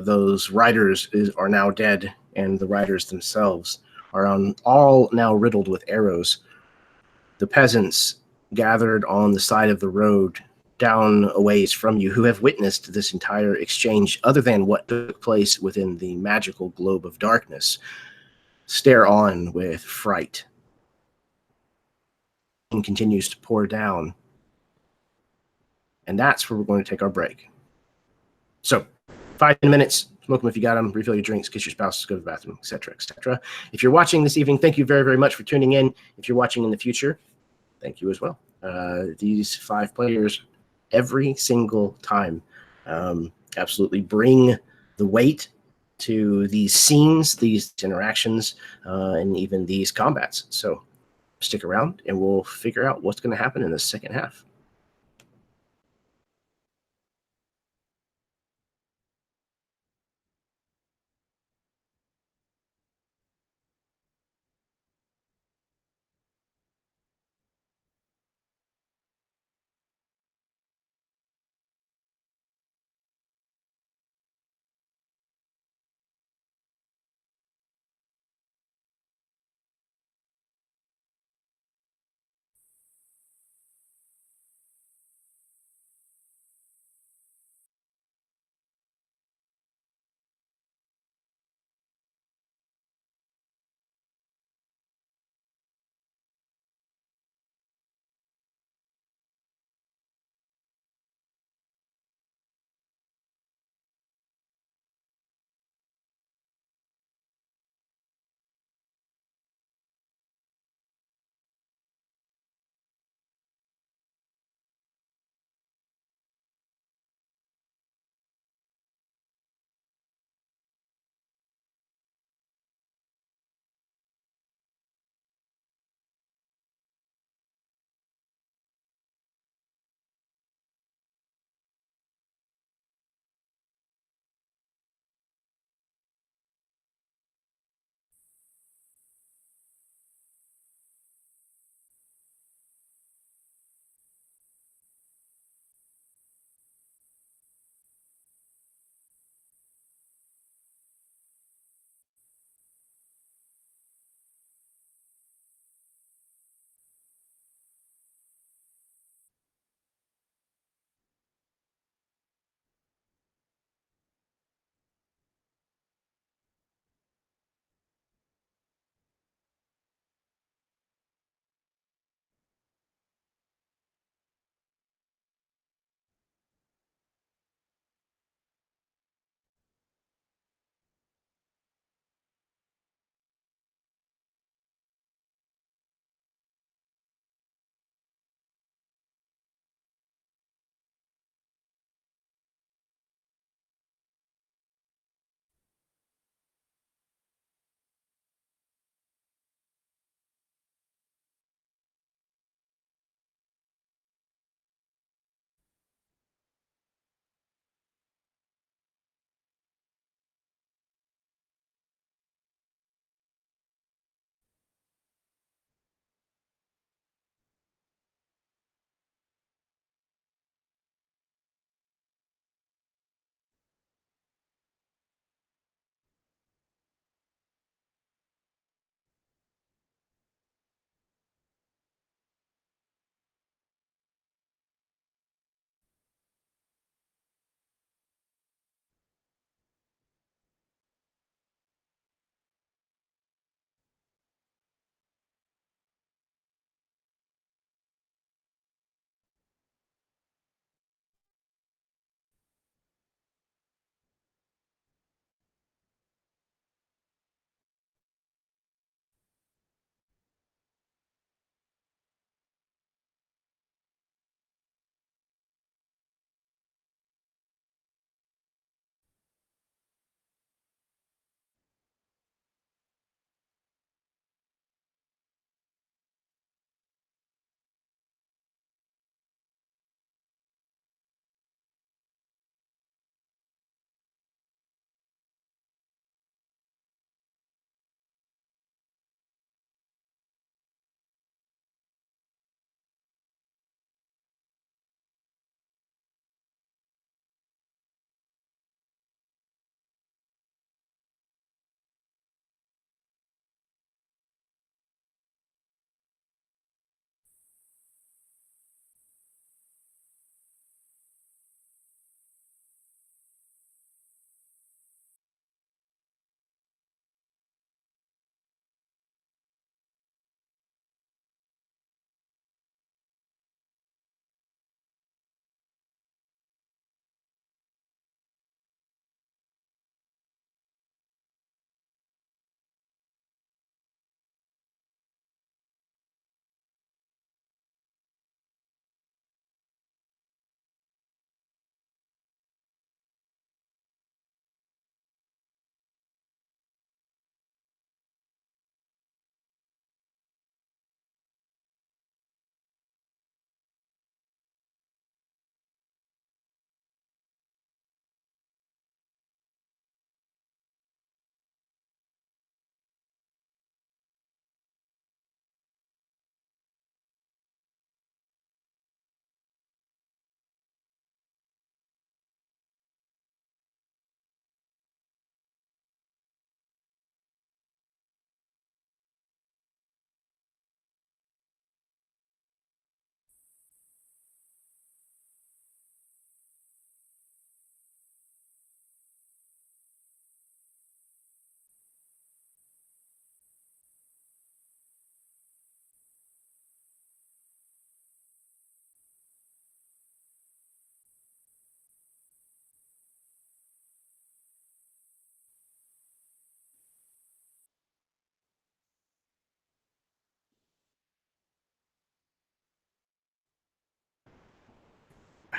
those riders are now dead, and the riders themselves are all now riddled with arrows. The peasants gathered on the side of the road down a ways from you, who have witnessed this entire exchange, other than what took place within the magical globe of darkness, stare on with fright. And continues to pour down. And that's where we're going to take our break. So, 5 minutes, smoke them if you got them, refill your drinks, kiss your spouse, go to the bathroom, etc., etc. If you're watching this evening, thank you very, very much for tuning in. If you're watching in the future, thank you as well. these 5 players every single time absolutely bring the weight to these scenes, these interactions, and even these combats. So stick around and we'll figure out what's going to happen in the second half.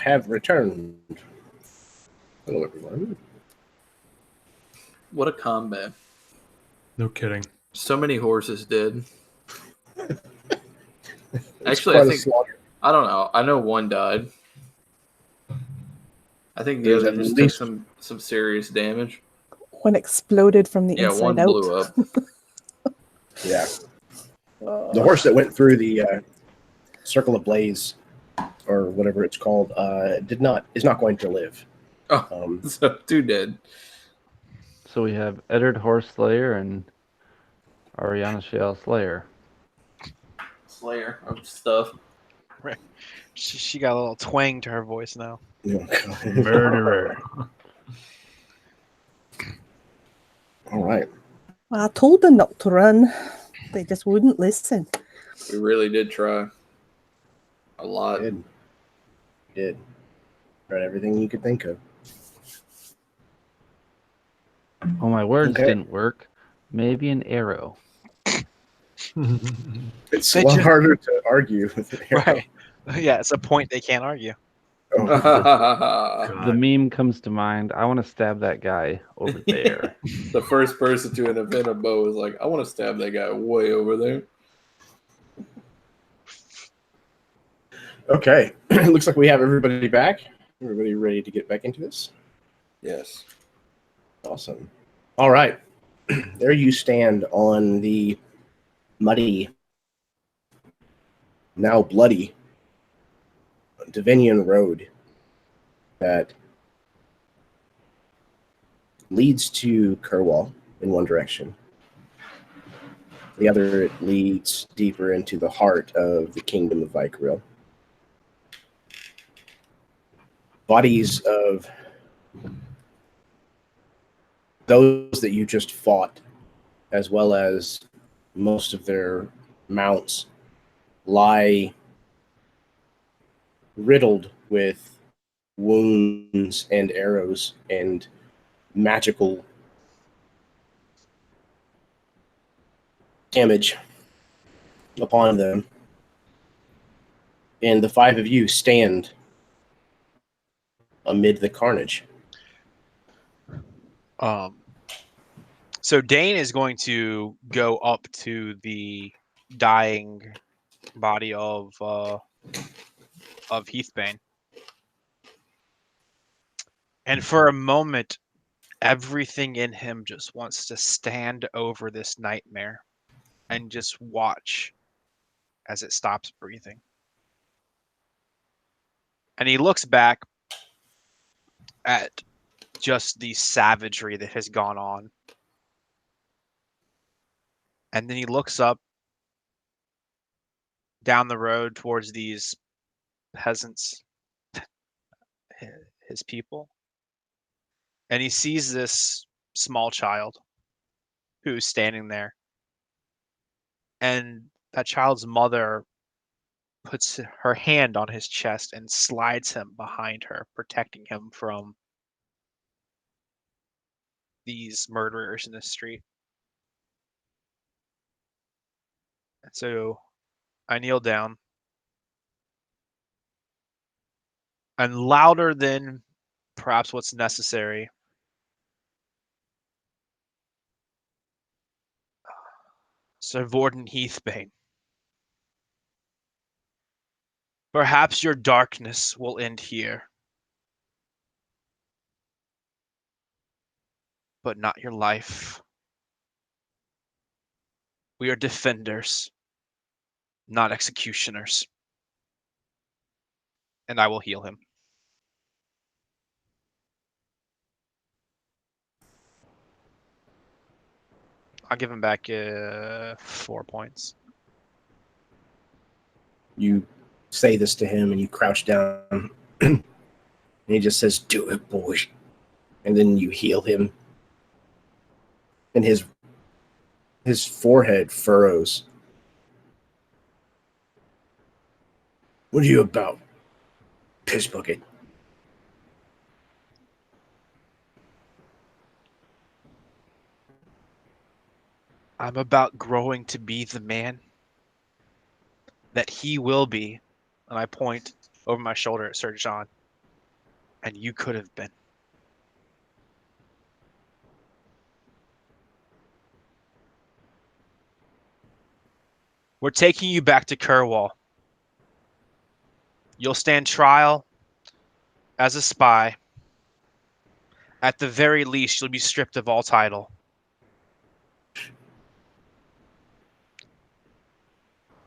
have returned. Hello, everyone. What a combat. No kidding. So many horses dead. It's Actually, I quite a think, slaughter. I don't know. I know one died. I think the There's other at just least- took some serious damage. One exploded from the Yeah, one inside out. blew up. Yeah. The horse that went through the circle of blaze, or whatever it's called, is not going to live. Oh, so 2 dead. So we have Eddard Horse Slayer and Ariana Shiel Slayer. Slayer of stuff. She got a little twang to her voice now. Murderer. All right. I told them not to run. They just wouldn't listen. We really did try. A lot. Did. Tried everything you could think of. Oh, my words Okay. didn't work. Maybe an arrow. It's a lot harder to argue with an arrow. Right. Yeah, it's a point they can't argue. Oh, The meme comes to mind. I want to stab that guy over there. The first person to invent a bow is like, I want to stab that guy way over there. okay. Looks like we have everybody back. Everybody ready to get back into this? Yes. Awesome. All right. There you stand on the muddy, now bloody Divinian road that leads to Kerwall in one direction. The other leads deeper into the heart of the kingdom of Vykaril. Bodies of those that you just fought, as well as most of their mounts, lie riddled with wounds and arrows and magical damage upon them. And the 5 of you stand amid the carnage. So Dane is going to go up to the dying body of Heathbane, and for a moment, everything in him just wants to stand over this nightmare and just watch as it stops breathing. And he looks back at just the savagery that has gone on. And then he looks up down the road towards these peasants, his people. And he sees this small child who's standing there. And that child's mother puts her hand on his chest and slides him behind her, protecting him from these murderers in the street. And so I kneel down, and louder than perhaps what's necessary, Sir Vorden Heathbane, perhaps your darkness will end here, but not your life. We are defenders, not executioners. And I will heal him. I'll give him back 4 points. You say this to him and you crouch down and he just says, "Do it, boy." And then you heal him. And his forehead furrows. What are you about, piss bucket? I'm about growing to be the man that he will be. And I point over my shoulder at Sir John. And you could have been. We're taking you back to Kerwall. You'll stand trial as a spy. At the very least, you'll be stripped of all title.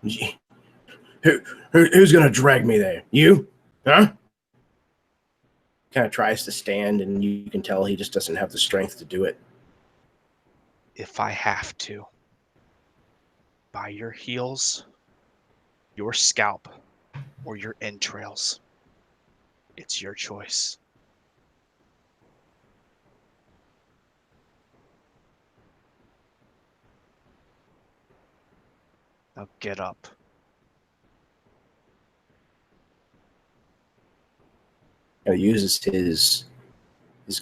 Who's gonna drag me there? You? Huh? Kind of tries to stand, and you can tell he just doesn't have the strength to do it. If I have to. By your heels, your scalp, or your entrails. It's your choice. Now get up. He uses his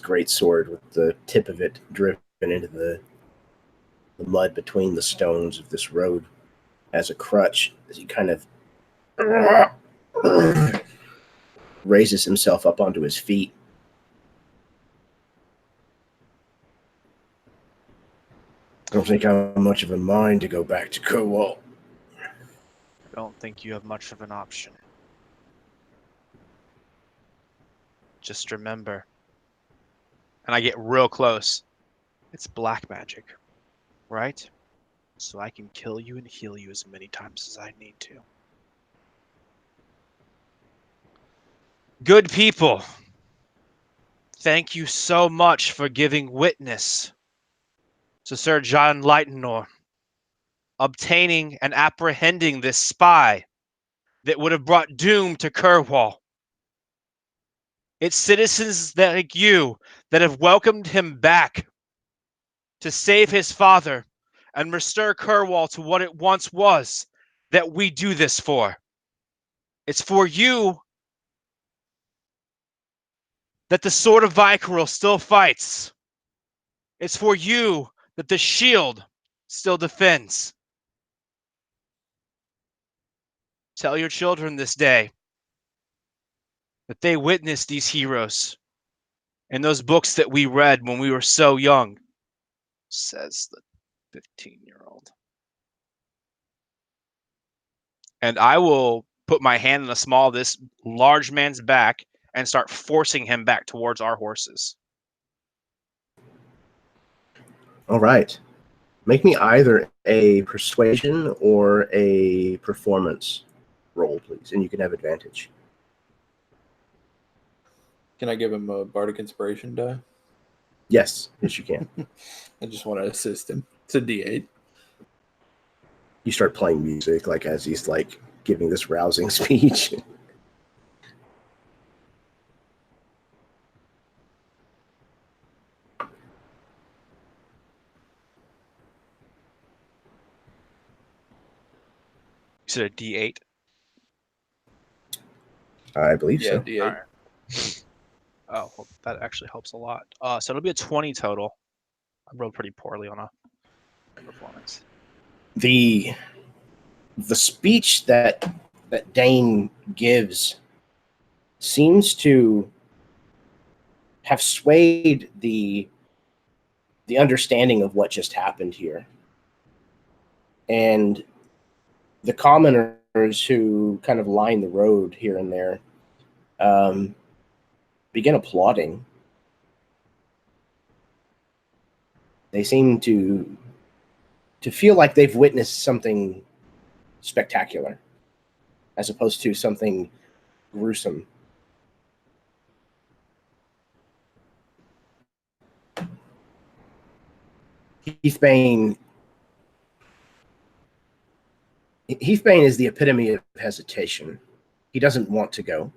great sword with the tip of it driven into the mud between the stones of this road as a crutch, as he kind of raises himself up onto his feet. I don't think I have much of a mind to go back to Kerwall. I don't think you have much of an option. Just remember, and I get real close, it's black magic, right? So I can kill you and heal you as many times as I need to. Good people, thank you so much for giving witness to Sir John Lightenor, obtaining and apprehending this spy that would have brought doom to Kerwall. It's citizens like you that have welcomed him back to save his father and restore Kerwall to what it once was that we do this for. It's for you that the sword of Vykaril still fights. It's for you that the shield still defends. Tell your children this day that they witnessed these heroes in those books that we read when we were so young, says the 15-year-old. And I will put my hand in the small of this large man's back and start forcing him back towards our horses. All right. Make me either a persuasion or a performance roll, please, and you can have advantage. Can I give him a bardic inspiration die? Yes, yes, you can. I just want to assist him. It's a D8. You start playing music like as he's like giving this rousing speech. You said a D8? I believe Yeah, so. D8. All right. Oh, well, that actually helps a lot. So it'll be a 20 total. I rolled pretty poorly on a performance. The speech that Dane gives seems to have swayed the understanding of what just happened here. And the commoners who kind of line the road here and there begin applauding. They seem to feel like they've witnessed something spectacular as opposed to something gruesome. Heathbane is the epitome of hesitation. He doesn't want to go.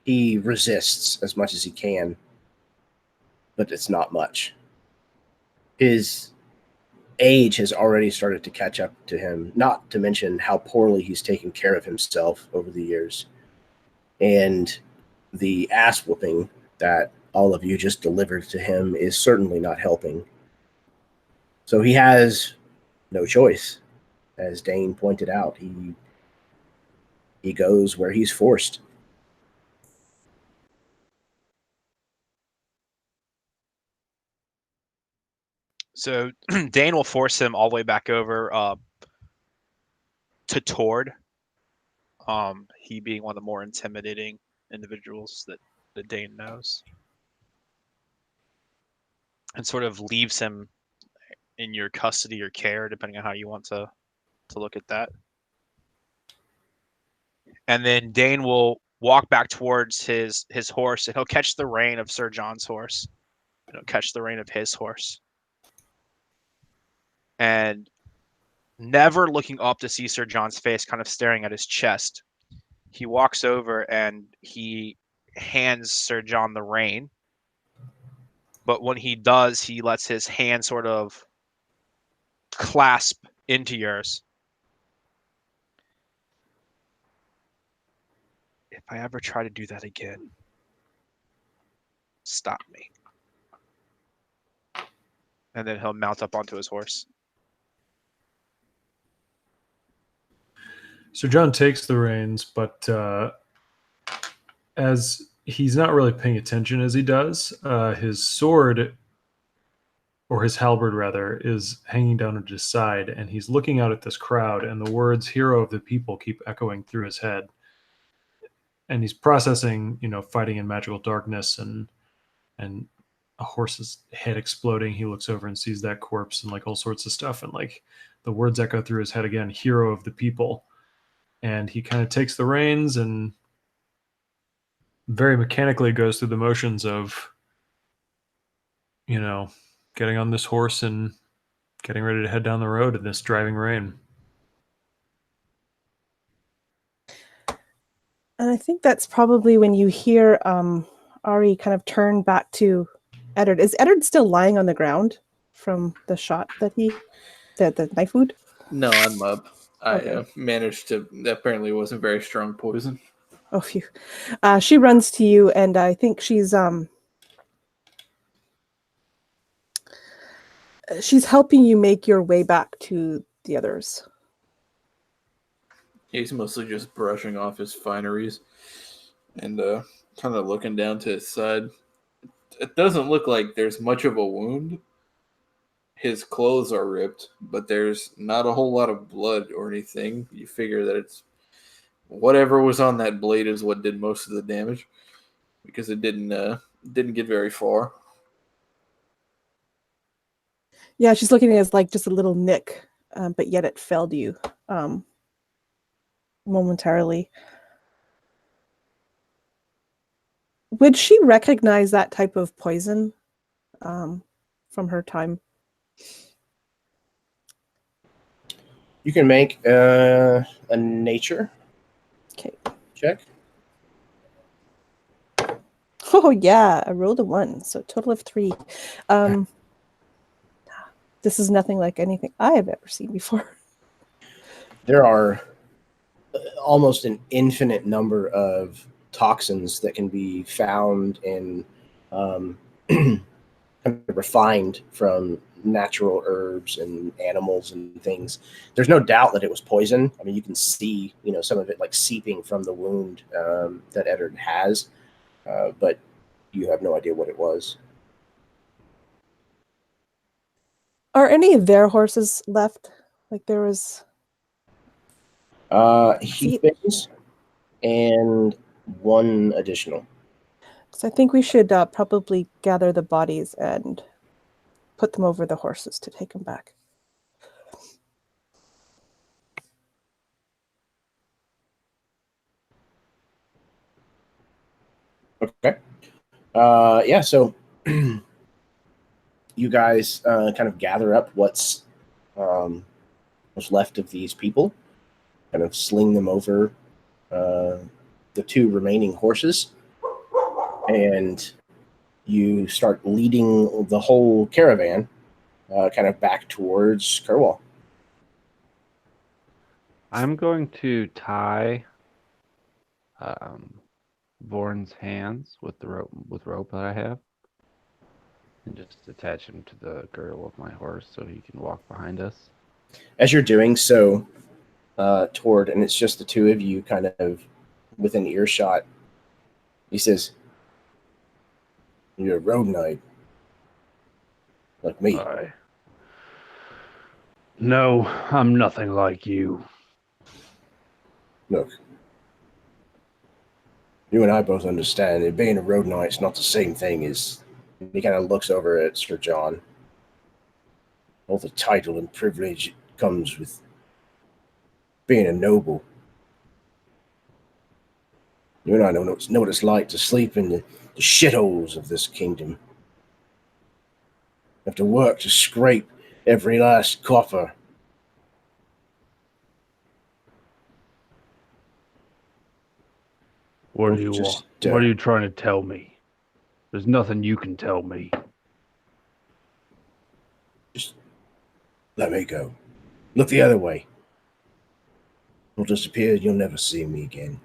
He resists as much as he can, but it's not much. His age has already started to catch up to him, not to mention how poorly he's taken care of himself over the years. And the ass whooping that all of you just delivered to him is certainly not helping. So he has no choice. As Dane pointed out, he goes where he's forced. So Dane will force him all the way back over to Tord. He being one of the more intimidating individuals that Dane knows. And sort of leaves him in your custody or care, depending on how you want to look at that. And then Dane will walk back towards his horse, and he'll catch the rein of Sir John's horse. And he'll catch the rein of his horse. And never looking up to see Sir John's face, kind of staring at his chest, he walks over and he hands Sir John the rein. But when he does, he lets his hand sort of clasp into yours. If I ever try to do that again, stop me. And then he'll mount up onto his horse. So John takes the reins, but as he's not really paying attention as he does, his sword, or his halberd rather, is hanging down at his side, and he's looking out at this crowd, and the words "hero of the people" keep echoing through his head. And he's processing, fighting in magical darkness and a horse's head exploding. He looks over and sees that corpse and like all sorts of stuff, and like the words echo through his head again, "hero of the people." And he kind of takes the reins and very mechanically goes through the motions of, getting on this horse and getting ready to head down the road in this driving rain. And I think that's probably when you hear Ari kind of turn back to Eddard. Is Eddard still lying on the ground from the shot that the knife wound? No, I'm up. Okay. I managed to. Apparently, it wasn't very strong poison. Oh, phew. She runs to you, and I think she's helping you make your way back to the others. He's mostly just brushing off his fineries and kind of looking down to his side. It doesn't look like there's much of a wound. His clothes are ripped, but there's not a whole lot of blood or anything. You figure that it's whatever was on that blade is what did most of the damage, because it didn't get very far. Yeah, she's looking at it as like just a little nick, but yet it felled you momentarily. Would she recognize that type of poison from her time? You can make a nature check. Oh yeah, I rolled a 1, so a total of 3. This is nothing like anything I have ever seen before. There are almost an infinite number of toxins that can be found and kind of refined from natural herbs and animals and things. There's no doubt that it was poison. I mean, you can see, some of it like seeping from the wound that Eddard has, but you have no idea what it was. Are any of their horses left? Like there was Heathbins and one additional. So I think we should probably gather the bodies and put them over the horses to take them back. Okay. Yeah, so you guys kind of gather up what's left of these people, kind of sling them over the 2 remaining horses, and you start leading the whole caravan kind of back towards Kerwall. I'm going to tie Vorn's hands with the rope that I have, and just attach him to the girdle of my horse so he can walk behind us. As you're doing so, Tord, and it's just the 2 of you kind of within earshot, he says, "You're a road knight, like me." Aye. No, I'm nothing like you. Look, you and I both understand that being a road knight's not the same thing as... He kind of looks over at Sir John. All the title and privilege comes with being a noble. You and I know what it's like to sleep in the shitholes of this kingdom. Have to work to scrape every last copper. What do you want? What are you trying to tell me? There's nothing you can tell me. Just let me go. Look the other way. I'll disappear. You'll never see me again.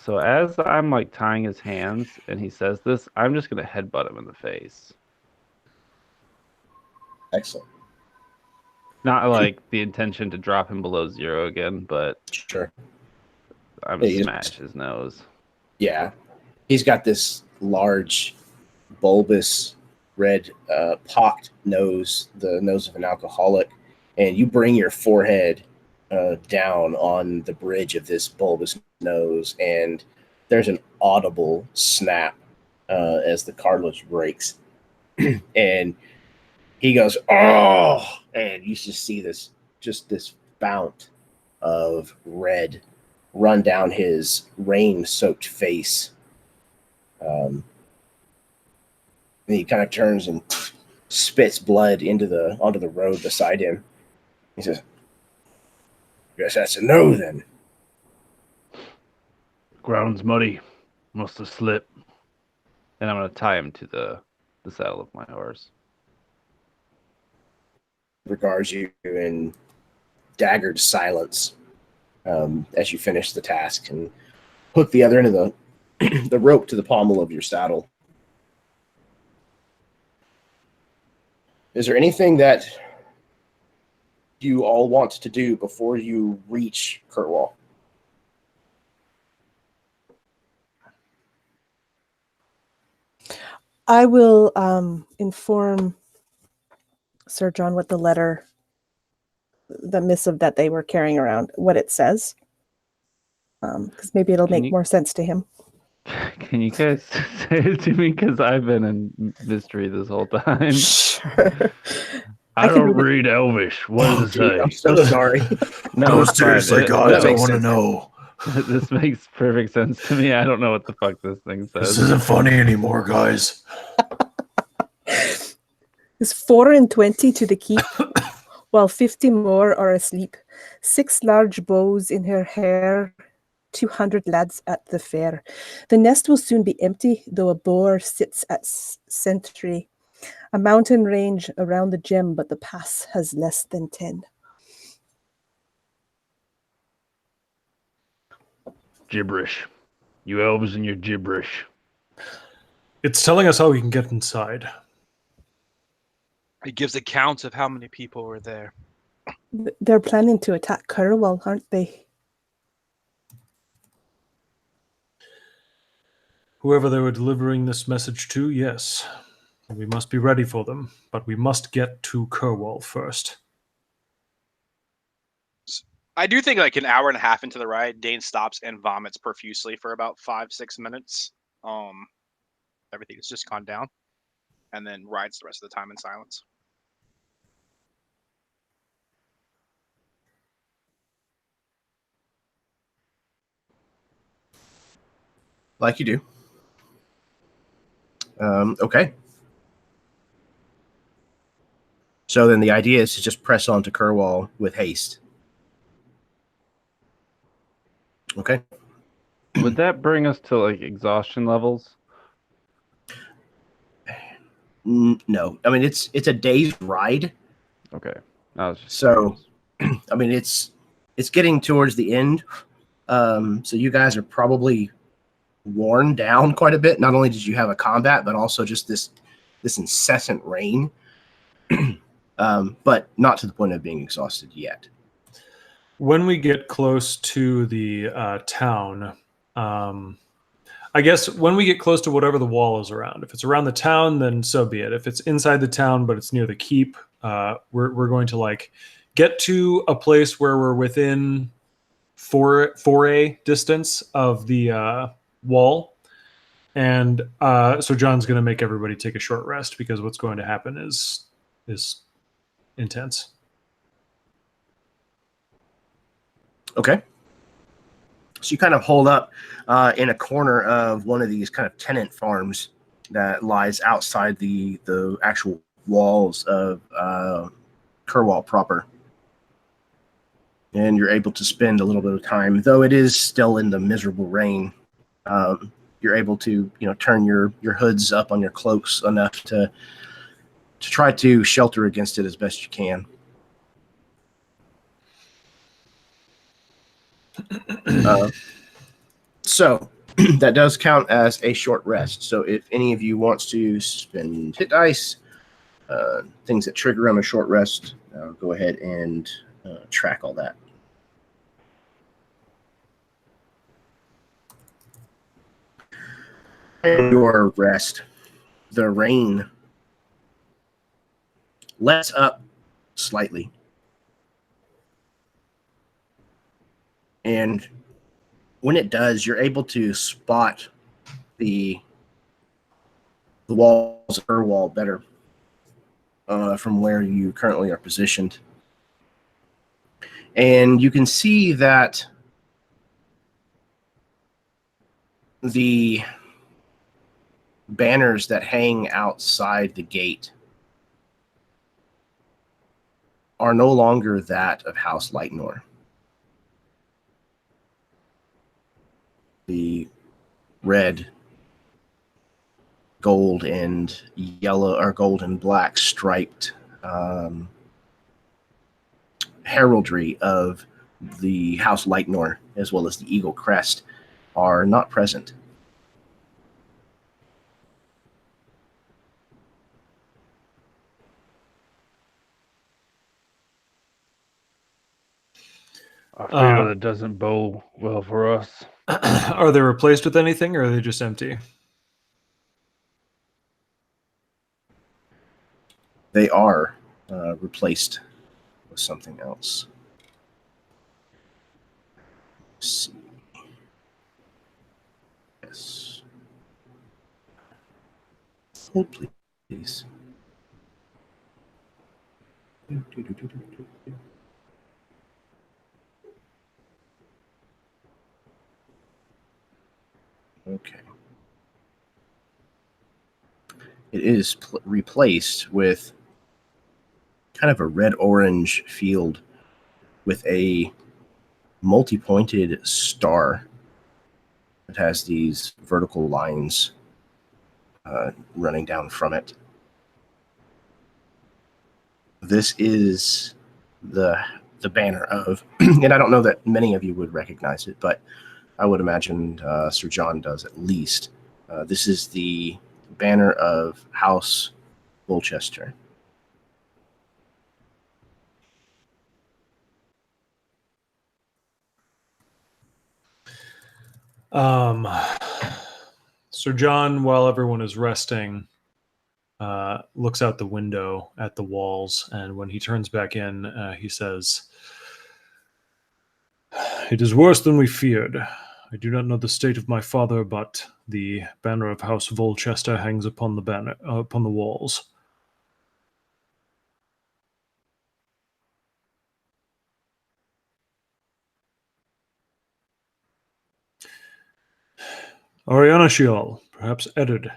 So as I'm like tying his hands and he says this, I'm just gonna headbutt him in the face. Excellent. Not like the intention to drop him below 0 again, but Sure. I'm gonna smash his nose. Yeah. He's got this large, bulbous, red, pocked nose, the nose of an alcoholic, and you bring your forehead down on the bridge of this bulbous nose, and there's an audible snap as the cartilage breaks. And he goes, "Oh!" And you just see this fount of red run down his rain-soaked face. And he kind of turns and spits blood onto the road beside him. He says, "Guess that's a no then." Ground's muddy. Must have slipped. And I'm gonna tie him to the saddle of my horse. Regards you in daggered silence as you finish the task and hook the other end of the rope to the pommel of your saddle. Is there anything that you all want to do before you reach Kerwall? I will inform Sir John what the missive that they were carrying around, what it says. Because maybe it'll make more sense to him. Can you guys say it to me? Because I've been in mystery this whole time. Sure. I don't read Elvish. What does it say? I'm so sorry. No, seriously, guys, I want to know. This makes perfect sense to me. I don't know what the fuck this thing says. This isn't funny anymore, guys. It's 4 and 20 to the keep, while 50 more are asleep. 6 large bows in her hair, 200 lads at the fair. The nest will soon be empty, though a boar sits at sentry. A mountain range around the gem, but the pass has less than 10. Gibberish. You elves and your gibberish. It's telling us how we can get inside. It gives accounts of how many people were there. They're planning to attack Kerwall, aren't they? Whoever they were delivering this message to, yes. We must be ready for them, but we must get to Kerwall first. I do think like an hour and a half into the ride, Dane stops and vomits profusely for about 5-6 minutes. Everything has just gone down, and then rides the rest of the time in silence. Like you do. Okay. So then the idea is to just press on to Kerwall with haste. Okay. Would that bring us to like exhaustion levels? No. I mean, it's a day's ride. Okay. I was just so, I mean, it's getting towards the end. So you guys are probably worn down quite a bit. Not only did you have a combat, but also just this incessant rain. But not to the point of being exhausted yet. When we get close to the town, I guess when we get close to whatever the wall is around, if it's around the town, then so be it. If it's inside the town, but it's near the keep, we're going to like get to a place where we're within foray distance of the wall. And so John's going to make everybody take a short rest because what's going to happen is intense. Okay. So you kind of hold up in a corner of one of these kind of tenant farms that lies outside the actual walls of Kerwall proper. And you're able to spend a little bit of time, though it is still in the miserable rain. You're able to, turn your hoods up on your cloaks enough to try to shelter against it as best you can. So that does count as a short rest. So if any of you wants to spend hit dice, things that trigger on a short rest, go ahead and track all that. And your rest, the rain lets up slightly. And when it does, you're able to spot the walls of Kerwall better from where you currently are positioned. And you can see that the banners that hang outside the gate are no longer that of House Lightnor. The red, gold, and yellow, or gold and black striped heraldry of the House Lightnor, as well as the eagle crest, are not present. I feel that doesn't bode well for us. Are they replaced with anything, or are they just empty? They are replaced with something else. Let's see. Yes. Hold, please. Okay. It is replaced with kind of a red-orange field with a multi-pointed star that has these vertical lines running down from it. This is the banner of, and I don't know that many of you would recognize it, but I would imagine Sir John does at least. This is the banner of House Volchester. Sir John, while everyone is resting, looks out the window at the walls, and when he turns back in, he says, "It is worse than we feared. I do not know the state of my father, but the banner of House Volchester hangs upon the walls." Ariana Shial, perhaps Eddard.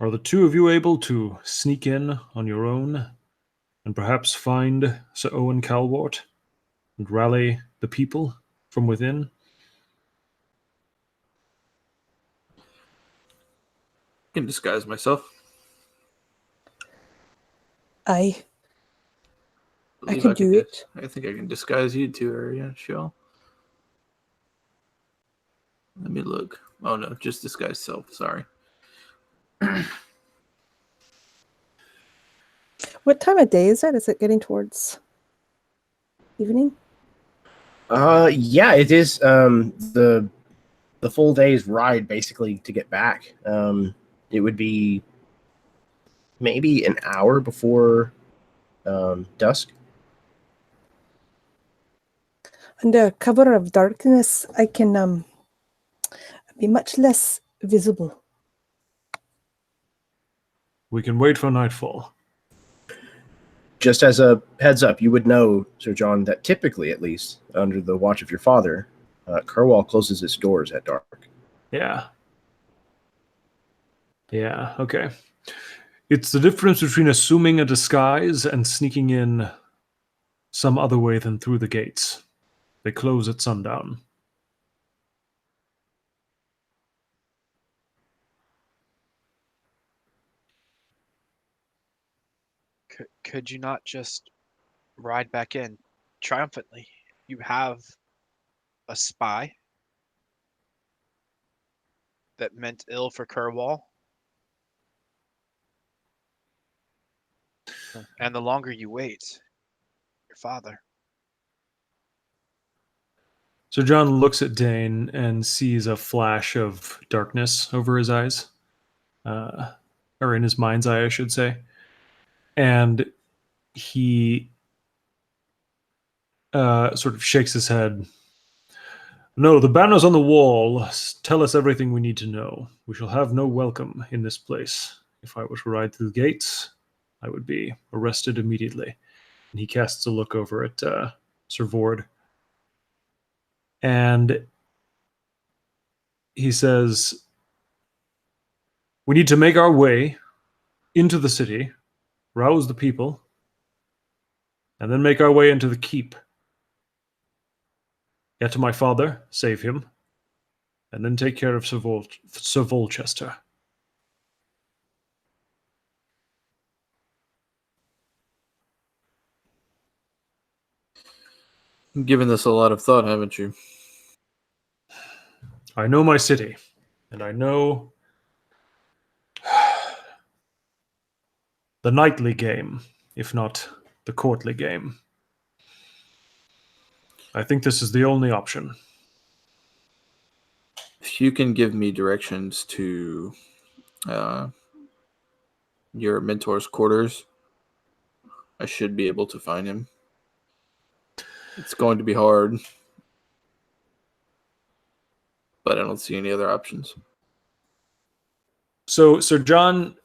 Are the two of you able to sneak in on your own and perhaps find Sir Owen Calwart and rally the people from within? I can disguise myself. I can do it. I think I can disguise you too, Ariana Shial. Let me look. Oh no, just disguise self. Sorry. What time of day is it? Is it getting towards evening? Yeah, it is the full day's ride basically to get back. It would be maybe an hour before dusk. Under cover of darkness, I can be much less visible. We can wait for nightfall. Just as a heads up, you would know, Sir John, that typically, at least, under the watch of your father, Kerwall closes its doors at dark. Yeah. Yeah, okay. It's the difference between assuming a disguise and sneaking in some other way than through the gates. They close at sundown. Could you not just ride back in triumphantly? You have a spy that meant ill for Kerwall. And the longer you wait, your father. So John looks at Dane and sees a flash of darkness over his eyes. Or in his mind's eye, I should say. And he sort of shakes his head. No, the banners on the wall tell us everything we need to know. We shall have no welcome in this place. If I were to ride through the gates, I would be arrested immediately. And he casts a look over at Sir Vord. And he says, we need to make our way into the city, rouse the people, and then make our way into the keep. Get to my father, save him, and then take care of Sir Volchester. You've given this a lot of thought, haven't you? I know my city, and I know the knightly game, if not the courtly game. I think this is the only option. If you can give me directions to your mentor's quarters, I should be able to find him. It's going to be hard, but I don't see any other options. So Sir John,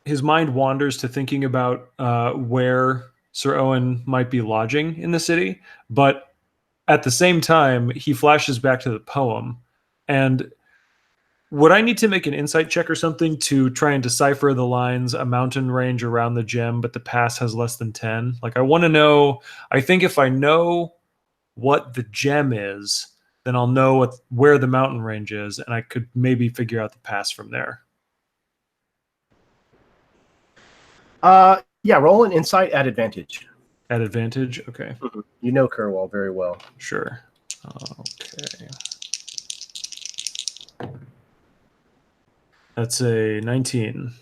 his mind wanders to thinking about where Sir Owen might be lodging in the city, but at the same time, he flashes back to the poem. And would I need to make an insight check or something to try and decipher the lines, a mountain range around the gem, but the pass has less than 10? Like, I want to know, I think if I know what the gem is, then I'll know where the mountain range is, and I could maybe figure out the pass from there. Yeah, roll an insight at advantage. At advantage? Okay. Mm-hmm. You know Kerwall very well. Sure. Okay. That's a 19.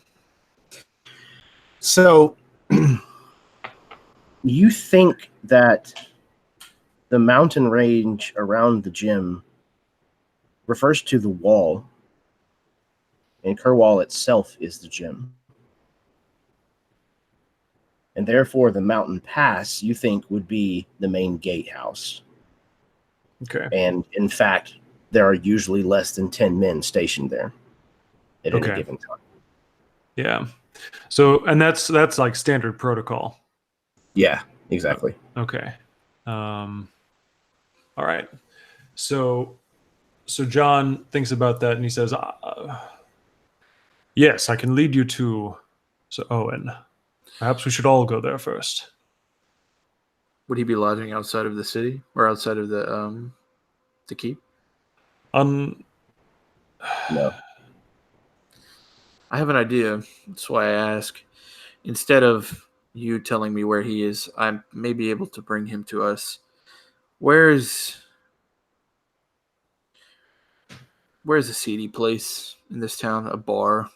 So, you think that the mountain range around the gym refers to the wall, and Kerwall itself is the gym. And therefore, the mountain pass, you think, would be the main gatehouse. Okay. And in fact, there are usually less than 10 men stationed there at any given time. Yeah. So, and that's like standard protocol. Yeah, exactly. Okay. All right. So John thinks about that and he says, yes, I can lead you to Sir Owen. Perhaps we should all go there first. Would he be lodging outside of the city or outside of the keep? No. I have an idea. That's why I ask. Instead of you telling me where he is, I may be able to bring him to us. Where's a seedy place in this town? A bar,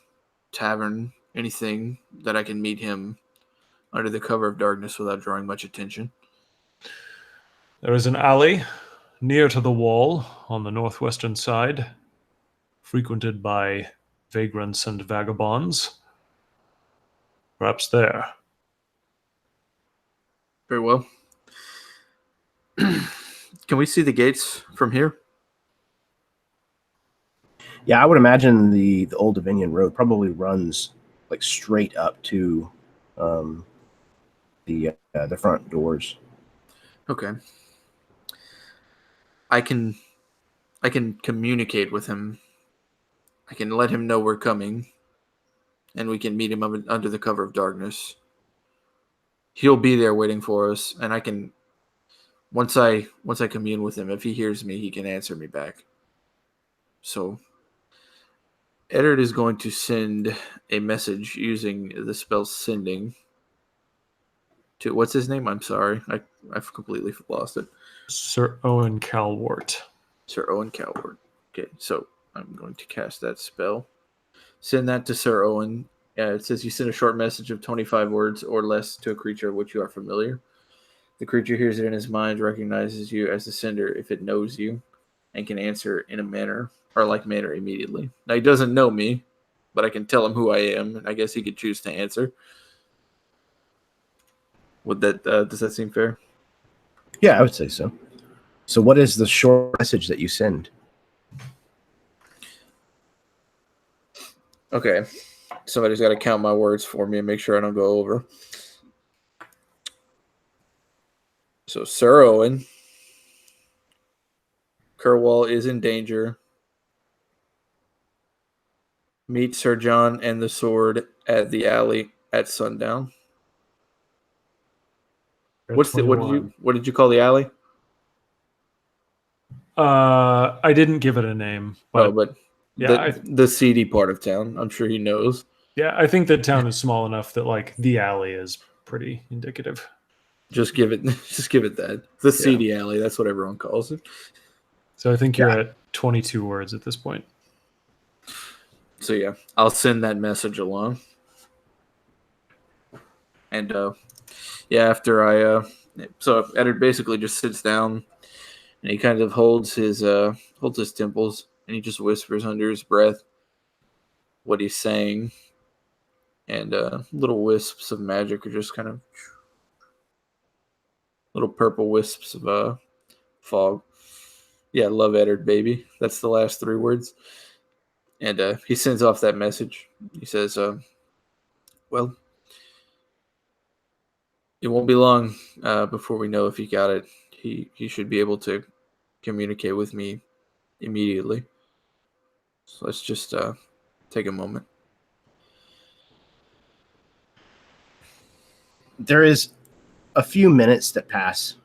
tavern, anything that I can meet him under the cover of darkness without drawing much attention? There is an alley near to the wall on the northwestern side, frequented by vagrants and vagabonds. Perhaps there. Very well. Can we see the gates from here? Yeah, I would imagine the old Divinian road probably runs like straight up to the front doors. Okay. I can communicate with him. I can let him know we're coming, and we can meet him under the cover of darkness. He'll be there waiting for us, and I can once I commune with him, if he hears me, he can answer me back. So Eddard is going to send a message using the spell sending to, what's his name? I'm sorry. I've completely lost it. Sir Owen Calwart. Sir Owen Calwart. Okay, so I'm going to cast that spell. Send that to Sir Owen. It says you send a short message of 25 words or less to a creature of which you are familiar. The creature hears it in his mind, recognizes you as the sender if it knows you, and can answer in a manner immediately. Now, he doesn't know me, but I can tell him who I am, and I guess he could choose to answer. Would that does that seem fair? Yeah, I would say so. So what is the short message that you send? Okay. Somebody's got to count my words for me and make sure I don't go over. So, Sir Owen, Kerwall is in danger. Meet Sir John and the sword at the alley at sundown. What did you call the alley? I didn't give it a name, but yeah, the seedy part of town. I'm sure he knows. Yeah, I think the town is small enough that like the alley is pretty indicative. Just give it that. The seedy alley, that's what everyone calls it. So I think you're at 22 words at this point. So yeah, I'll send that message along. And after so Eddard basically just sits down and he kind of holds his temples and he just whispers under his breath what he's saying. And little wisps of magic are just kind of little purple wisps of fog. Yeah, love Eddard, baby. That's the last 3 words. And he sends off that message. He says, well, it won't be long before we know if he got it. He should be able to communicate with me immediately. So let's just take a moment. There is a few minutes that pass.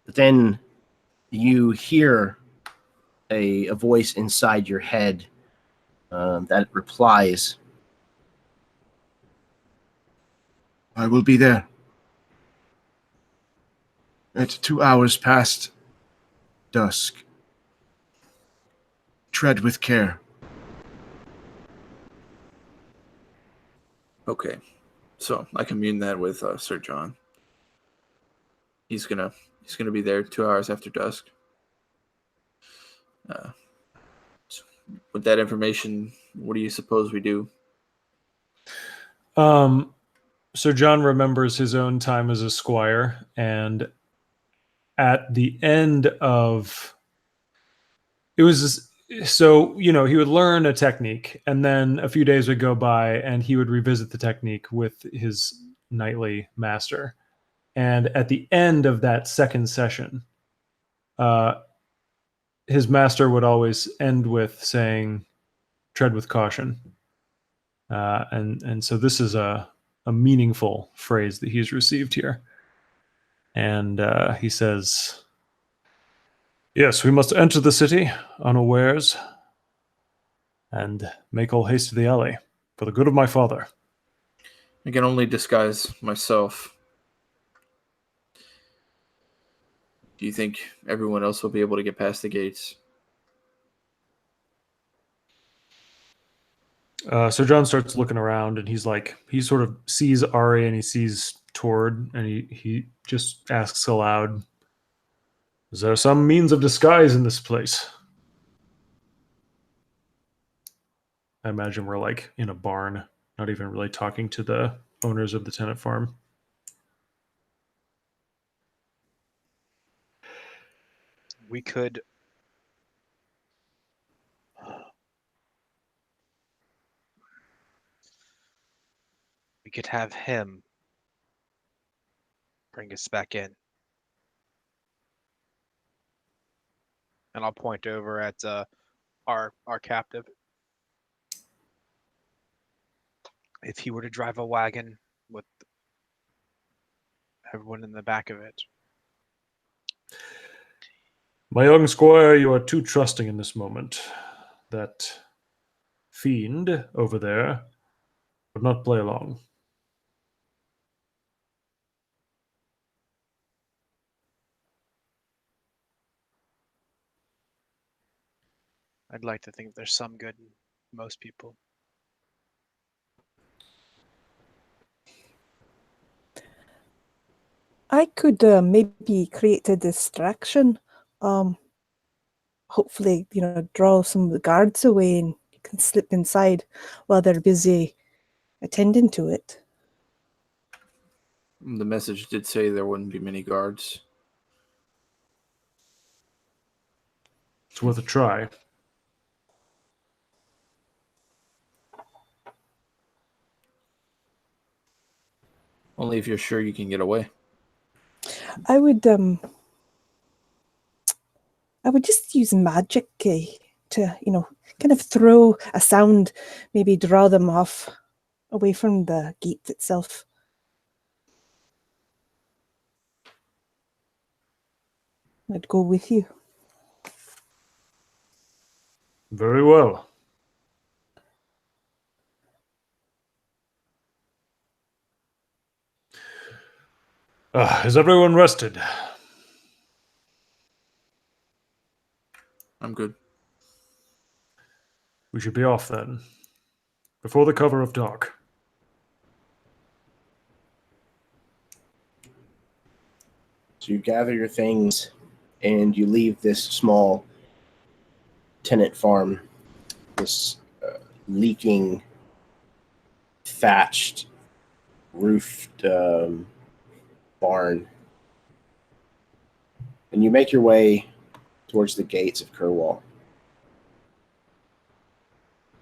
But then you hear a voice inside your head that replies, I will be there. At 2 hours past dusk. Tread with care. Okay. So I commune that with Sir John. He's gonna be there 2 hours after dusk. So with that information, what do you suppose we do? Sir John remembers his own time as a squire, and at the end of it was so he would learn a technique, and then a few days would go by, and he would revisit the technique with his knightly master. And at the end of that second session, his master would always end with saying, "Tread with caution." And so this is a meaningful phrase that he's received here. And he says, "Yes, we must enter the city unawares and make all haste to the alley for the good of my father." I can only disguise myself. Do you think everyone else will be able to get past the gates? Sir John starts looking around, and he's like, he sort of sees Ari and he sees Tord, and he just asks aloud, "Is there some means of disguise in this place?" I imagine we're like in a barn not even really talking to the owners of the tenant farm. We could have him bring us back in. And I'll point over at our captive. If he were to drive a wagon with everyone in the back of it. My young squire, you are too trusting in this moment. That fiend over there would not play along. I'd like to think there's some good in most people. I could maybe create a distraction. Hopefully, draw some of the guards away and you can slip inside while they're busy attending to it. The message did say there wouldn't be many guards. It's worth a try. Only if you're sure you can get away. I would just use magic to, kind of throw a sound, maybe draw them off away from the gate itself. I'd go with you. Very well. Is everyone rested? I'm good. We should be off then. Before the cover of dark. So you gather your things and you leave this small tenant farm, this leaking, thatched, roofed barn. And you make your way towards the gates of Kerwall.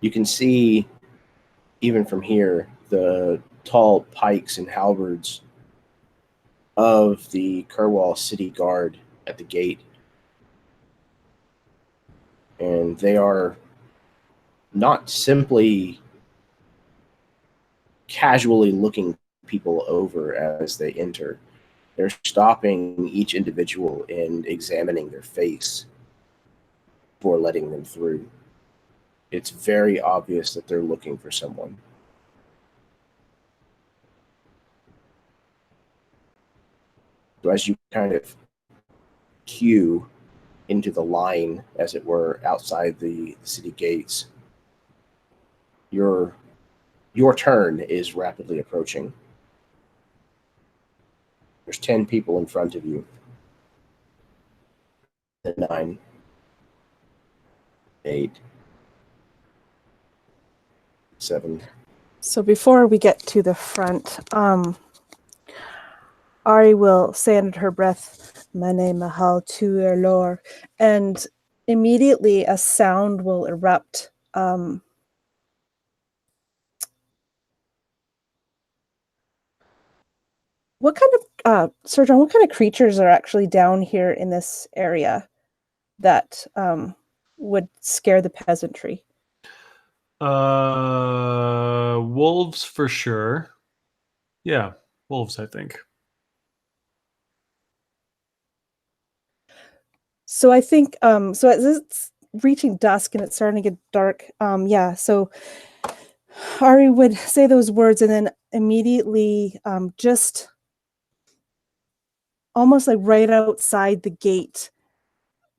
You can see, even from here, the tall pikes and halberds of the Kerwall City Guard at the gate. And they are not simply casually looking people over as they enter. They're stopping each individual and examining their face before letting them through. It's very obvious that they're looking for someone. So as you kind of queue into the line, as it were, outside the city gates, your turn is rapidly approaching. There's 10 people in front of you. 9, 8, 7. So before we get to the front, Ari will say under her breath, "Mene Mahal tu Erlor," and immediately a sound will erupt. What kind of, Sir John, what kind of creatures are actually down here in this area that would scare the peasantry? Wolves for sure. Yeah, wolves, I think. So I think, so as it's reaching dusk and it's starting to get dark, so Ari would say those words and then immediately just almost like right outside the gate,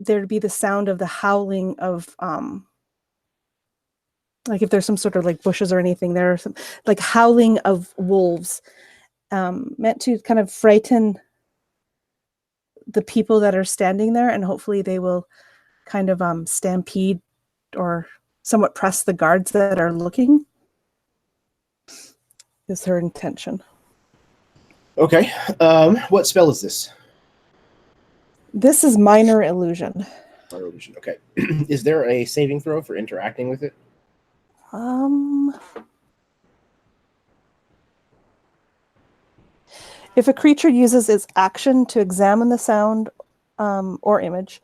there'd be the sound of the howling of, like if there's some sort of like bushes or anything, there are some like howling of wolves, meant to kind of frighten the people that are standing there, and hopefully they will kind of stampede or somewhat press the guards that are looking. is her intention. Okay. What spell is this? This is minor illusion. Minor illusion. Okay. Is there a saving throw for interacting with it? If a creature uses its action to examine the sound or image,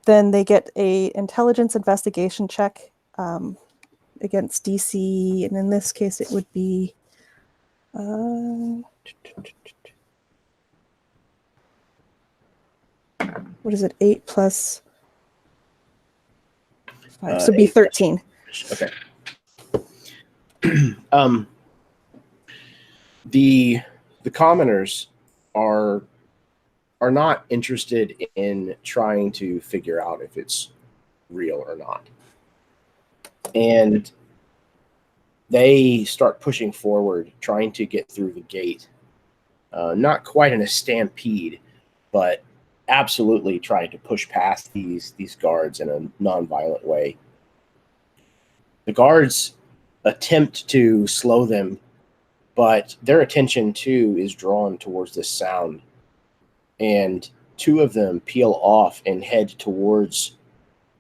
then they get a intelligence investigation check against DC, and in this case it would be what is it? 8 plus 5, so it'd be 13. Okay. The commoners are not interested in trying to figure out if it's real or not. And they start pushing forward, trying to get through the gate. Not quite in a stampede, but absolutely trying to push past these guards in a non-violent way. The guards attempt to slow them, but their attention too is drawn towards this sound. And two of them peel off and head towards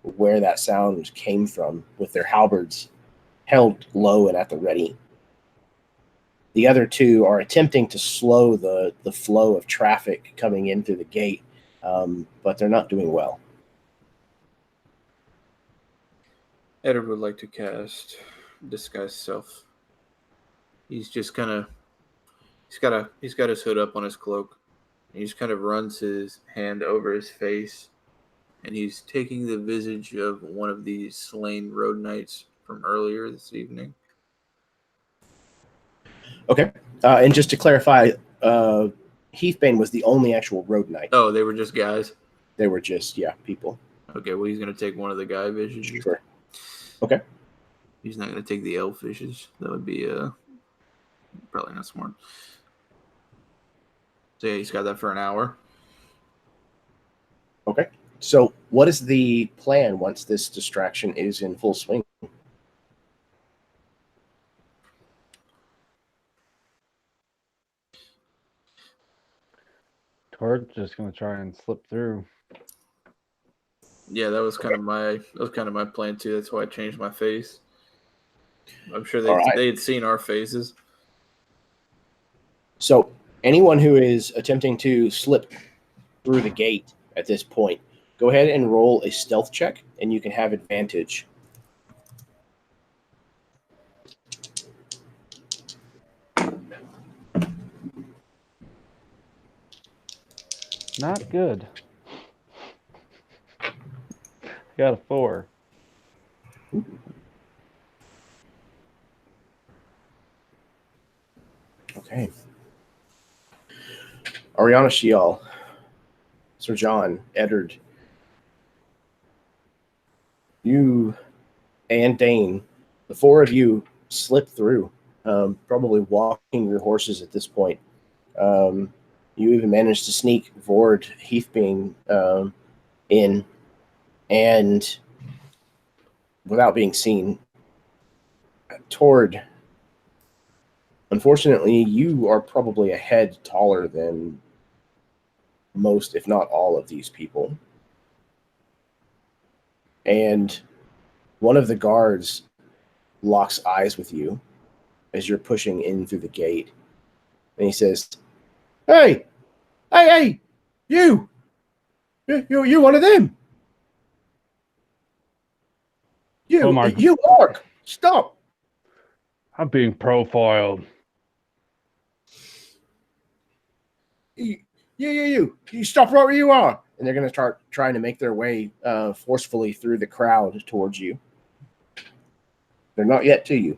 where that sound came from with their halberds held low and at the ready. The other two are attempting to slow the flow of traffic coming in through the gate, but they're not doing well. Edward would like to cast Disguise Self. He's just kind of he's got his hood up on his cloak. He just kind of runs his hand over his face, and he's taking the visage of one of these slain road knights from earlier this evening. Okay. And just to clarify, Heathbane was the only actual road knight. Oh, they were just guys? They were just, people. Okay, well, he's going to take one of the guy visages. Sure. Okay. He's not going to take the elf visage. That would be probably not smart. So yeah, he's got that for an hour. Okay. So what is the plan once this distraction is in full swing? Tord's just gonna try and slip through. Yeah, that was kind of my plan too. That's why I changed my face. I'm sure they had seen our faces. So anyone who is attempting to slip through the gate at this point, go ahead and roll a stealth check, and you can have advantage. Not good. Got a 4. Okay. Ariana Shiel, Sir John, Eddard, you and Dane, the four of you slip through, probably walking your horses at this point. You even managed to sneak Vord Heathbane in, and without being seen. Tord, unfortunately, you are probably a head taller than most, if not all, of these people. And one of the guards locks eyes with you as you're pushing in through the gate. And he says, Hey, you one of them. You orc, stop. I'm being profiled. You stop right where you are. And they're going to start trying to make their way forcefully through the crowd towards you. They're not yet to you.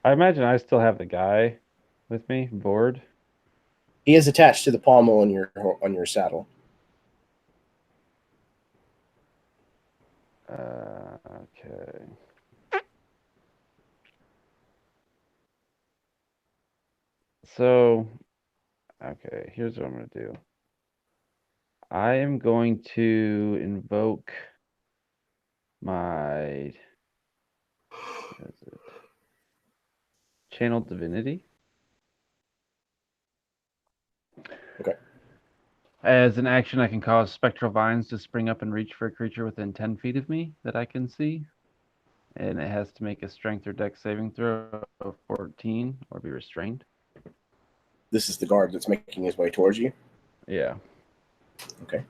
I imagine I still have the guy with me, Vord. He is attached to the pommel on your saddle. Okay. So, okay, here's what I'm going to do. I am going to invoke my what is it? Channel Divinity. Okay. As an action, I can cause spectral vines to spring up and reach for a creature within 10 feet of me that I can see. And it has to make a strength or dex saving throw of 14 or be restrained. This is the guard that's making his way towards you. Yeah. Okay.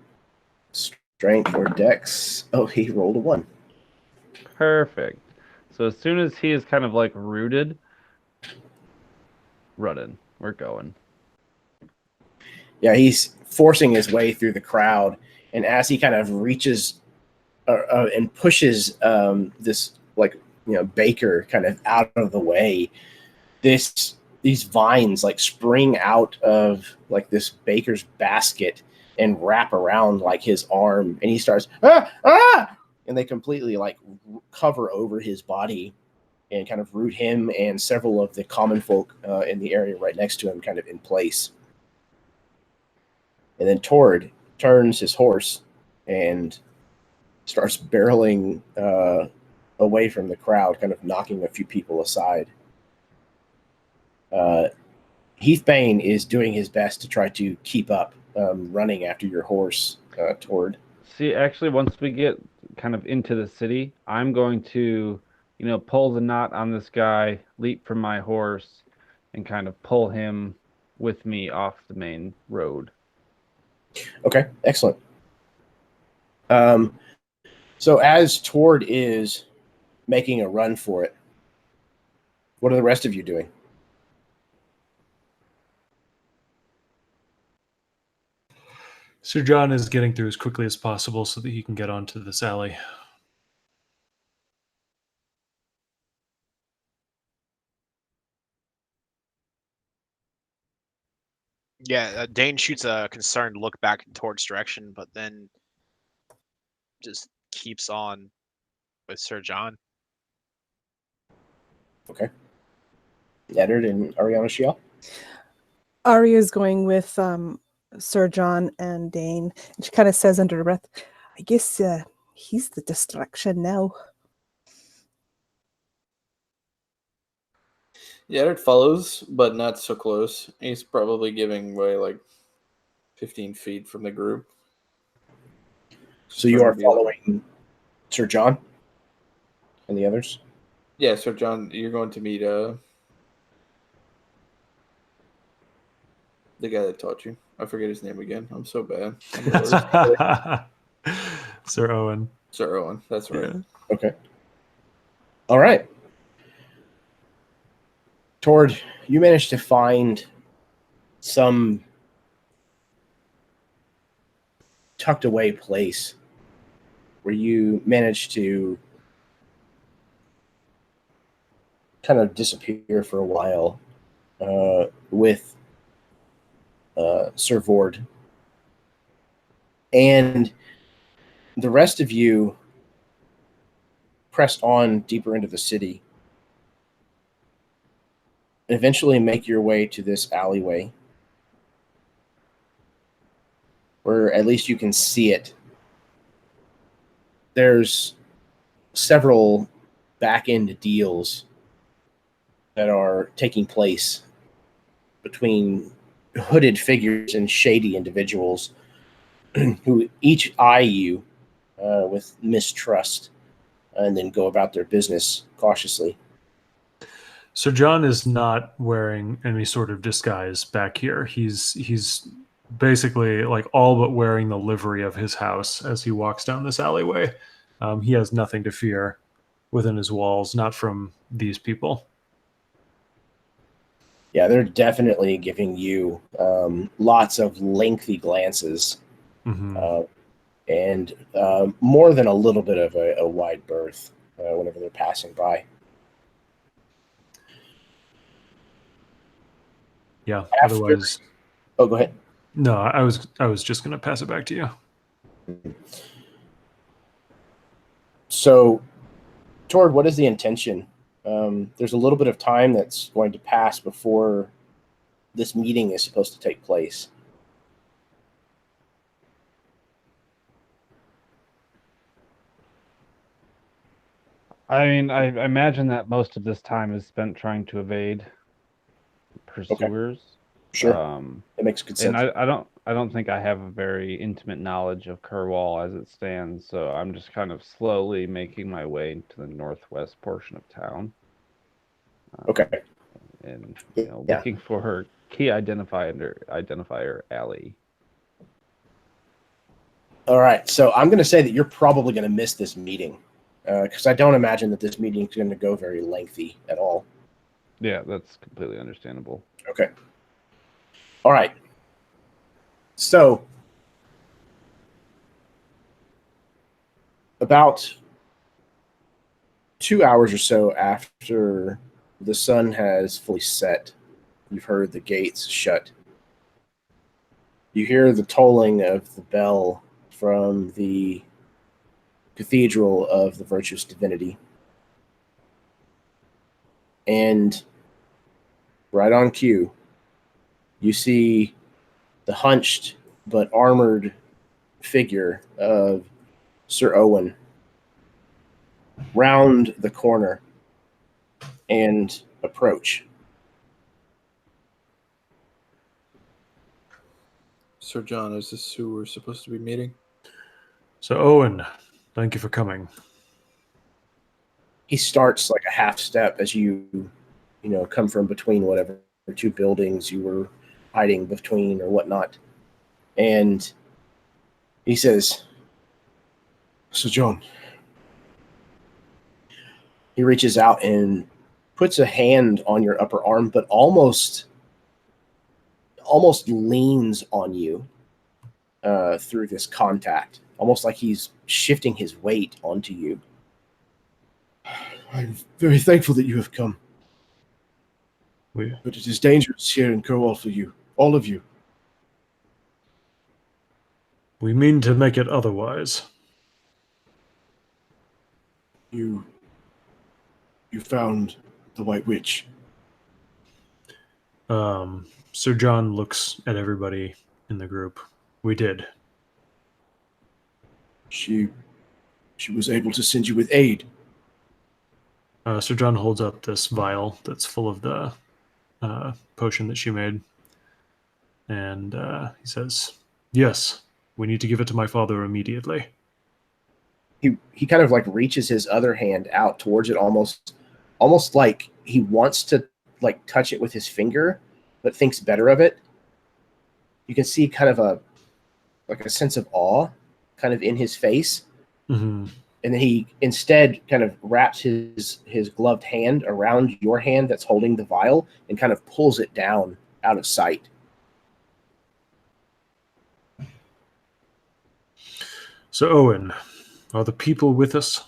Strength or dex. Oh, he rolled a 1. Perfect. So as soon as he is kind of like rooted, running. We're going. Yeah, he's forcing his way through the crowd, and as he kind of reaches and pushes this baker kind of out of the way, these vines like spring out of like this baker's basket and wrap around like his arm, and he starts and they completely like cover over his body and kind of root him and several of the common folk in the area right next to him kind of in place. And then Tord turns his horse and starts barreling away from the crowd, kind of knocking a few people aside. Heathbane is doing his best to try to keep up, running after your horse, Tord. See, actually, once we get kind of into the city, I'm going to, pull the knot on this guy, leap from my horse, and kind of pull him with me off the main road. Okay, excellent. So as Tord is making a run for it, what are the rest of you doing? Sir John is getting through as quickly as possible so that he can get onto this alley. Yeah, Dane shoots a concerned look back towards direction, but then just keeps on with Sir John. Okay. Eddard and Ariana Shiel? Arya is going with Sir John and Dane. And she kind of says under her breath, I guess he's the distraction now. Yeah, it follows, but not so close. He's probably giving way like 15 feet from the group. So you are following Sir John and the others? Yeah, Sir John, you're going to meet the guy that taught you. I forget his name again. I'm so bad. Sir Owen. Sir Owen, that's right. Yeah. Okay. All right. Tord, you managed to find some tucked away place where you managed to kind of disappear for a while with Sir Vord. And the rest of you press on deeper into the city and eventually make your way to this alleyway where at least you can see it. There's several back-end deals that are taking place between hooded figures and shady individuals who each eye you with mistrust and then go about their business cautiously. Sir John is not wearing any sort of disguise back here. He's basically like all but wearing the livery of his house as he walks down this alleyway. He has nothing to fear within his walls, not from these people. Yeah, they're definitely giving you lots of lengthy glances. Mm-hmm. And more than a little bit of a wide berth whenever they're passing by. Yeah. After, Otherwise, oh, go ahead. no. I was just going to pass it back to you. So, Tord, what is the intention? There's a little bit of time that's going to pass before this meeting is supposed to take place. I mean, I imagine that most of this time is spent trying to evade pursuers. Sure. That makes good sense. And I don't think I have a very intimate knowledge of Kerwall as it stands, so I'm just kind of slowly making my way to the northwest portion of town. Okay. And Yeah. looking for her key identifier alley. All right. So I'm going to say that you're probably going to miss this meeting because I don't imagine that this meeting is going to go very lengthy at all. Yeah, that's completely understandable. Okay. All right. So about 2 hours or so after the sun has fully set, you've heard the gates shut. You hear the tolling of the bell from the Cathedral of the Virtuous Divinity. And right on cue, you see the hunched but armored figure of Sir Owen round the corner and approach. Sir John, is this who we're supposed to be meeting? So, Owen, thank you for coming. He starts like a half step as you come from between whatever two buildings you were hiding between or whatnot. And he says, Sir John, he reaches out and puts a hand on your upper arm, but almost leans on you through this contact, almost like he's shifting his weight onto you. I'm very thankful that you have come. We But it is dangerous here in Kerwall for you, all of you. mean to make it otherwise. You found the White Witch. Sir John looks at everybody in the group. We did. She was able to send you with aid. Sir John holds up this vial that's full of the potion that she made. And he says, yes, we need to give it to my father immediately. He kind of like reaches his other hand out towards it, almost like he wants to like touch it with his finger, but thinks better of it. You can see kind of a sense of awe kind of in his face. Mm-hmm. And then he instead kind of wraps his gloved hand around your hand that's holding the vial and kind of pulls it down out of sight. So, Owen, are the people with us?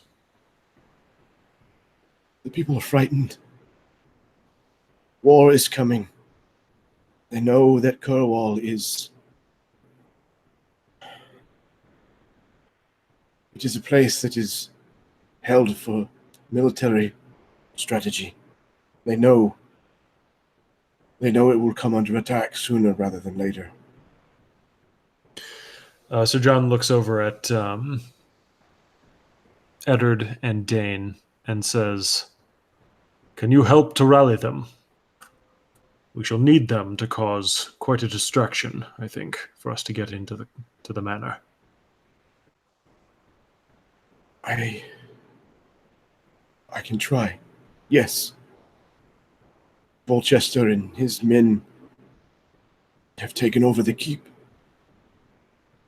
The people are frightened. War is coming. They know that Kerwall is... It is a place that is held for military strategy. They know it will come under attack sooner rather than later. Sir John looks over at Eddard and Dane and says, can you help to rally them? We shall need them to cause quite a distraction, I think, for us to get into the manor. I can try. Yes. Volchester and his men have taken over the keep.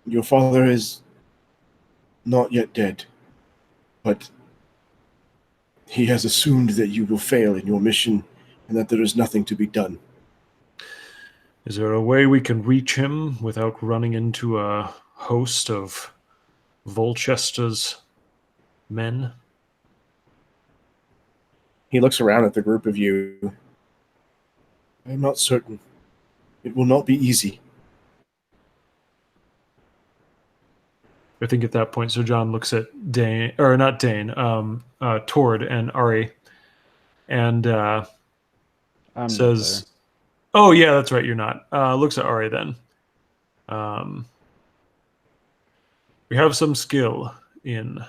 Your father is not yet dead, but he has assumed that you will fail in your mission and that there is nothing to be done. Is there a way we can reach him without running into a host of Volchester's men? He looks around at the group of you. I am not certain. It will not be easy. I think at that point, Sir John looks at Dane, or not Dane, Tord and Ari, and says, "Oh yeah, that's right. You're not." Looks at Ari then. We have some skill in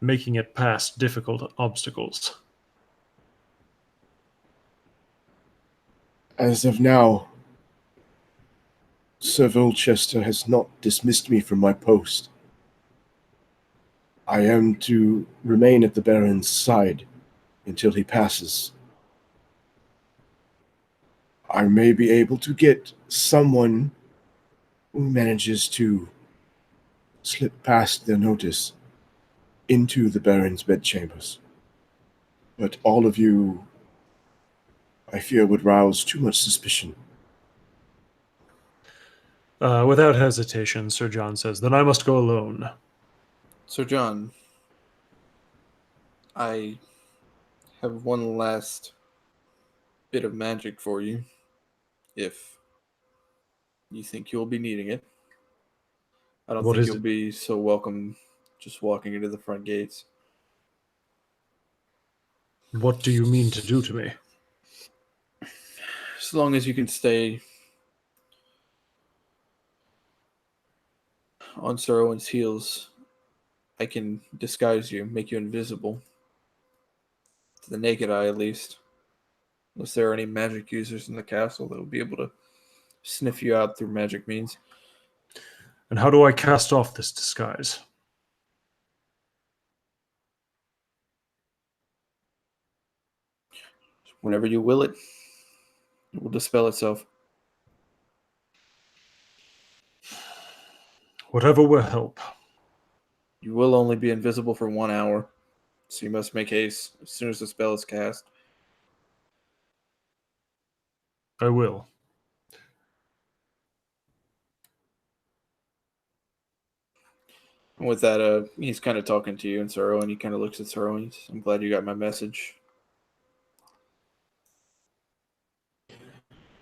making it past difficult obstacles. As of now, Sir Volchester has not dismissed me from my post. I am to remain at the Baron's side until he passes. I may be able to get someone who manages to slip past their notice into the Baron's bedchambers. But all of you, I fear, would rouse too much suspicion. Without hesitation, Sir John says, "Then I must go alone." Sir John, I have one last bit of magic for you, if you think you'll be needing it. I don't What think is you'll it? be so welcome just walking into the front gates. What do you mean to do to me? As long as you can stay on Sir Owen's heels, I can disguise you, make you invisible. To the naked eye, at least. Unless there are any magic users in the castle that will be able to sniff you out through magic means. And how do I cast off this disguise? Whenever you will it will dispel itself. Whatever will help. You will only be invisible for 1 hour, so you must make haste as soon as the spell is cast. I will. And with that, he's kind of talking to you and Sir Owen. He kind of looks at Sir Owen. I'm glad you got my message.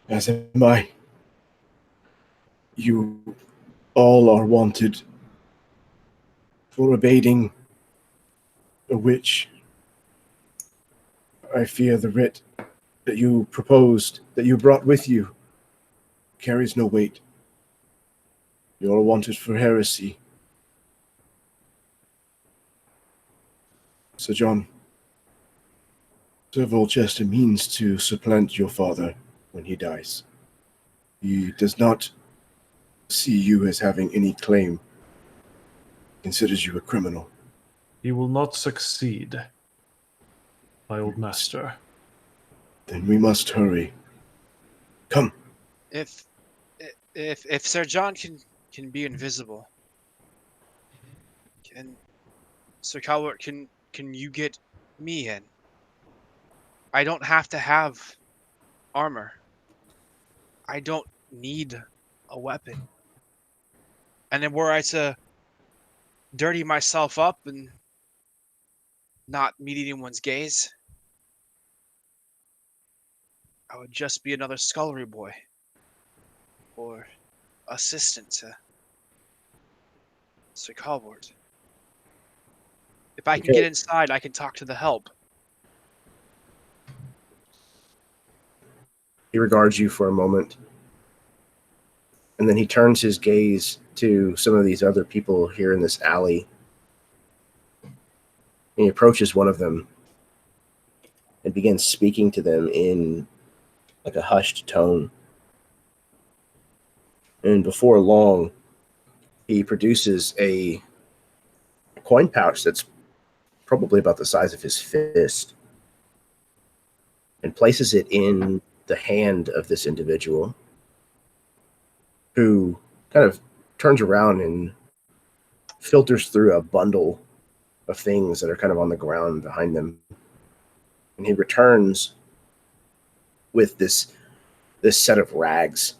As am I. You all are wanted for abating a witch. I fear the writ that you proposed, that you brought with you, carries no weight. You are wanted for heresy. Sir John, Sir Volchester means to supplant your father when he dies. He does not see you as having any claim. Considers you a criminal. He will not succeed, my old master. Then we must hurry. Come. If Sir John can be invisible, can Sir Calvert can you get me in? I don't have to have armor. I don't need a weapon. And then were I to dirty myself up and not meet anyone's gaze, I would just be another scullery boy or assistant to Sir Calvert. If I can get inside, I can talk to the help. He regards you for a moment, and then he turns his gaze to some of these other people here in this alley. He approaches one of them and begins speaking to them in like a hushed tone. And before long, he produces a coin pouch that's probably about the size of his fist and places it in the hand of this individual, who kind of turns around and filters through a bundle of things that are kind of on the ground behind them. And he returns with this set of rags,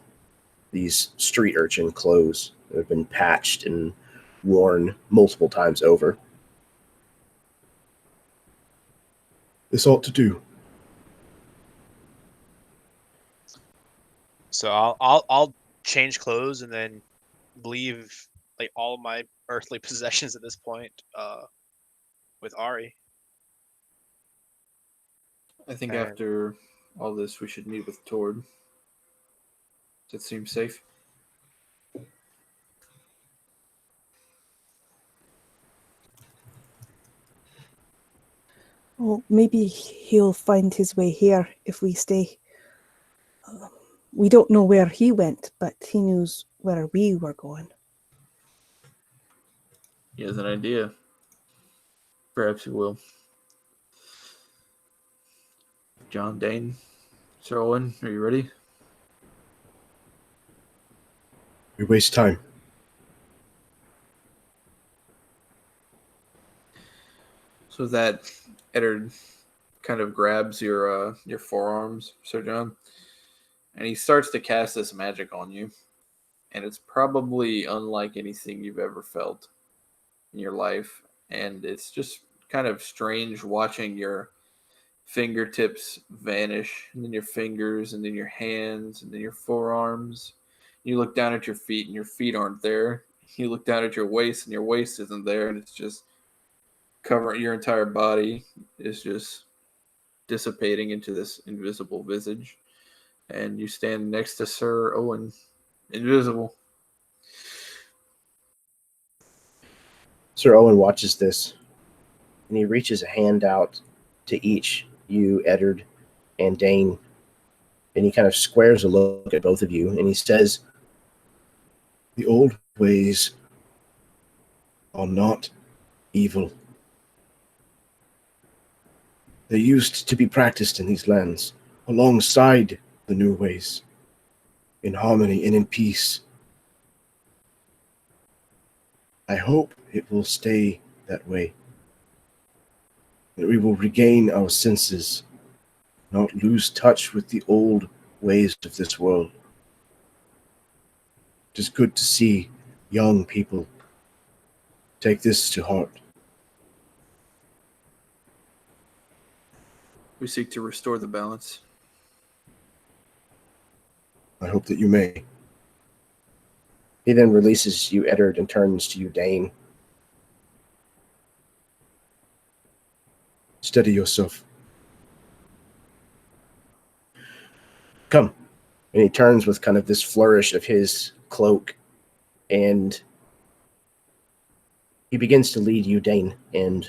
these street urchin clothes that have been patched and worn multiple times over. This ought to do. So I'll change clothes and then leave like all my earthly possessions at this point with Ari. I think And after all this, we should meet with Tord. Does that seem safe? Well, maybe he'll find his way here if we stay. We don't know where he went, but he knows where we were going. He has an idea. Perhaps he will. John, Dane, Sir Owen, are you ready? We waste time. So that Eddard kind of grabs your forearms, Sir John, and he starts to cast this magic on you. And it's probably unlike anything you've ever felt in your life. And it's just kind of strange watching your fingertips vanish, and then your fingers, and then your hands, and then your forearms. You look down at your feet, and your feet aren't there. You look down at your waist, and your waist isn't there, and it's just covering your entire body is just dissipating into this invisible visage. And you stand next to Sir Owen, invisible. Sir Owen watches this, and he reaches a hand out to each, you, Eddard, and Dane, and he kind of squares a look at both of you, and he says, The old ways are not evil. They used to be practiced in these lands, alongside the new ways, in harmony and in peace. I hope it will stay that way, that we will regain our senses, not lose touch with the old ways of this world. It is good to see young people take this to heart. We seek to restore the balance. I hope that you may. he then releases you, Eddard, and turns to you, Dane. Steady yourself. Come. And he turns with kind of this flourish of his cloak, and he begins to lead you, Dane, and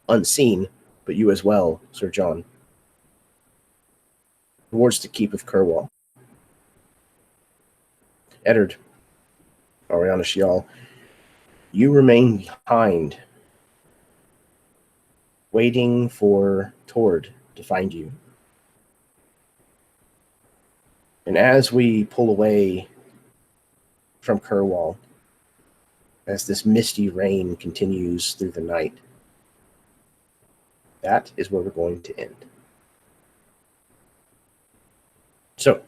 unseen, but you as well, Sir John, towards the keep of Kerwall. Eddard, Ariana Shial, you remain behind, waiting for Tord to find you. And as we pull away from Kerwall, as this misty rain continues through the night, that is where we're going to end. So,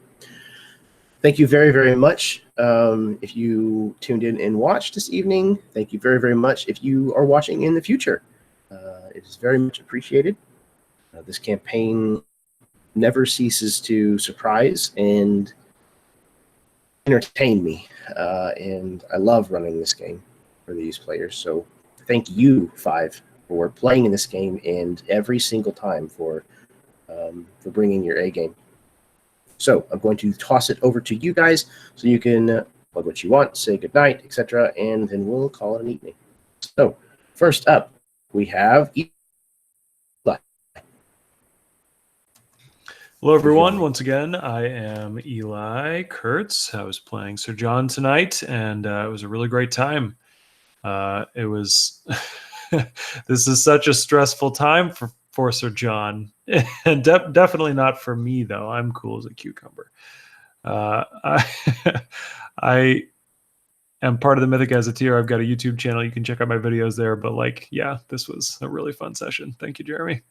thank you very, very much. If you tuned in and watched this evening, thank you very, very much. If you are watching in the future, it is very much appreciated. This campaign never ceases to surprise and entertain me. And I love running this game for these players. So thank you, Five, for playing in this game and every single time for bringing your A game. So I'm going to toss it over to you guys so you can plug what you want, say goodnight, etc., and then we'll call it an evening. So first up, we have Eli. Hello, everyone. Once again, I am Eli Kurtz. I was playing Sir John tonight, and it was a really great time. It was this is such a stressful time for Sir John, and definitely not for me, though. I'm cool as a cucumber. I am part of the Mythic Gazetteer. I've got a YouTube channel. You can check out my videos there. But yeah, this was a really fun session. Thank you, Jeremy.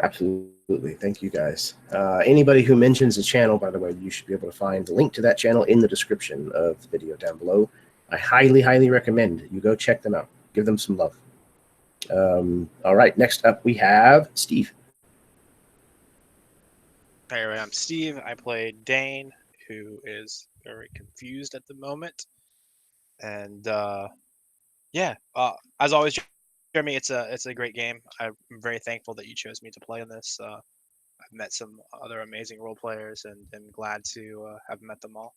Absolutely. Thank you, guys. Anybody who mentions the channel, by the way, you should be able to find the link to that channel in the description of the video down below. I highly, highly recommend you go check them out. Give them some love. All right. Next up, we have Steve. Hey, I'm Steve. I play Dane, who is very confused at the moment. And as always, Jeremy, it's a great game. I'm very thankful that you chose me to play in this. I've met some other amazing role players, and am glad to have met them all.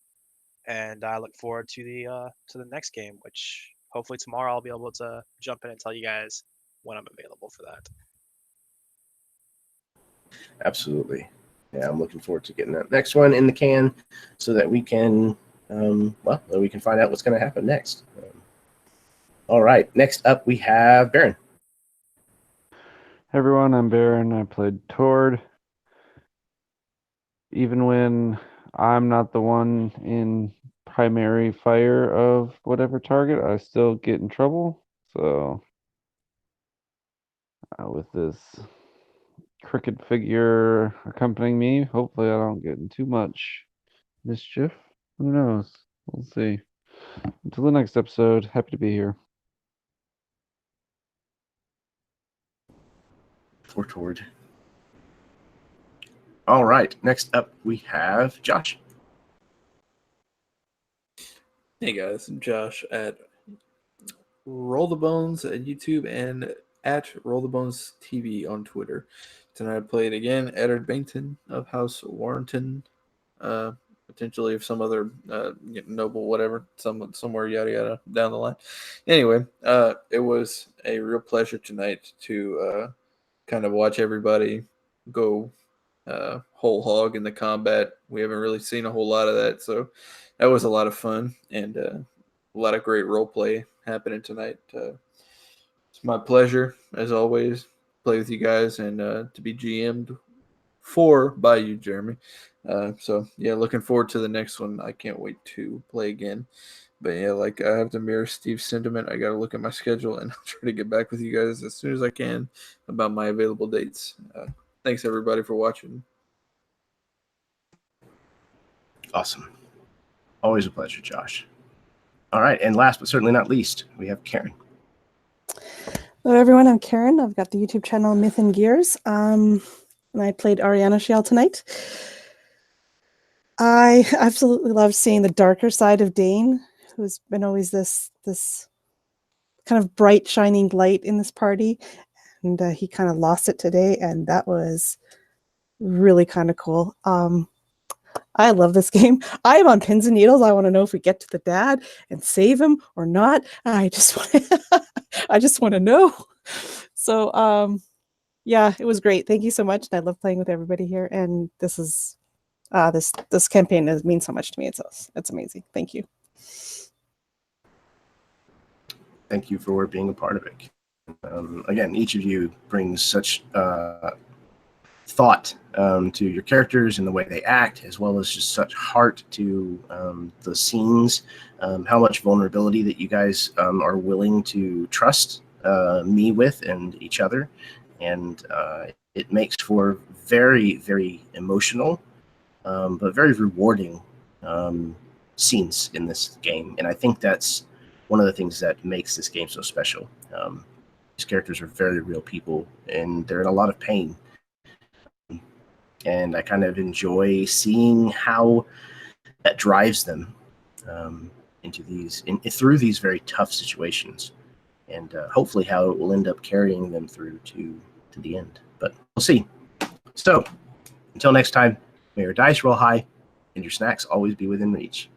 And I look forward to the next game, which hopefully tomorrow I'll be able to jump in and tell you guys when I'm available for that. Absolutely. Yeah, I'm looking forward to getting that next one in the can so that we can, that we can find out what's going to happen next. All right. Next up, we have Baron. Hey everyone, I'm Baron. I played Tord. Even when I'm not the one in primary fire of whatever target, I still get in trouble. So, with this crooked figure accompanying me, hopefully I don't get in too much mischief. Who knows? We'll see. Until the next episode, happy to be here. For Tord. All right. Next up, we have Josh. Hey guys, I'm Josh at Roll the Bones at YouTube and at Roll the Bones TV on Twitter. Tonight I played again Eddard Bainton of House Warrenton, potentially of some other noble whatever, somewhere yada yada down the line. Anyway, it was a real pleasure tonight to kind of watch everybody go whole hog in the combat. We haven't really seen a whole lot of that, so that was a lot of fun and a lot of great role play happening tonight. It's my pleasure, as always, play with you guys and to be GM'd by you, Jeremy. So yeah, looking forward to the next one. I can't wait to play again. But yeah, like I have to mirror Steve's sentiment. I got to look at my schedule and I'll try to get back with you guys as soon as I can about my available dates. Thanks everybody for watching. Awesome. Always a pleasure, Josh. All right. And last but certainly not least, we have Karen. Hello, everyone. I'm Karen. I've got the YouTube channel Myth and Gears. And I played Ariana Shiel tonight. I absolutely love seeing the darker side of Dane, who's been always this kind of bright, shining light in this party. And he kind of lost it today, and that was really kind of cool. I love this game. I am on pins and needles. I want to know if we get to the dad and save him or not. I just want to know. So, yeah, it was great. Thank you so much. And I love playing with everybody here. And this is this campaign means so much to me. It's amazing. Thank you. Thank you for being a part of it. Again, each of you brings such thought to your characters and the way they act, as well as just such heart to the scenes, how much vulnerability that you guys are willing to trust me with and each other. And it makes for very, very emotional, but very rewarding scenes in this game. And I think that's one of the things that makes this game so special. These characters are very real people, and they're in a lot of pain. And I kind of enjoy seeing how that drives them through these very tough situations, and hopefully how it will end up carrying them through to the end. But we'll see. So until next time, may your dice roll high and your snacks always be within reach.